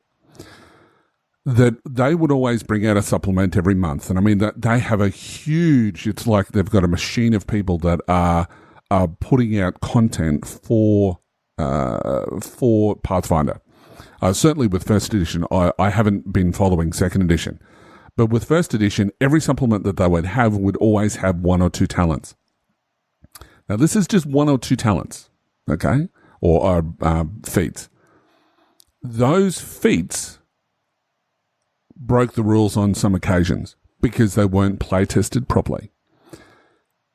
that they would always bring out a supplement every month. And I mean, that they have a huge, it's like they've got a machine of people that are putting out content for Pathfinder. Certainly with first edition, I haven't been following second edition. But with first edition, every supplement that they would always have 1 or 2 talents. Now, this is just 1 or 2 talents, okay, or feats. Those feats broke the rules on some occasions because they weren't play tested properly.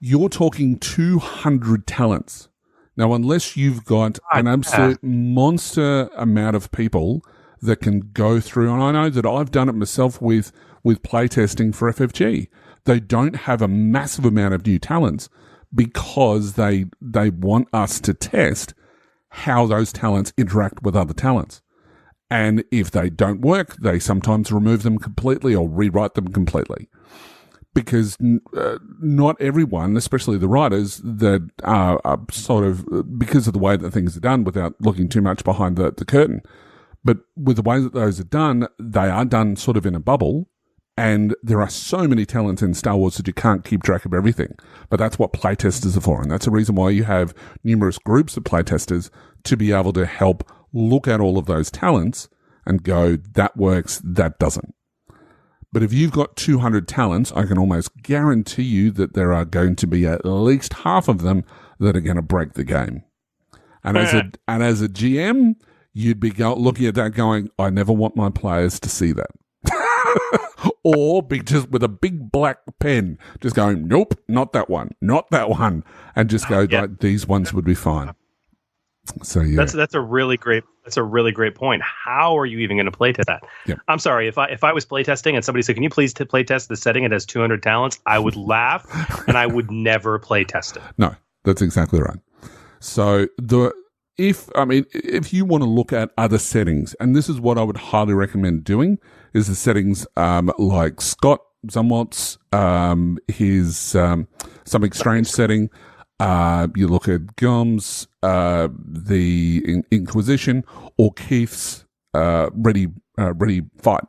You're talking 200 talents. Now, unless you've got an absolute monster amount of people that can go through, and I know that I've done it myself with playtesting for FFG. They don't have a massive amount of new talents because they want us to test how those talents interact with other talents. And if they don't work, they sometimes remove them completely or rewrite them completely. Because not everyone, especially the writers, that are sort of, because of the way that things are done, without looking too much behind the curtain, but with the way that those are done, they are done sort of in a bubble. And there are so many talents in Star Wars that you can't keep track of everything. But that's what playtesters are for. And that's the reason why you have numerous groups of playtesters to be able to help look at all of those talents and go, that works, that doesn't. But if you've got 200 talents, I can almost guarantee you that there are going to be at least half of them that are going to break the game. And as a GM, you'd be looking at that going, I never want my players to see that. Or be just with a big black pen, just going, nope, not that one, and just go, like, these ones would be fine. So yeah, that's a really great point. How are you even going to playtest that? Yeah. I'm sorry, if I was playtesting and somebody said, "Can you please playtest the setting? It has 200 talents," I would laugh and I would never playtest it. No, that's exactly right. So if you want to look at other settings, and this is what I would highly recommend doing, is the settings like Scott Zumwalt's his Something Strange setting. You look at Gom's the Inquisition, or Keith's Ready Fight.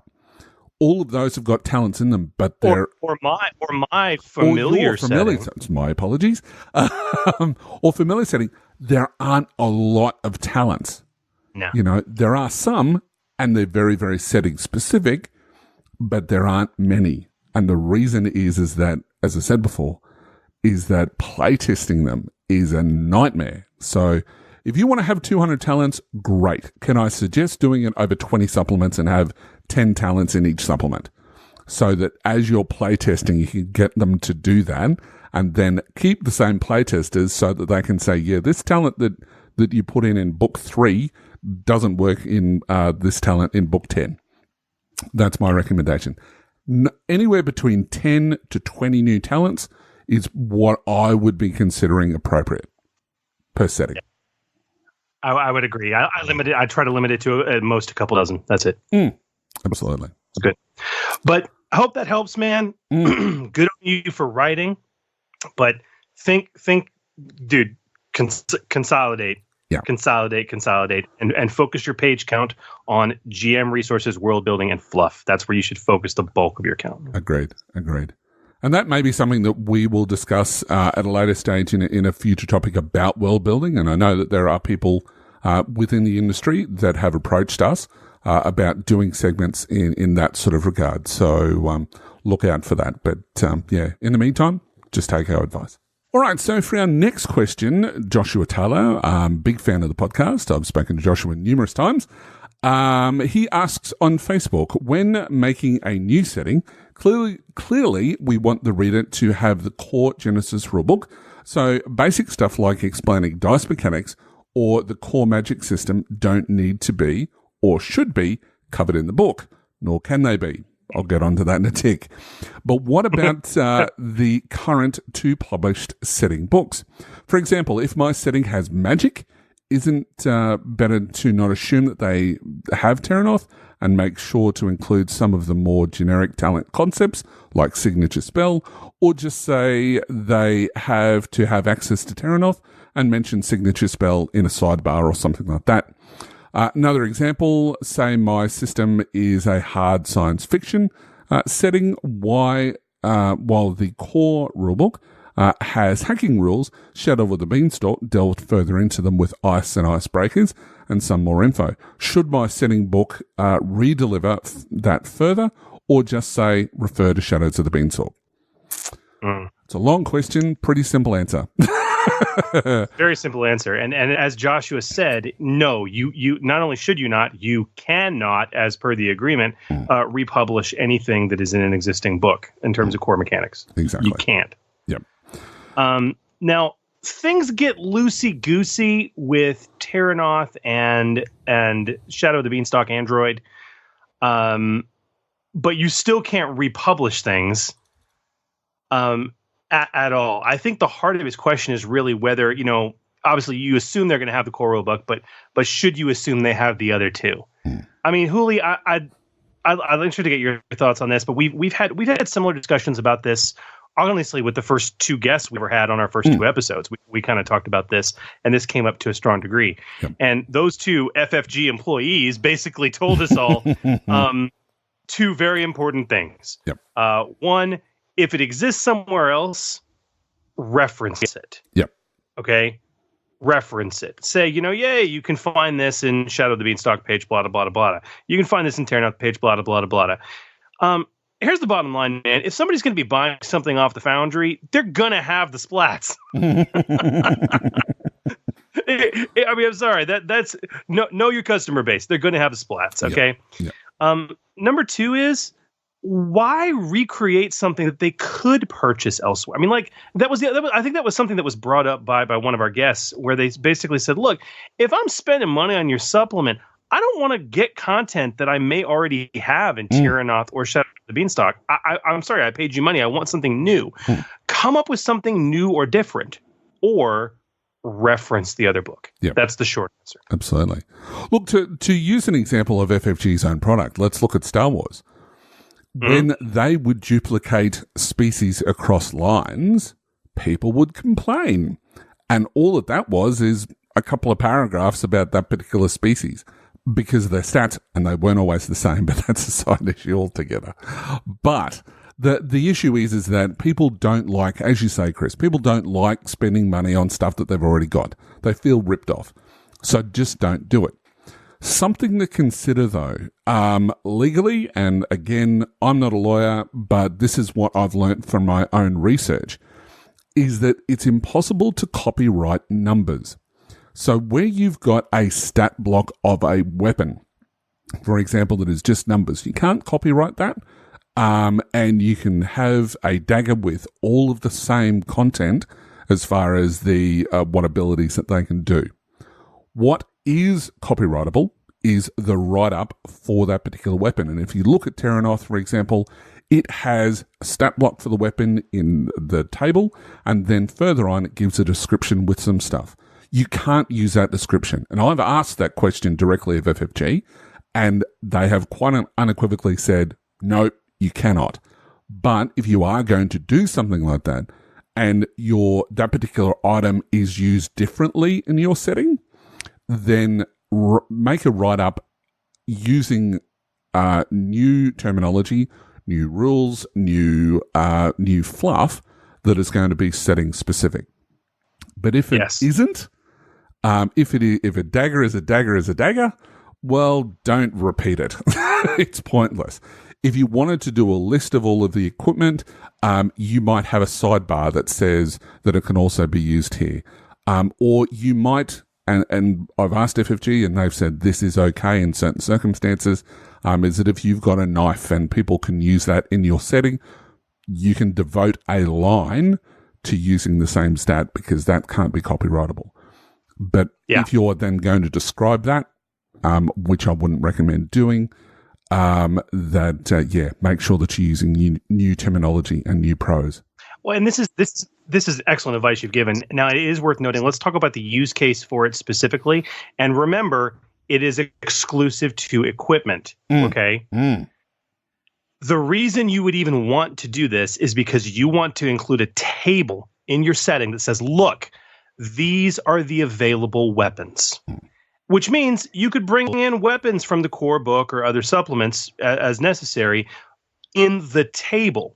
All of those have got talents in them, but they're or my familiar setting. My apologies. Or familiar setting. There aren't a lot of talents. No. You know, there are some, and they're very, very setting specific, but there aren't many. And the reason is that, as I said before, is that playtesting them is a nightmare. So if you want to have 200 talents, great. Can I suggest doing it over 20 supplements and have 10 talents in each supplement? So that as you're playtesting, you can get them to do that, and then keep the same playtesters so that they can say, yeah, this talent that you put in book 3 doesn't work in this talent in book 10. That's my recommendation. Anywhere between 10 to 20 new talents is what I would be considering appropriate per setting. Yeah. I would agree. I try to limit it to at most a couple dozen. That's it. Absolutely. That's good. But I hope that helps, man. Good on you for writing. But think, dude, consolidate. Yeah. Consolidate, and focus your page count on GM resources, world building, and fluff. That's where you should focus the bulk of your count. Agreed. And that may be something that we will discuss at a later stage in a future topic about world building. And I know that there are people within the industry that have approached us about doing segments in that sort of regard. So look out for that. But in the meantime, just take our advice. All right, so for our next question, Joshua Taylor, big fan of the podcast. I've spoken to Joshua numerous times. He asks on Facebook, when making a new setting, clearly we want the reader to have the core Genesys rulebook. So basic stuff like explaining dice mechanics or the core magic system don't need to be or should be covered in the book, nor can they be. I'll get onto that in a tick. But what about the current 2 published setting books? For example, if my setting has magic, isn't better to not assume that they have Terranoth and make sure to include some of the more generic talent concepts like signature spell, or just say they have to have access to Terranoth and mention signature spell in a sidebar or something like that? Another example, say my system is a hard science fiction setting, while the core rulebook has hacking rules. Shadow of the Beanstalk delved further into them with ice and icebreakers and some more info. Should my setting book re-deliver that further, or just say refer to Shadows of the Beanstalk? It's a long question, pretty simple answer. Very simple answer. And as Joshua said, no, you not only should you not, you cannot, as per the agreement, republish anything that is in an existing book in terms of core mechanics. Exactly. You can't. Yep. Now, things get loosey-goosey with Terranoth and Shadow of the Beanstalk Android, but you still can't republish things at all. I think the heart of his question is really whether, obviously you assume they're going to have the core rulebook, but should you assume they have the other two? I mean, Hooly, I'm interested to get your thoughts on this, but we've had similar discussions about this. Honestly, with the first two guests we ever had on our first two episodes, we kind of talked about this, and this came up to a strong degree. Yep. And those two FFG employees basically told us all two very important things. Yep. One, if it exists somewhere else, reference it. Yep. Okay? Reference it. Say, you can find this in Shadow of the Beanstalk page, blah, blah, blah, blah. You can find this in Terranoth page, blah, blah, blah, blah. Here's the bottom line, man. If somebody's going to be buying something off the Foundry, they're going to have the splats. I mean, I'm sorry. That's know your customer base. They're going to have the splats, okay? Yep. Number two is, why recreate something that they could purchase elsewhere? I mean, like I think that was something that was brought up by one of our guests, where they basically said, look, if I'm spending money on your supplement, I don't want to get content that I may already have in Terranoth or Shadow of the Beanstalk. I'm sorry, I paid you money. I want something new. Come up with something new or different, or reference the other book. Yep. That's the short answer. Absolutely. Look, to use an example of FFG's own product, let's look at Star Wars. When they would duplicate species across lines, people would complain. And all that was is a couple of paragraphs about that particular species because of their stats, and they weren't always the same, but that's a side issue altogether. But the issue is that people don't like, as you say, Chris, people don't like spending money on stuff that they've already got. They feel ripped off. So just don't do it. Something to consider, though, legally, and again, I'm not a lawyer, but this is what I've learnt from my own research, is that it's impossible to copyright numbers. So where you've got a stat block of a weapon, for example, that is just numbers, you can't copyright that, and you can have a dagger with all of the same content as far as the what abilities that they can do. What is copyrightable is the write-up for that particular weapon. And if you look at Terranoth, for example, it has a stat block for the weapon in the table, and then further on it gives a description with some stuff. You can't use that description. And I've asked that question directly of FFG, and they have quite unequivocally said, no, you cannot. But if you are going to do something like that, and that particular item is used differently in your setting, then make a write-up using new terminology, new rules, new fluff that is going to be setting specific. But if it isn't, if a dagger is a dagger is a dagger, well, don't repeat it. It's pointless. If you wanted to do a list of all of the equipment, you might have a sidebar that says that it can also be used here. Or you might, and I've asked FFG and they've said this is okay in certain circumstances, is that if you've got a knife and people can use that in your setting, you can devote a line to using the same stat because that can't be copyrightable. But if you're then going to describe that, which I wouldn't recommend doing, make sure that you're using new terminology and new prose. Well, and this is excellent advice you've given. Now, it is worth noting, let's talk about the use case for it specifically. And remember, it is exclusive to equipment, okay? The reason you would even want to do this is because you want to include a table in your setting that says, look, these are the available weapons. Which means you could bring in weapons from the core book or other supplements as necessary in the table.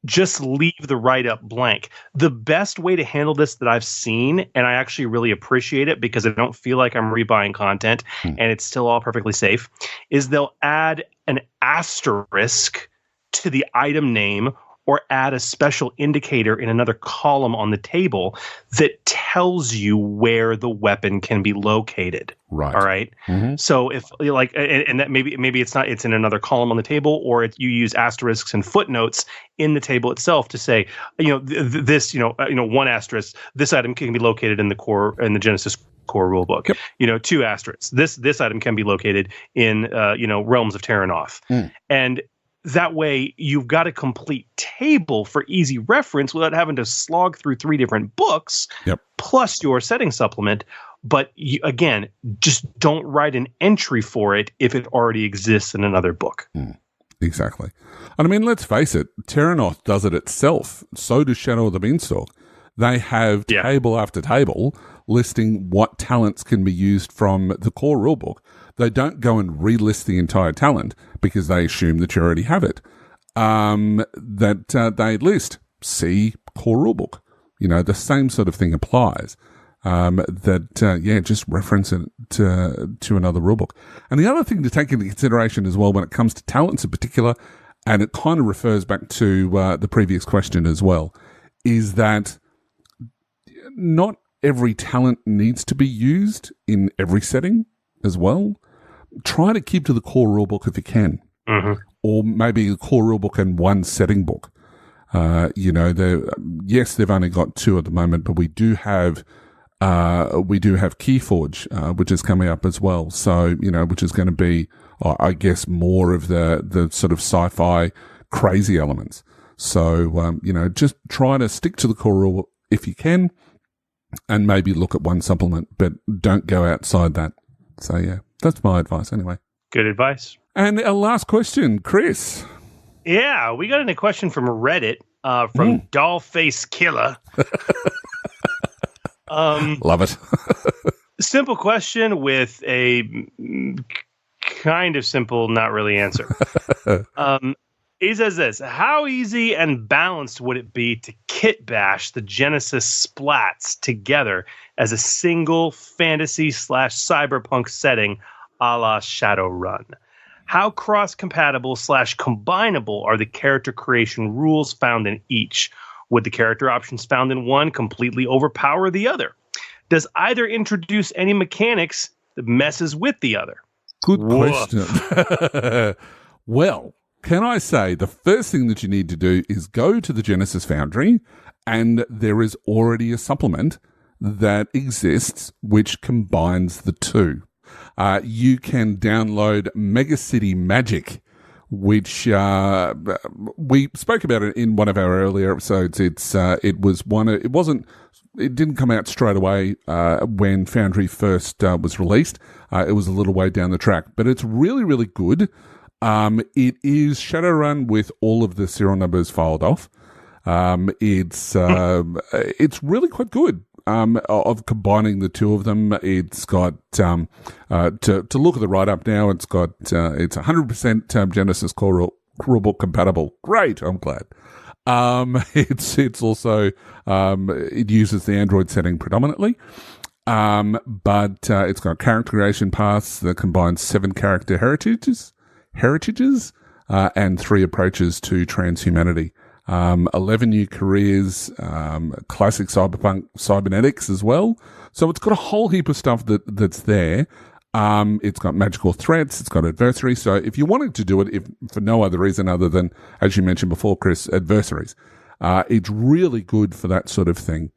just leave the write-up blank. The best way to handle this that I've seen, and I actually really appreciate it because I don't feel like I'm rebuying content and it's still all perfectly safe, is they'll add an asterisk to the item name or add a special indicator in another column on the table that tells you where the weapon can be located. Right. All right. Mm-hmm. So if like, and that maybe it's not, it's in another column on the table, or you use asterisks and footnotes in the table itself to say, this, one asterisk, this item can be located in the Genesys core rulebook. Yep. 2 asterisks. This item can be located in, Realms of Terranoth. And that way, you've got a complete table for easy reference without having to slog through 3 different books, plus your setting supplement. But again, just don't write an entry for it if it already exists in another book. Exactly. And I mean, let's face it, Terranoth does it itself. So does Shadow of the Beanstalk. They have table after table listing what talents can be used from the core rulebook. They don't go and relist the entire talent because they assume that you already have it. They list, see core rulebook. The same sort of thing applies. Just reference it to another rulebook. And the other thing to take into consideration as well when it comes to talents in particular, and it kind of refers back to the previous question as well, is that not every talent needs to be used in every setting as well. Try to keep to the core rulebook if you can, or maybe the core rulebook and 1 setting book. They've only got 2 at the moment, but we do have Keyforge, which is coming up as well. So which is going to be, I guess, more of the sort of sci-fi crazy elements. So just try to stick to the core rulebook if you can, and maybe look at 1 supplement, but don't go outside that. So yeah. That's my advice anyway. Good advice. And our last question, Chris. Yeah, we got a question from Reddit from Dollface Killer. Love it. Simple question with a kind of simple, not really answer. He says this: how easy and balanced would it be to kit bash the Genesys splats together as a single fantasy/cyberpunk setting a la Shadowrun? How cross-compatible / combinable are the character creation rules found in each? Would the character options found in one completely overpower the other? Does either introduce any mechanics that messes with the other? Good question. Well, can I say the first thing that you need to do is go to the Genesys Foundry, and there is already a supplement that exists which combines the two. You can download Mega City Magic, which we spoke about it in one of our earlier episodes. It didn't come out straight away when Foundry first was released. It was a little way down the track, but it's really, really good. It is Shadowrun with all of the serial numbers filed off. It's really quite good. Of combining the two of them, it's got to look at the write up now. It's 100% Genesys core rulebook compatible. Great, I'm glad. It's also it uses the Android setting predominantly. But it's got character creation paths that combines 7 character heritages, and 3 approaches to transhumanity. 11 new careers, classic cybernetics as well. So it's got a whole heap of stuff that's there. It's got magical threats. It's got adversaries. So if you wanted to do it, if for no other reason other than, as you mentioned before, Chris, adversaries, it's really good for that sort of thing.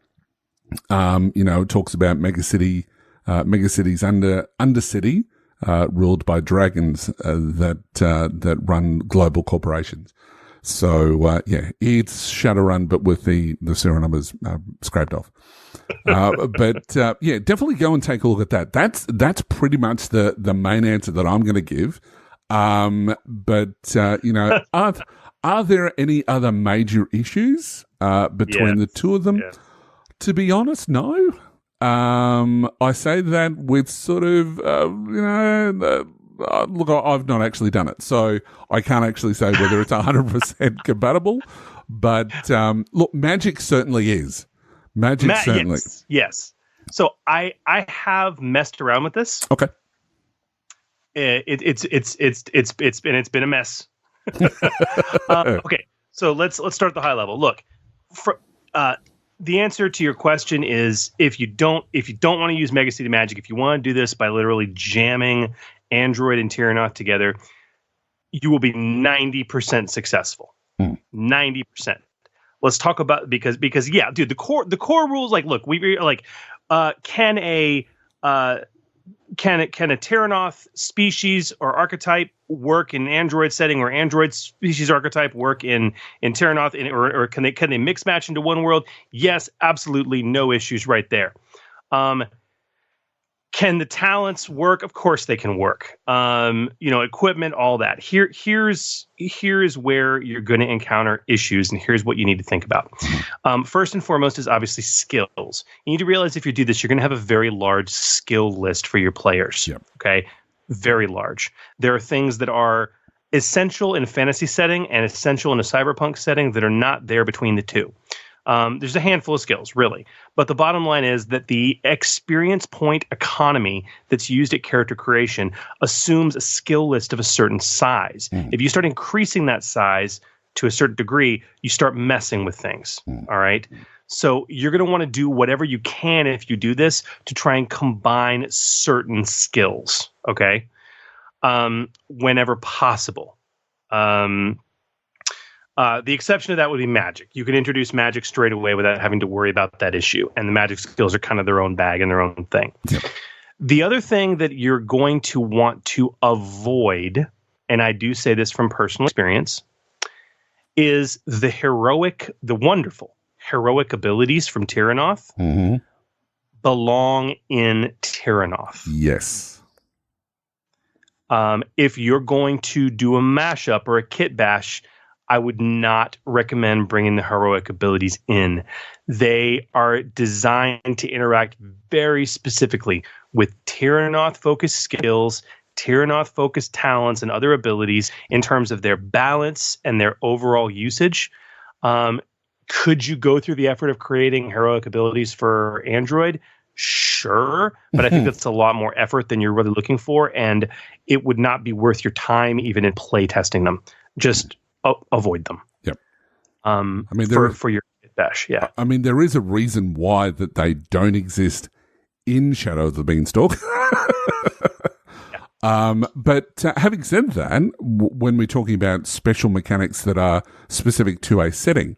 It talks about Megacity's Undercity, ruled by dragons that run global corporations. So it's Shadowrun, but with the serial numbers scraped off. But definitely go and take a look at that. That's pretty much the main answer that I'm going to give. Are there any other major issues between the two of them? Yeah. To be honest, no. I say that with sort of look, I've not actually done it, so I can't actually say whether it's 100% compatible. But look, magic certainly is. Magic certainly. Yes. So I have messed around with this. Okay. It's been a mess. Okay, so let's start at the high level. Look, the answer to your question is if you don't want to use Mega City Magic, if you want to do this by literally jamming Android and Tyranoth together, you will be 90% successful. 90%. Let's talk about because yeah, dude, the core rules, like, look, can a Tyranoth species or archetype work in Android setting, or Android species archetype work in Tyranoth, or can they mix match into one world? Yes, absolutely, no issues right there. Can the talents work? Of course they can work. Equipment, all that. Here's where you're going to encounter issues, and here's what you need to think about. First and foremost is obviously skills. You need to realize if you do this, you're going to have a very large skill list for your players. Yep. Okay, very large. There are things that are essential in a fantasy setting and essential in a cyberpunk setting that are not there between the two. There's a handful of skills, really. But the bottom line is that the experience point economy that's used at character creation assumes a skill list of a certain size. If you start increasing that size to a certain degree, you start messing with things. All right? So you're going to want to do whatever you can if you do this to try and combine certain skills, okay? Whenever possible. The exception to that would be magic. You can introduce magic straight away without having to worry about that issue. And the magic skills are kind of their own bag and their own thing. Yep. The other thing that you're going to want to avoid, and I do say this from personal experience, is the wonderful heroic abilities from Tyranoth belong in Tyranoth. Yes. If you're going to do a mashup or a kit bash, I would not recommend bringing the heroic abilities in. They are designed to interact very specifically with Tyranoth-focused skills, Tyranoth-focused talents, and other abilities in terms of their balance and their overall usage. Could you go through the effort of creating heroic abilities for Android? Sure, but I think that's a lot more effort than you're really looking for, and it would not be worth your time even in play testing them. Just avoid them. Yep. For your bash, yeah. I mean, there is a reason why that they don't exist in Shadow of the Beanstalk. But having said that, when we're talking about special mechanics that are specific to a setting,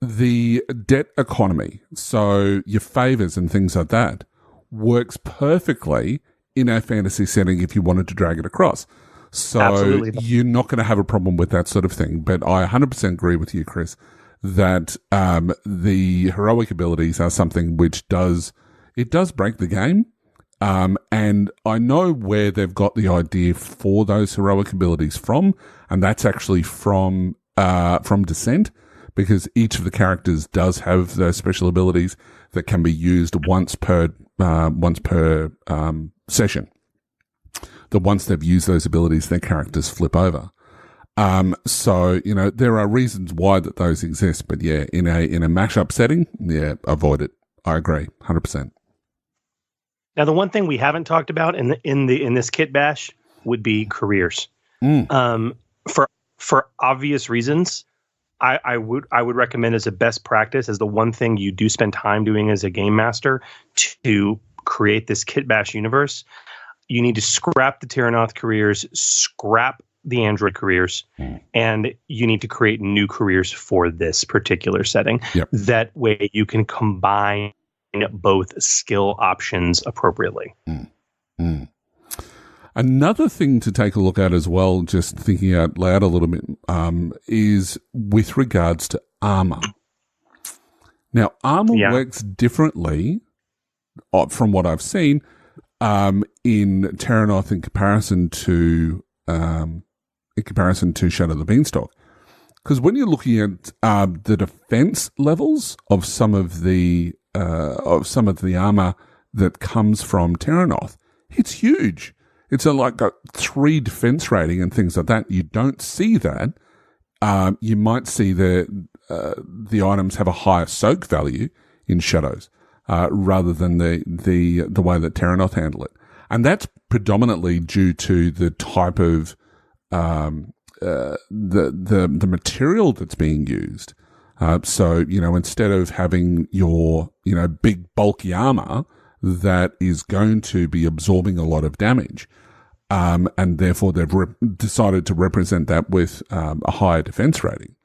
the debt economy, so your favors and things like that, works perfectly in a fantasy setting if you wanted to drag it across. So absolutely. You're not going to have a problem with that sort of thing. But I 100% agree with you, Chris, that the heroic abilities are something which does break the game. And I know where they've got the idea for those heroic abilities from, and that's actually from Descent, because each of the characters does have those special abilities that can be used once per session. That once they've used those abilities, their characters flip over. So, there are reasons why that those exist, but yeah, in a mashup setting, yeah, avoid it. I agree, 100%. Now, the one thing we haven't talked about in this kit bash would be careers. For obvious reasons, I would recommend as a best practice, as the one thing you do spend time doing as a game master to create this kit bash universe. You need to scrap the Tyranoth careers, scrap the Android careers, and you need to create new careers for this particular setting. Yep. That way you can combine both skill options appropriately. Another thing to take a look at as well, just thinking out loud a little bit, is with regards to armor. Now, armor works differently from what I've seen in Tyranoth in comparison to Shadow of the Beanstalk. Because when you're looking at the defense levels of some of the armor that comes from Tyranoth, it's huge. It's like a 3 defense rating and things like that. You don't see that. You might see the the items have a higher soak value in shadows, rather than the way that Terranoth handle it. And that's predominantly due to the type of, the material that's being used. So, instead of having your, big bulky armor that is going to be absorbing a lot of damage, and therefore they've decided to represent that with a higher defense rating.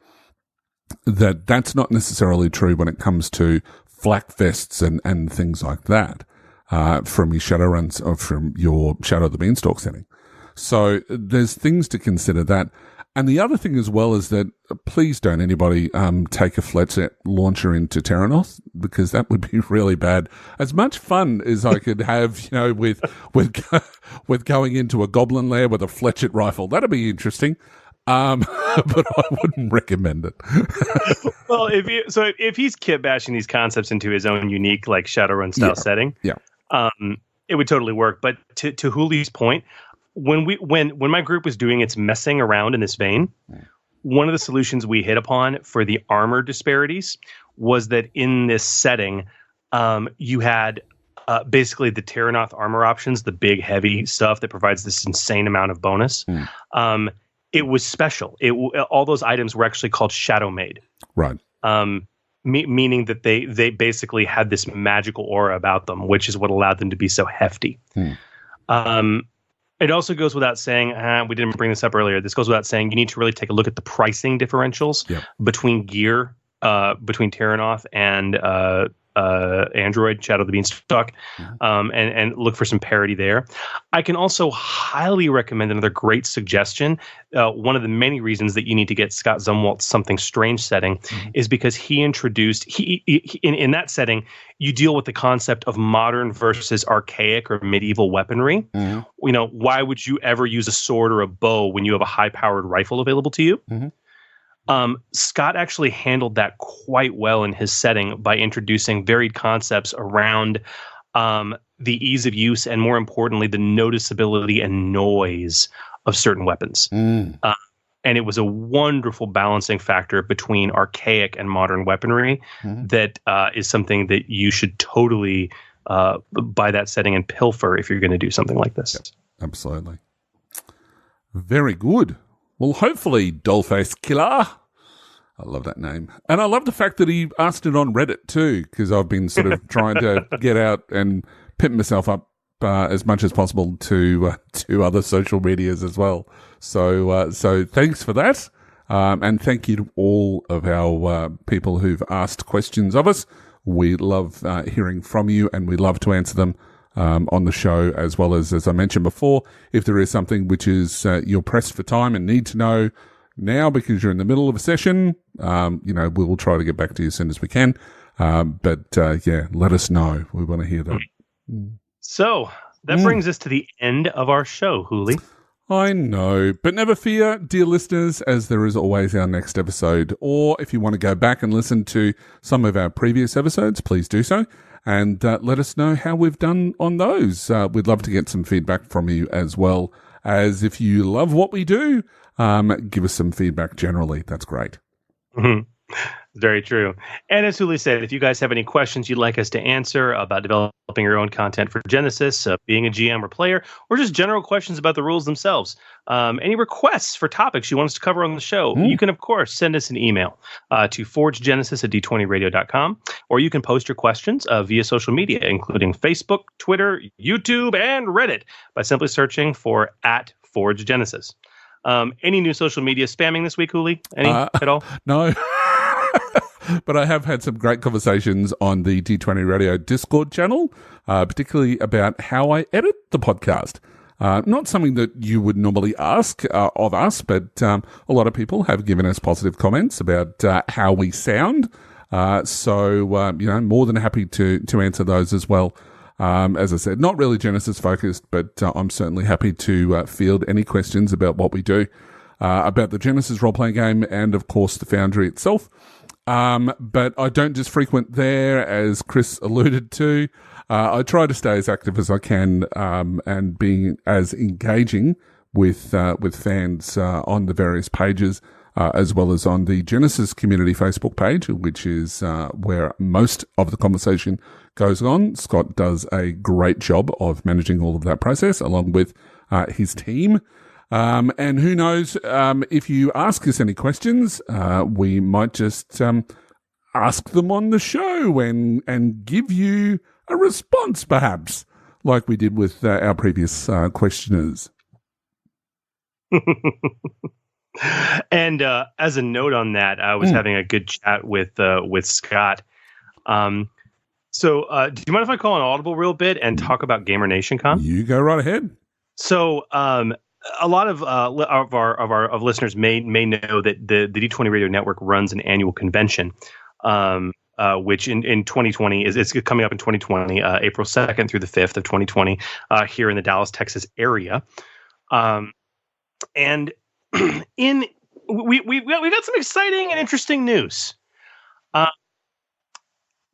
That's not necessarily true when it comes to flak vests and things like that, from your Shadowruns or from your Shadow of the Beanstalk setting. So there's things to consider that. And the other thing as well is that please don't anybody take a Fletset launcher into Terranoth, because that would be really bad. As much fun as I could have, with going into a goblin lair with a Fletchet rifle, that'd be interesting. But I wouldn't recommend it. Well, if he's kit bashing these concepts into his own unique like Shadowrun style setting, it would totally work. But to Hooly's point, when my group was doing its messing around in this vein, one of the solutions we hit upon for the armor disparities was that in this setting, you had basically the Terranoth armor options, the big heavy stuff that provides this insane amount of bonus. It was special. All those items were actually called Shadow Made, right? Meaning that they basically had this magical aura about them, which is what allowed them to be so hefty. It also goes without saying, we didn't bring this up earlier, this goes without saying, you need to really take a look at the pricing differentials between gear, between Terranoth and Android, Shadow of the Beanstalk, and look for some parity there. I can also highly recommend another great suggestion. One of the many reasons that you need to get Scott Zumwalt's Something Strange setting is because he introduced, in that setting, you deal with the concept of modern versus archaic or medieval weaponry. Why would you ever use a sword or a bow when you have a high-powered rifle available to you? Scott actually handled that quite well in his setting by introducing varied concepts around the ease of use and, more importantly, the noticeability and noise of certain weapons. And it was a wonderful balancing factor between archaic and modern weaponry that is something that you should totally buy that setting and pilfer if you're going to do something like this. Yep, absolutely. Very good. Well, hopefully, Dollface Killer. I love that name. And I love the fact that he asked it on Reddit too, because I've been sort of trying to get out and pimp myself up as much as possible to other social medias as well. So thanks for that. And thank you to all of our people who've asked questions of us. We love hearing from you, and we love to answer them on the show, as well as I mentioned before, if there is something which is you're pressed for time and need to know now because you're in the middle of a session, we will try to get back to you as soon as we can. But let us know. We want to hear that. So that brings us to the end of our show, Hooly. I know, but never fear, dear listeners, as there is always our next episode. Or if you want to go back and listen to some of our previous episodes, please do so. And let us know how we've done on those. We'd love to get some feedback from you, as well as if you love what we do, give us some feedback generally. That's great. Very true. And as Hooly said, if you guys have any questions you'd like us to answer about developing your own content for Genesys, being a GM or player, or just general questions about the rules themselves, any requests for topics you want us to cover on the show, you can, of course, send us an email to forgegenesis@d20radio.com, or you can post your questions via social media, including Facebook, Twitter, YouTube, and Reddit, by simply searching for @ForgeGenesis. Any new social media spamming this week, Hooly? Any at all? No. But I have had some great conversations on the D20 Radio Discord channel, particularly about how I edit the podcast. Not something that you would normally ask of us, but a lot of people have given us positive comments about how we sound. So more than happy to answer those as well. As I said, not really Genesys focused, but I'm certainly happy to field any questions about what we do, about the Genesys Role Playing Game, and of course the Foundry itself. But I don't just frequent there, as Chris alluded to. I try to stay as active as I can, and being as engaging with fans on the various pages as well as on the Genesys community Facebook page, which is where most of the conversation goes on. Scott does a great job of managing all of that process along with his team. And who knows, if you ask us any questions, we might just ask them on the show and give you a response, perhaps, like we did with our previous questioners. And as a note on that, I was having a good chat with Scott. So do you mind if I call an audible real bit and talk about Gamer Nation Con? You go right ahead. So a lot of our listeners may know that the D20 Radio Network runs an annual convention, which in 2020 it's coming up in 2020, April 2nd through the 5th of 2020, here in the Dallas, Texas area. And we got some exciting and interesting news.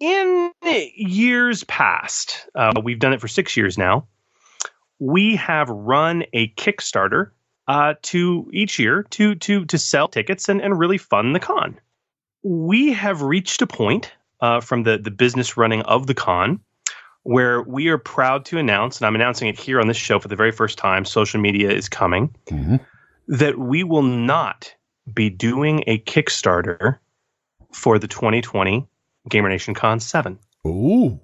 In years past, we've done it for 6 years now. We have run a Kickstarter to each year to sell tickets and really fund the con. We have reached a point from the business running of the con where we are proud to announce, and I'm announcing it here on this show for the very first time, social media is coming, that we will not be doing a Kickstarter for the 2020 Gamer Nation Con 7. Ooh.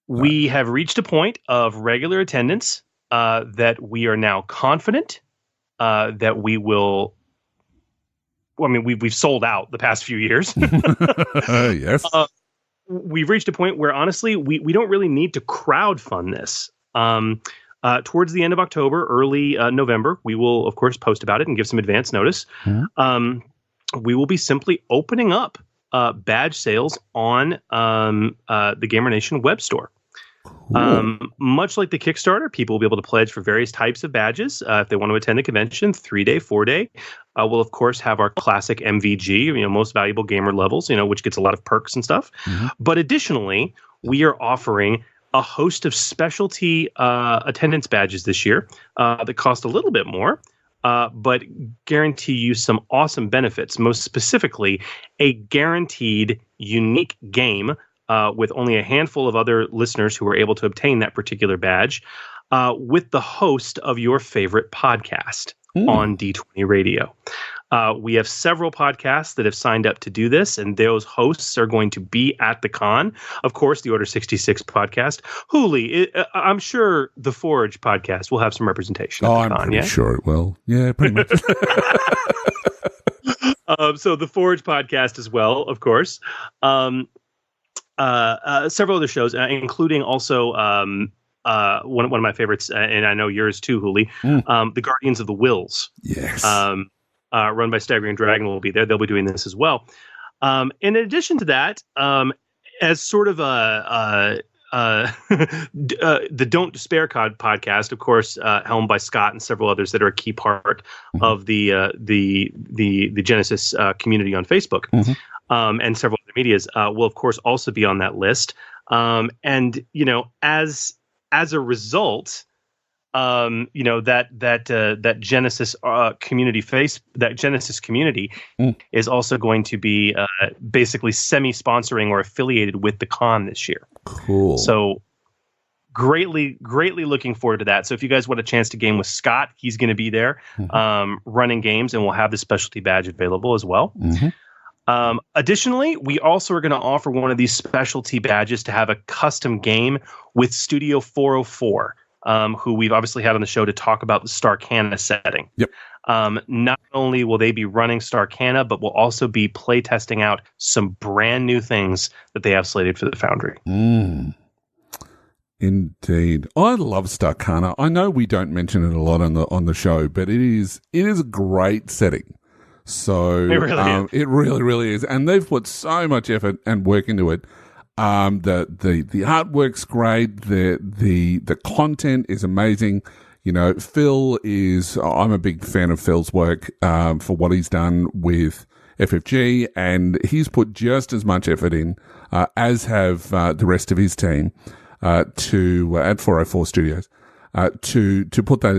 We have reached a point of regular attendance that we are now confident that we will. Well, I mean, we've sold out the past few years. Yes. We've reached a point where, honestly, we don't really need to crowdfund this. Towards the end of October, early November, we will, of course, post about it and give some advance notice. We will be simply opening up badge sales on the Gamer Nation web store. Cool. Much like the Kickstarter, people will be able to pledge for various types of badges if they want to attend the convention, 3-day, 4-day. We'll, of course, have our classic MVG, most valuable gamer levels, which gets a lot of perks and stuff. But additionally, we are offering a host of specialty attendance badges this year that cost a little bit more, but guarantee you some awesome benefits. Most specifically, a guaranteed unique game with only a handful of other listeners who are able to obtain that particular badge with the host of your favorite podcast on D20 Radio. We have several podcasts that have signed up to do this, and those hosts are going to be at the con. Of course, the Order 66 podcast. Hooly, I'm sure the Forge podcast will have some representation at the con, I'm pretty sure it will. Yeah, pretty much. So the Forge podcast as well, of course. Several other shows, including also one of my favorites, and I know yours too, Hooly, the Guardians of the Wills. Yes. Run by Staggering Dragon will be there. They'll be doing this as well. In addition to that, as sort of the Don't Despair podcast, of course, helmed by Scott and several others that are a key part of the Genesys community on Facebook, and several other medias will, of course, also be on that list. And as a result, that Genesys community that Genesys community is also going to be basically semi-sponsoring or affiliated with the con this year. Cool. So greatly looking forward to that. So if you guys want a chance to game with Scott, he's going to be there running games, and we'll have the specialty badge available as well. Additionally, we also are going to offer one of these specialty badges to have a custom game with Studio 404. Who we've obviously had on the show to talk about the Starcana setting. Yep. Not only will they be running Starcana, but will also be play testing out some brand new things that they have slated for the Foundry. Indeed. I love Starcana. I know we don't mention it a lot on the show, but it is a great setting. So it really is. And they've put so much effort and work into it. The artwork's great. The content is amazing. Phil I'm a big fan of Phil's work, for what he's done with FFG, and he's put just as much effort in, as have, the rest of his team, at 404 Studios, to put the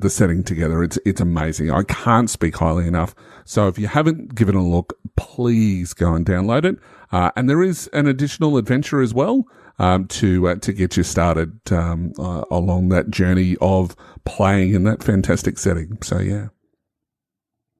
setting together. It's amazing. I can't speak highly enough. So if you haven't given it a look, please go and download it. And there is an additional adventure as well to get you started along that journey of playing in that fantastic setting. So yeah.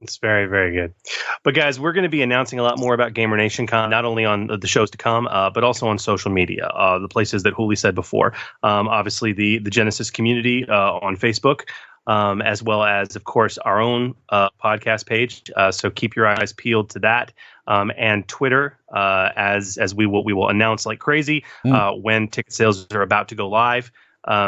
It's very, very good. But guys, we're going to be announcing a lot more about Gamer Nation Con, not only on the shows to come, but also on social media, the places that Hooly said before. Obviously, the Genesys community on Facebook, as well as, of course, our own podcast page. So keep your eyes peeled to that. And Twitter, as we will announce like crazy when ticket sales are about to go live.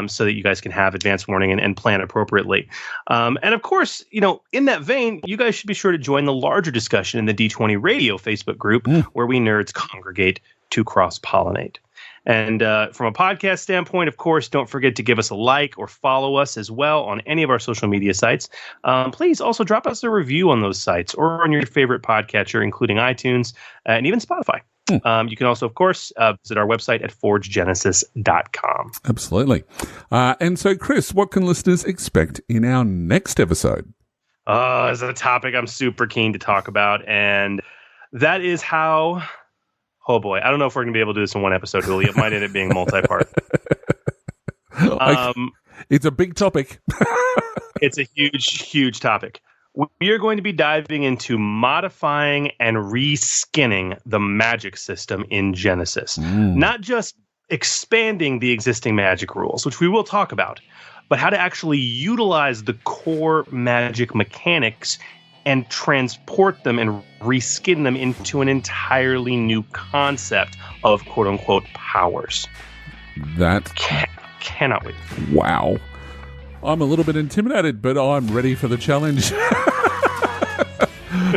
So that you guys can have advance warning and plan appropriately. And of course, in that vein, you guys should be sure to join the larger discussion in the D20 Radio Facebook group where we nerds congregate to cross-pollinate. And from a podcast standpoint, of course, don't forget to give us a like or follow us as well on any of our social media sites. Please also drop us a review on those sites or on your favorite podcatcher, including iTunes and even Spotify. You can also, of course, visit our website at forgegenesis.com. Absolutely. And so, Chris, what can listeners expect in our next episode? It's a topic I'm super keen to talk about, and that is how... Oh, boy. I don't know if we're going to be able to do this in one episode, Hooly. It might end up being multi-part. It's a big topic. It's a huge, huge topic. We are going to be diving into modifying and reskinning the magic system in Genesys. Not just expanding the existing magic rules, which we will talk about, but how to actually utilize the core magic mechanics and transport them and reskin them into an entirely new concept of quote-unquote powers. That cannot wait. Wow. I'm a little bit intimidated, but I'm ready for the challenge.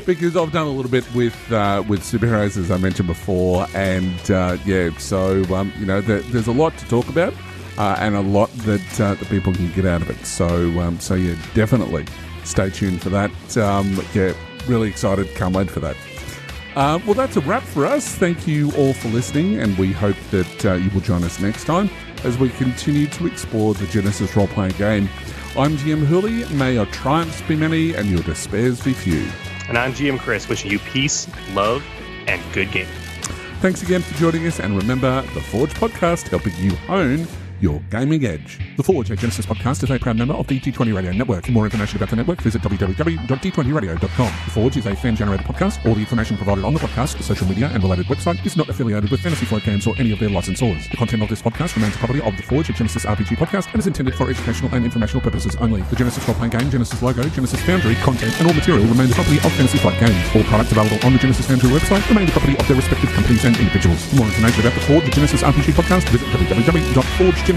Because I've done a little bit with superheroes, as I mentioned before, and there's a lot to talk about, and a lot that people can get out of it. So yeah, definitely stay tuned for that. Really excited, can't wait for that. Well, that's a wrap for us. Thank you all for listening, and we hope that you will join us next time as we continue to explore the Genesys Role Playing Game. I'm GM Hooly. May your triumphs be many and your despairs be few. And I'm GM Chris, wishing you peace, love, and good gaming. Thanks again for joining us, and remember, the Forge Podcast, helping you hone your gaming edge. The Forge, a Genesys podcast, is a proud member of the D20 Radio Network. For more information about the network, visit www.d20radio.com. The Forge is a fan-generated podcast. All the information provided on the podcast, social media, and related website is not affiliated with Fantasy Flight Games or any of their licensors. The content of this podcast remains the property of The Forge, a Genesys RPG podcast, and is intended for educational and informational purposes only. The Genesys Role Playing Game, Genesys logo, Genesys Foundry, content, and all material remain the property of Fantasy Flight Games. All products available on the Genesys Foundry website remain the property of their respective companies and individuals. For more information about The Forge, a Genesys RPG podcast, visit www.forgegenesis.com.